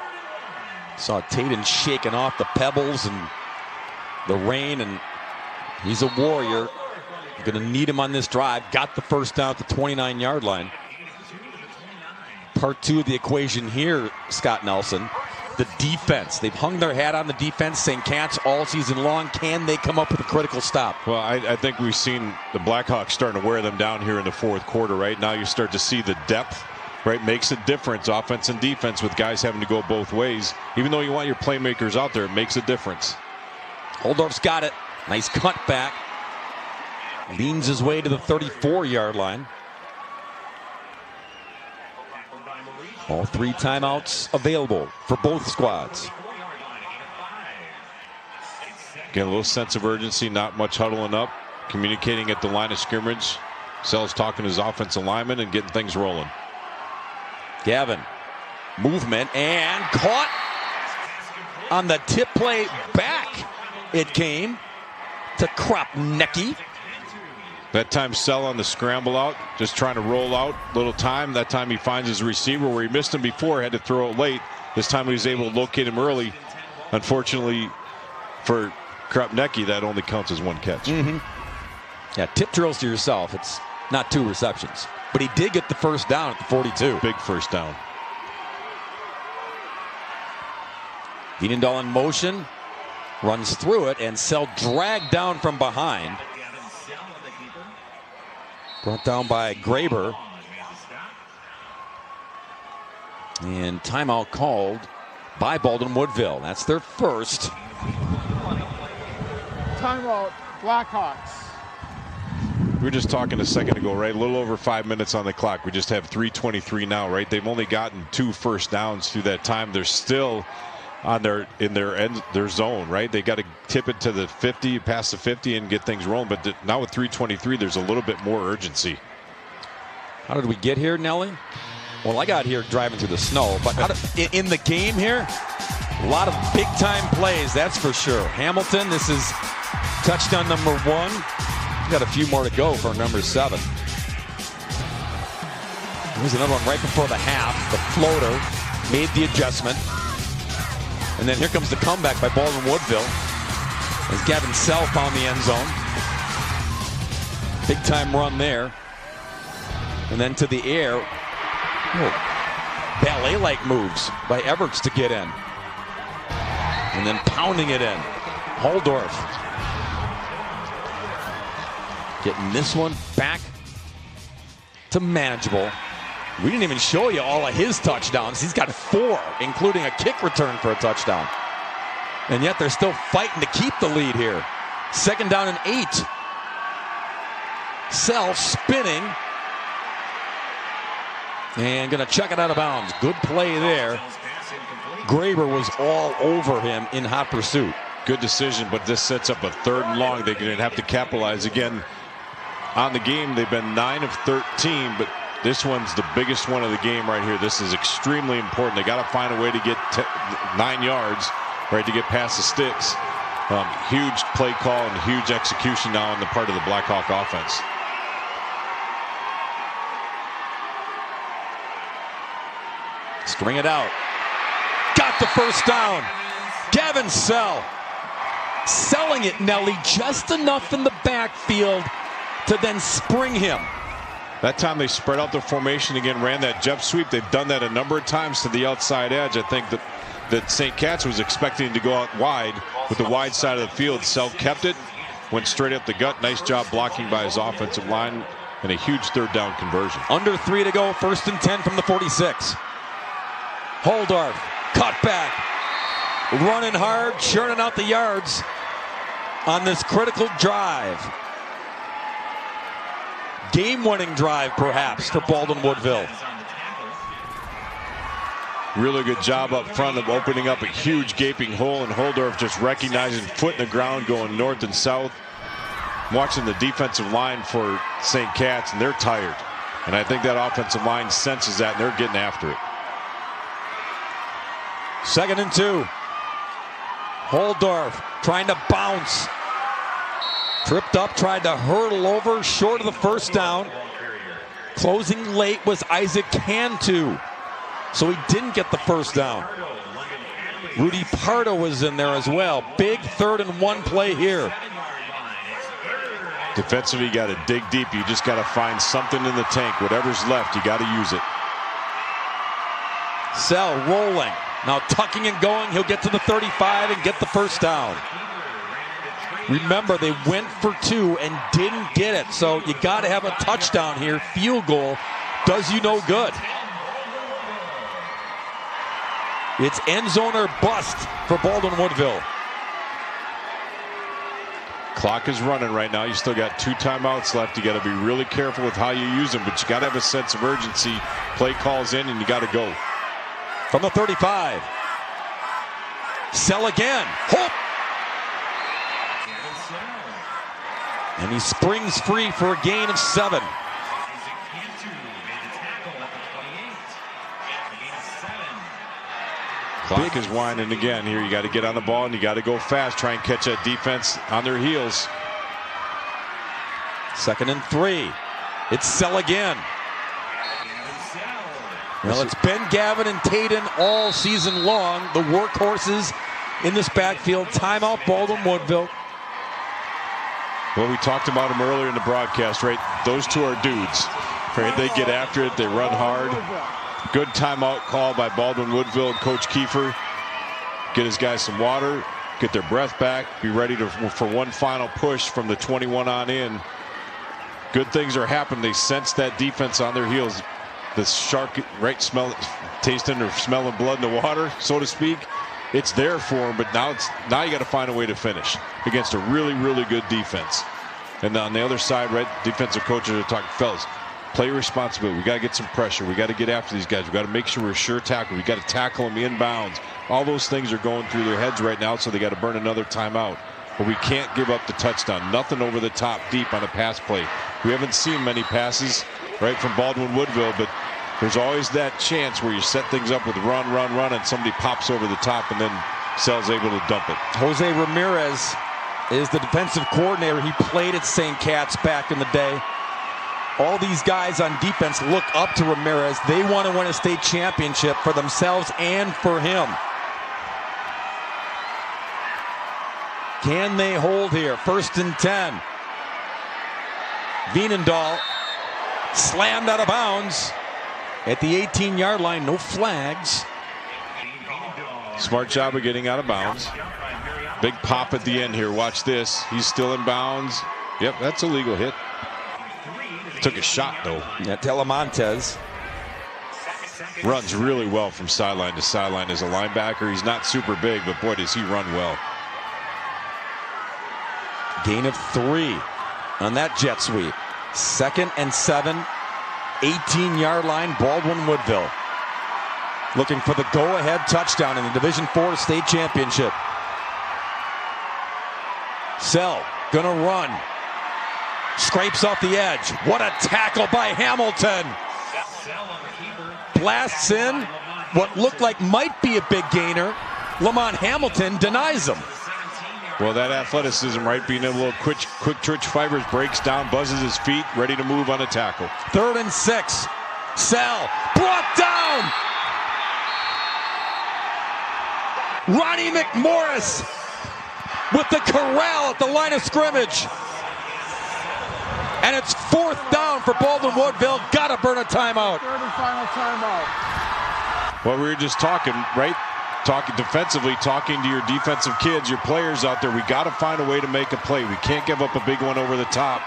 Saw Tatum shaking off the pebbles and the rain, and he's a warrior. Going to need him on this drive. Got the first down at the 29-yard line. part two of the equation here, Scott Nelson. The defense. They've hung their hat on the defense, St. Cat's all season long. Can they come up with a critical stop? Well, I think we've seen the Blackhawks starting to wear them down here in the fourth quarter. Right now you start to see the depth, right? Makes a difference, offense and defense, with guys having to go both ways. Even though you want your playmakers out there, it makes a difference. Holdorf's got it. Nice cut back. Leans his way to the 34-yard line. All three timeouts available for both squads. Again, a little sense of urgency, not much huddling up, communicating at the line of scrimmage. Sells talking to his offensive lineman and getting things rolling. Gavin, movement and caught on the tip play back. It came to Kropnicki. That time Sell on the scramble out, just trying to roll out, little time. That time he finds his receiver where he missed him before, had to throw it late. This time he was able to locate him early. Unfortunately for Kropnicki, that only counts as one catch. Yeah, tip drills to yourself. It's not 2 receptions. But he did get the first down at the 42. Big first down. Dienendahl in motion, runs through it, and Sell dragged down from behind. Brought down by Graber. And timeout called by Baldwin Woodville. That's their first. Timeout, Blackhawks. We were just talking a second ago, right? A little over 5 minutes on the clock. We just have 3:23 now, right? They've only gotten 2 first downs through that time. They're still on their zone, right? They got to tip it to the 50, past the 50, and get things rolling. But now with 3:23, there's a little bit more urgency. How did we get here, Nelly? Well, I got here driving through the snow, but in the game here, a lot of big-time plays, that's for sure. Hamilton, this is touchdown number 1. Got a few more to go for number 7. Here's another one right before the half. The floater made the adjustment. And then here comes the comeback by Baldwin Woodville as Gavin Sell found the end zone. Big time run there. And then to the air. Ballet-like moves by Everts to get in. And then pounding it in. Holdorf. Getting this one back to manageable. We didn't even show you all of his touchdowns. He's got 4, including a kick return for a touchdown. And yet they're still fighting to keep the lead here. 2nd down and 8. Sell spinning. And going to chuck it out of bounds. Good play there. Graber was all over him in hot pursuit. Good decision, but this sets up a 3rd and long. They're going to have to capitalize again on the game. They've been 9 of 13, but this one's the biggest one of the game right here. This is extremely important. They got to find a way to get 9 yards, right, to get past the sticks. Huge play call and huge execution now on the part of the Blackhawk offense. String it out. Got the first down. Gavin Sell. Selling it, Nelly, just enough in the backfield to then spring him. That time they spread out the formation again, ran that jet sweep. They've done that a number of times to the outside edge. I think that St. Cat's was expecting to go out wide with the wide side of the field. Sell kept it, went straight up the gut. Nice job blocking by his offensive line, and a huge 3rd down conversion. Under 3 to go, 1st and 10 from the 46. Holdorf, cut back, running hard, churning out the yards on this critical drive. Game-winning drive, perhaps, for Baldwin Woodville. Really good job up front of opening up a huge gaping hole, and Holdorf just recognizing foot in the ground going north and south. Watching the defensive line for St. Cat's, and they're tired. And I think that offensive line senses that, and they're getting after it. 2nd and 2. Holdorf trying to bounce. Tripped up, tried to hurdle over, short of the first down. Closing late was Isaac Cantu, so he didn't get the first down. Rudy Pardo was in there as well. Big 3rd and 1 play here. Defensively, you got to dig deep. You just got to find something in the tank. Whatever's left, you got to use it. Sell rolling. Now tucking and going. He'll get to the 35 and get the first down. Remember, they went for 2 and didn't get it. So you got to have a touchdown here. Field goal does you no good. It's end zone or bust for Baldwin Woodville. Clock is running right now. You still got 2 timeouts left. You got to be really careful with how you use them, but you got to have a sense of urgency. Play calls in and you got to go. From the 35. Sell again. Hope. And he springs free for a gain of 7. Clock is winding again here. You got to get on the ball and you got to go fast. Try and catch that defense on their heels. 2nd and 3. It's Sell again. Well, it's been Gavin and Taden all season long. The workhorses in this backfield. Timeout, Baldwin Woodville. Well, we talked about them earlier in the broadcast, right? Those 2 are dudes. Right? They get after it. They run hard. Good timeout call by Baldwin Woodville and Coach Kiefer. Get his guys some water, get their breath back, be ready for one final push from the 21 on in. Good things are happening. They sense that defense on their heels. The shark, right, tasting or smelling blood in the water, so to speak. It's there for them, but now you got to find a way to finish against a really, really good defense. And on the other side, right, defensive coaches are talking, fellas, play responsibility. We got to get some pressure. We got to get after these guys. We got to make sure we're sure tackle. We got to tackle them inbounds. All those things are going through their heads right now, so they got to burn another timeout. But we can't give up the touchdown. Nothing over the top deep on a pass play. We haven't seen many passes, right, from Baldwin Woodville, but there's always that chance where you set things up with run, and somebody pops over the top, and then Sell's able to dump it. Jose Ramirez is the defensive coordinator. He played at St. Cat's back in the day. All these guys on defense look up to Ramirez. They want to win a state championship for themselves and for him. Can they hold here? 1st and 10. Veenendahl slammed out of bounds at the 18-yard line. No flags. Smart job of getting out of bounds. Big pop at the end here. Watch this. He's still in bounds. Yep, that's a legal hit. Took a shot, though. Yeah, Telemontes runs really well from sideline to sideline as a linebacker. He's not super big, but boy, does he run well. Gain of 3 on that jet sweep. 2nd and 7. 18-yard line, Baldwin Woodville. Looking for the go-ahead touchdown in the Division IV state championship. Sell, gonna run. Scrapes off the edge. What a tackle by Hamilton. Blasts in what looked like might be a big gainer. Lamont Hamilton denies him. Well, that athleticism, right, being able to quick twitch fibers, breaks down, buzzes his feet, ready to move on a tackle. 3rd and 6. Sell, brought down. Ronnie McMorris with the corral at the line of scrimmage. And it's 4th down for Baldwin Woodville. Got to burn a timeout. 3rd and final timeout. Well, we were just talking, right? Talking defensively, talking to your defensive kids, your players out there. We got to find a way to make a play. We can't give up a big one over the top.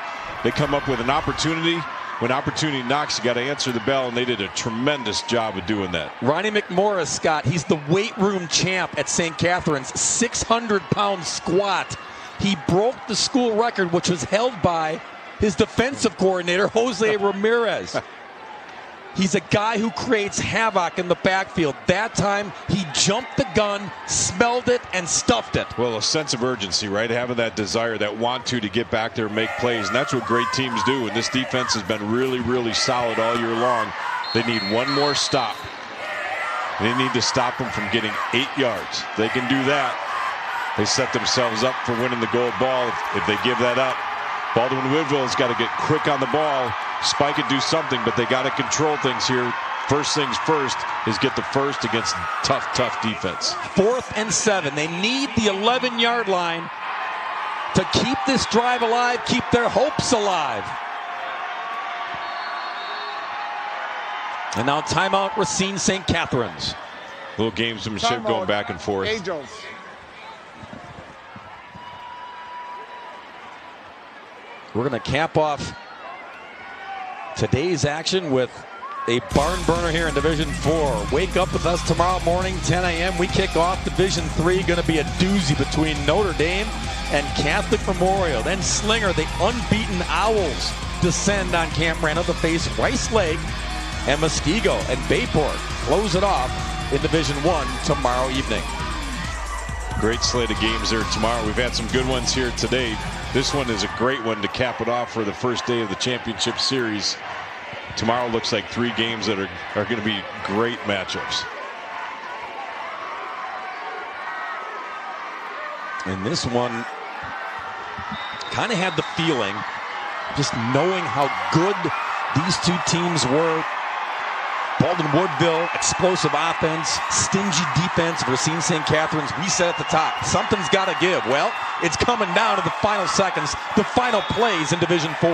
They come up with an opportunity. When opportunity knocks, you got to answer the bell, and they did a tremendous job of doing that. Ronnie McMorris, Scott, he's the weight room champ at St. Catherine's, 600-pound squat. He broke the school record, which was held by his defensive coordinator, Jose Ramirez. He's a guy who creates havoc in the backfield. That time, he jumped the gun, smelled it, and stuffed it. Well, a sense of urgency, right? Having that desire, that want to get back there and make plays. And that's what great teams do. And this defense has been really, really solid all year long. They need one more stop. They need to stop them from getting 8 yards. They can do that. They set themselves up for winning the gold ball if they give that up. Baldwin Woodville's got to get quick on the ball, spike it, do something, but they got to control things here. First things first is get the first against tough defense. 4th and 7. They need the 11-yard line to keep this drive alive, keep their hopes alive. And now timeout, Racine St. Catherine's. little gamesmanship going back and forth. Angels. We're going to cap off today's action with a barn burner here in Division 4. Wake up with us tomorrow morning, 10 a.m. We kick off Division 3. Going to be a doozy between Notre Dame and Catholic Memorial. Then Slinger, the unbeaten Owls, descend on Camp Randall to face Rice Lake and Muskego. And Bayport close it off in Division 1 tomorrow evening. Great slate of games there tomorrow. We've had some good ones here today. This one is a great one to cap it off for the first day of the championship series. Tomorrow looks like 3 games that are going to be great matchups. And this one kind of had the feeling, just knowing how good these two teams were. Baldwin Woodville, explosive offense, stingy defense of Racine St. Catharines. We said at the top, something's got to give. Well, it's coming down to the final seconds, the final plays in Division 4.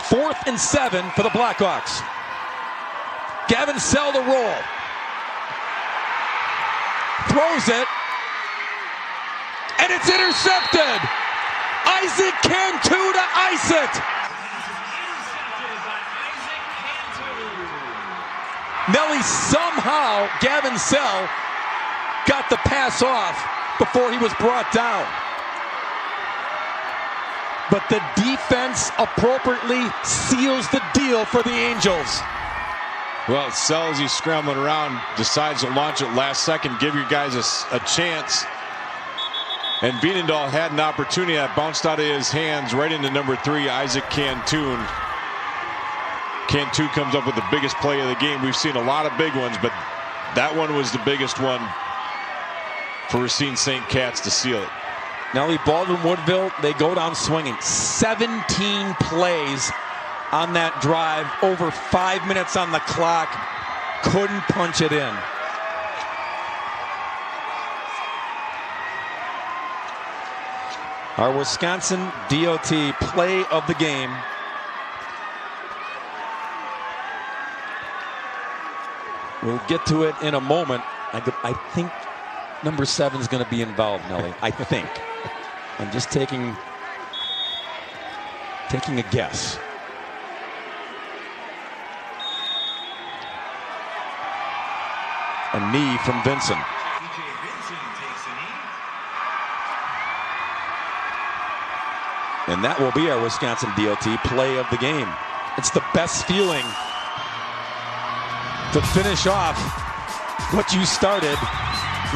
4th and 7 for the Blackhawks. Gavin Sell to roll. Throws it. And it's intercepted. Isaac Cantu to ice it. Nelly, somehow Gavin Sell got the pass off before he was brought down. But the defense appropriately seals the deal for the Angels. Well, Sell, as he's scrambling around, decides to launch it last second, give your guys a chance. And Veenendahl had an opportunity that bounced out of his hands right into number 3, Isaac Cantu. Cantu comes up with the biggest play of the game. We've seen a lot of big ones, but that one was the biggest one for Racine St. Cats to seal it. Nelly, Baldwin Woodville, they go down swinging. 17 plays on that drive, over 5 minutes on the clock. Couldn't punch it in. Our Wisconsin DOT play of the game. We'll get to it in a moment. I think number 7 is going to be involved, Nelly. I think. I'm just taking a guess. A knee from Vincent. And that will be our Wisconsin DOT play of the game. It's the best feeling to finish off what you started.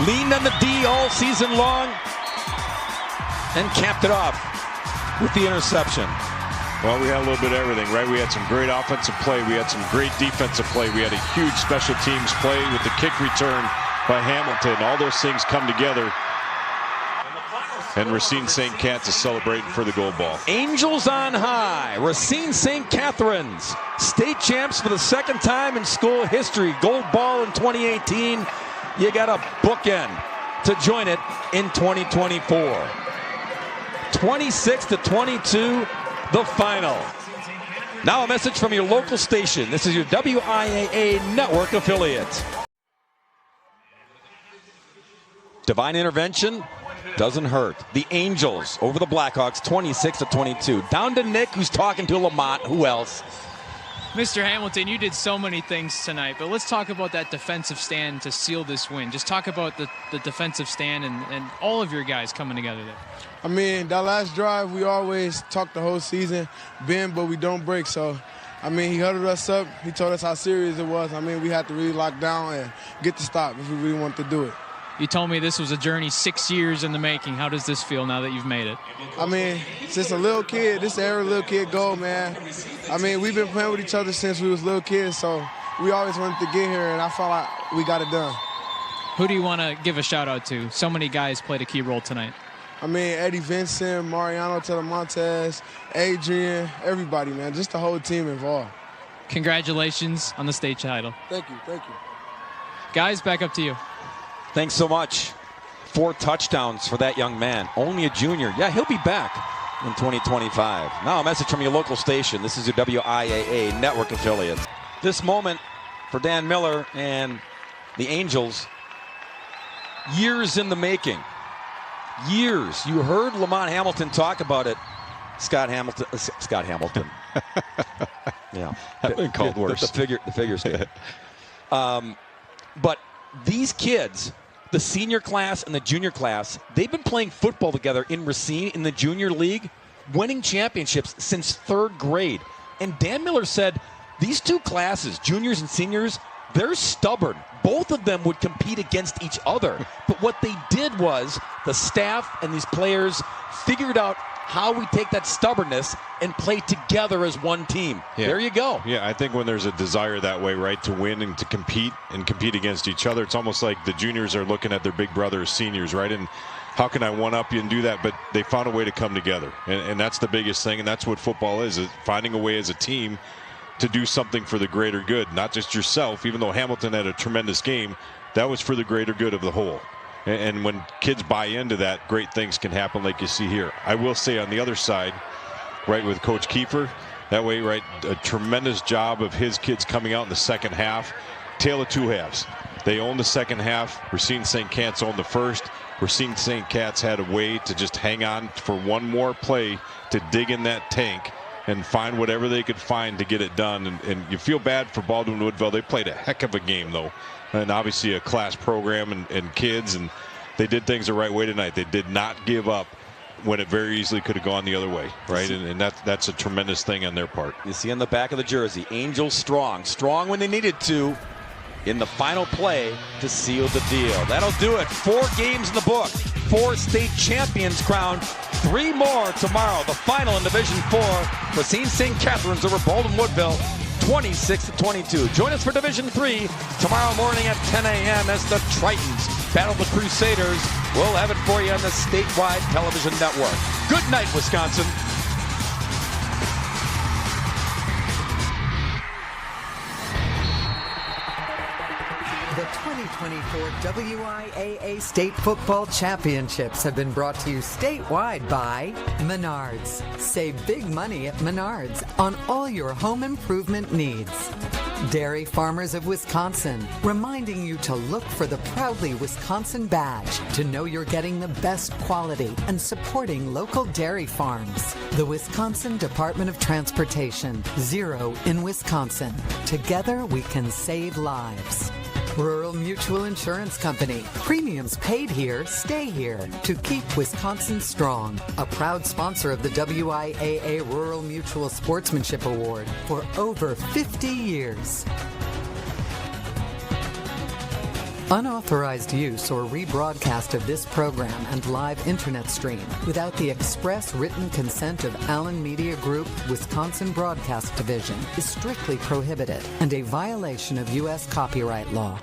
Leaned on the D all season long and capped it off with the interception. Well, we had a little bit of everything, right? We had some great offensive play. We had some great defensive play. We had a huge special teams play with the kick return by Hamilton. All those things come together. And Racine St. Cats is celebrating for the gold ball. Angels on high. Racine St. Catharines, state champs for the 2nd time in school history. Gold ball in 2018. You got a bookend to join it in 2024. 26-22, the final. Now a message from your local station. This is your WIAA network affiliate. Divine intervention doesn't hurt. The Angels over the Blackhawks, 26-22. Down to Nick, who's talking to Lamont. Who else? Mr. Hamilton, you did so many things tonight, but let's talk about that defensive stand to seal this win. Just talk about the defensive stand and all of your guys coming together there. I mean, that last drive, we always talk the whole season, bend, but we don't break. So, I mean, he huddled us up. He told us how serious it was. I mean, we had to really lock down and get the stop if we really wanted to do it. You told me this was a journey 6 years in the making. How does this feel now that you've made it? I mean, since a little kid, this is every little kid goal, man. I mean, we've been playing with each other since we was little kids, so we always wanted to get here, and I felt like we got it done. Who do you want to give a shout-out to? So many guys played a key role tonight. I mean, Eddie Vincent, Mariano Telemontes, Adrian, everybody, man. Just the whole team involved. Congratulations on the state title. Thank you, thank you. Guys, back up to you. Thanks so much. 4 touchdowns for that young man. Only a junior. Yeah, he'll be back in 2025. Now a message from your local station. This is your WIAA network affiliate. This moment for Dan Miller and the Angels. Years in the making. Years. You heard Lamont Hamilton talk about it. Scott Hamilton. Yeah. I've been called worse. The figure skating. But these kids, the senior class and the junior class, they've been playing football together in Racine in the junior league, winning championships since third grade. And Dan Miller said these two classes, juniors and seniors, they're stubborn. Both of them would compete against each other. But what they did was the staff and these players figured out how we take that stubbornness and play together as one team. Yeah. There you go. Yeah, I think when there's a desire that way, right, to win and to compete against each other, it's almost like the juniors are looking at their big brother as seniors, right? And how can I one-up you and do that? But they found a way to come together. And that's the biggest thing, and that's what football is finding a way as a team to do something for the greater good, not just yourself. Even though Hamilton had a tremendous game, that was for the greater good of the whole. And when kids buy into that, great things can happen like you see here. I will say on the other side, right, with Coach Kiefer, that way, right, a tremendous job of his kids coming out in the second half. Tale of two halves. They own the second half. Racine St. Cat's owned the first. Racine St. Cat's had a way to just hang on for one more play to dig in that tank and find whatever they could find to get it done. And you feel bad for Baldwin Woodville. They played a heck of a game, though. And obviously a class program and kids, and they did things the right way tonight. They did not give up when it very easily could have gone the other way, right? And that's a tremendous thing on their part. You see on the back of the jersey, Angels strong when they needed to in the final play to seal the deal. That'll do it. 4 games in the book, 4 state champions crowned, 3 more tomorrow. The final in Division 4, Racine St. Catharines over Baldwin Woodville, 26-22. Join us for Division 3 tomorrow morning at 10 a.m. as the Tritons battle the Crusaders. We'll have it for you on the statewide television network. Good night, Wisconsin. The 2024 WIAA State Football Championships have been brought to you statewide by Menards. Save big money at Menards on all your home improvement needs. Dairy Farmers of Wisconsin, reminding you to look for the Proudly Wisconsin badge to know you're getting the best quality and supporting local dairy farms. The Wisconsin Department of Transportation, 0 in Wisconsin. Together we can save lives. Rural Mutual Insurance Company. Premiums paid here, stay here to keep Wisconsin strong. A proud sponsor of the WIAA Rural Mutual Sportsmanship Award for over 50 years. Unauthorized use or rebroadcast of this program and live internet stream without the express written consent of Allen Media Group, Wisconsin Broadcast Division is strictly prohibited and a violation of U.S. copyright law.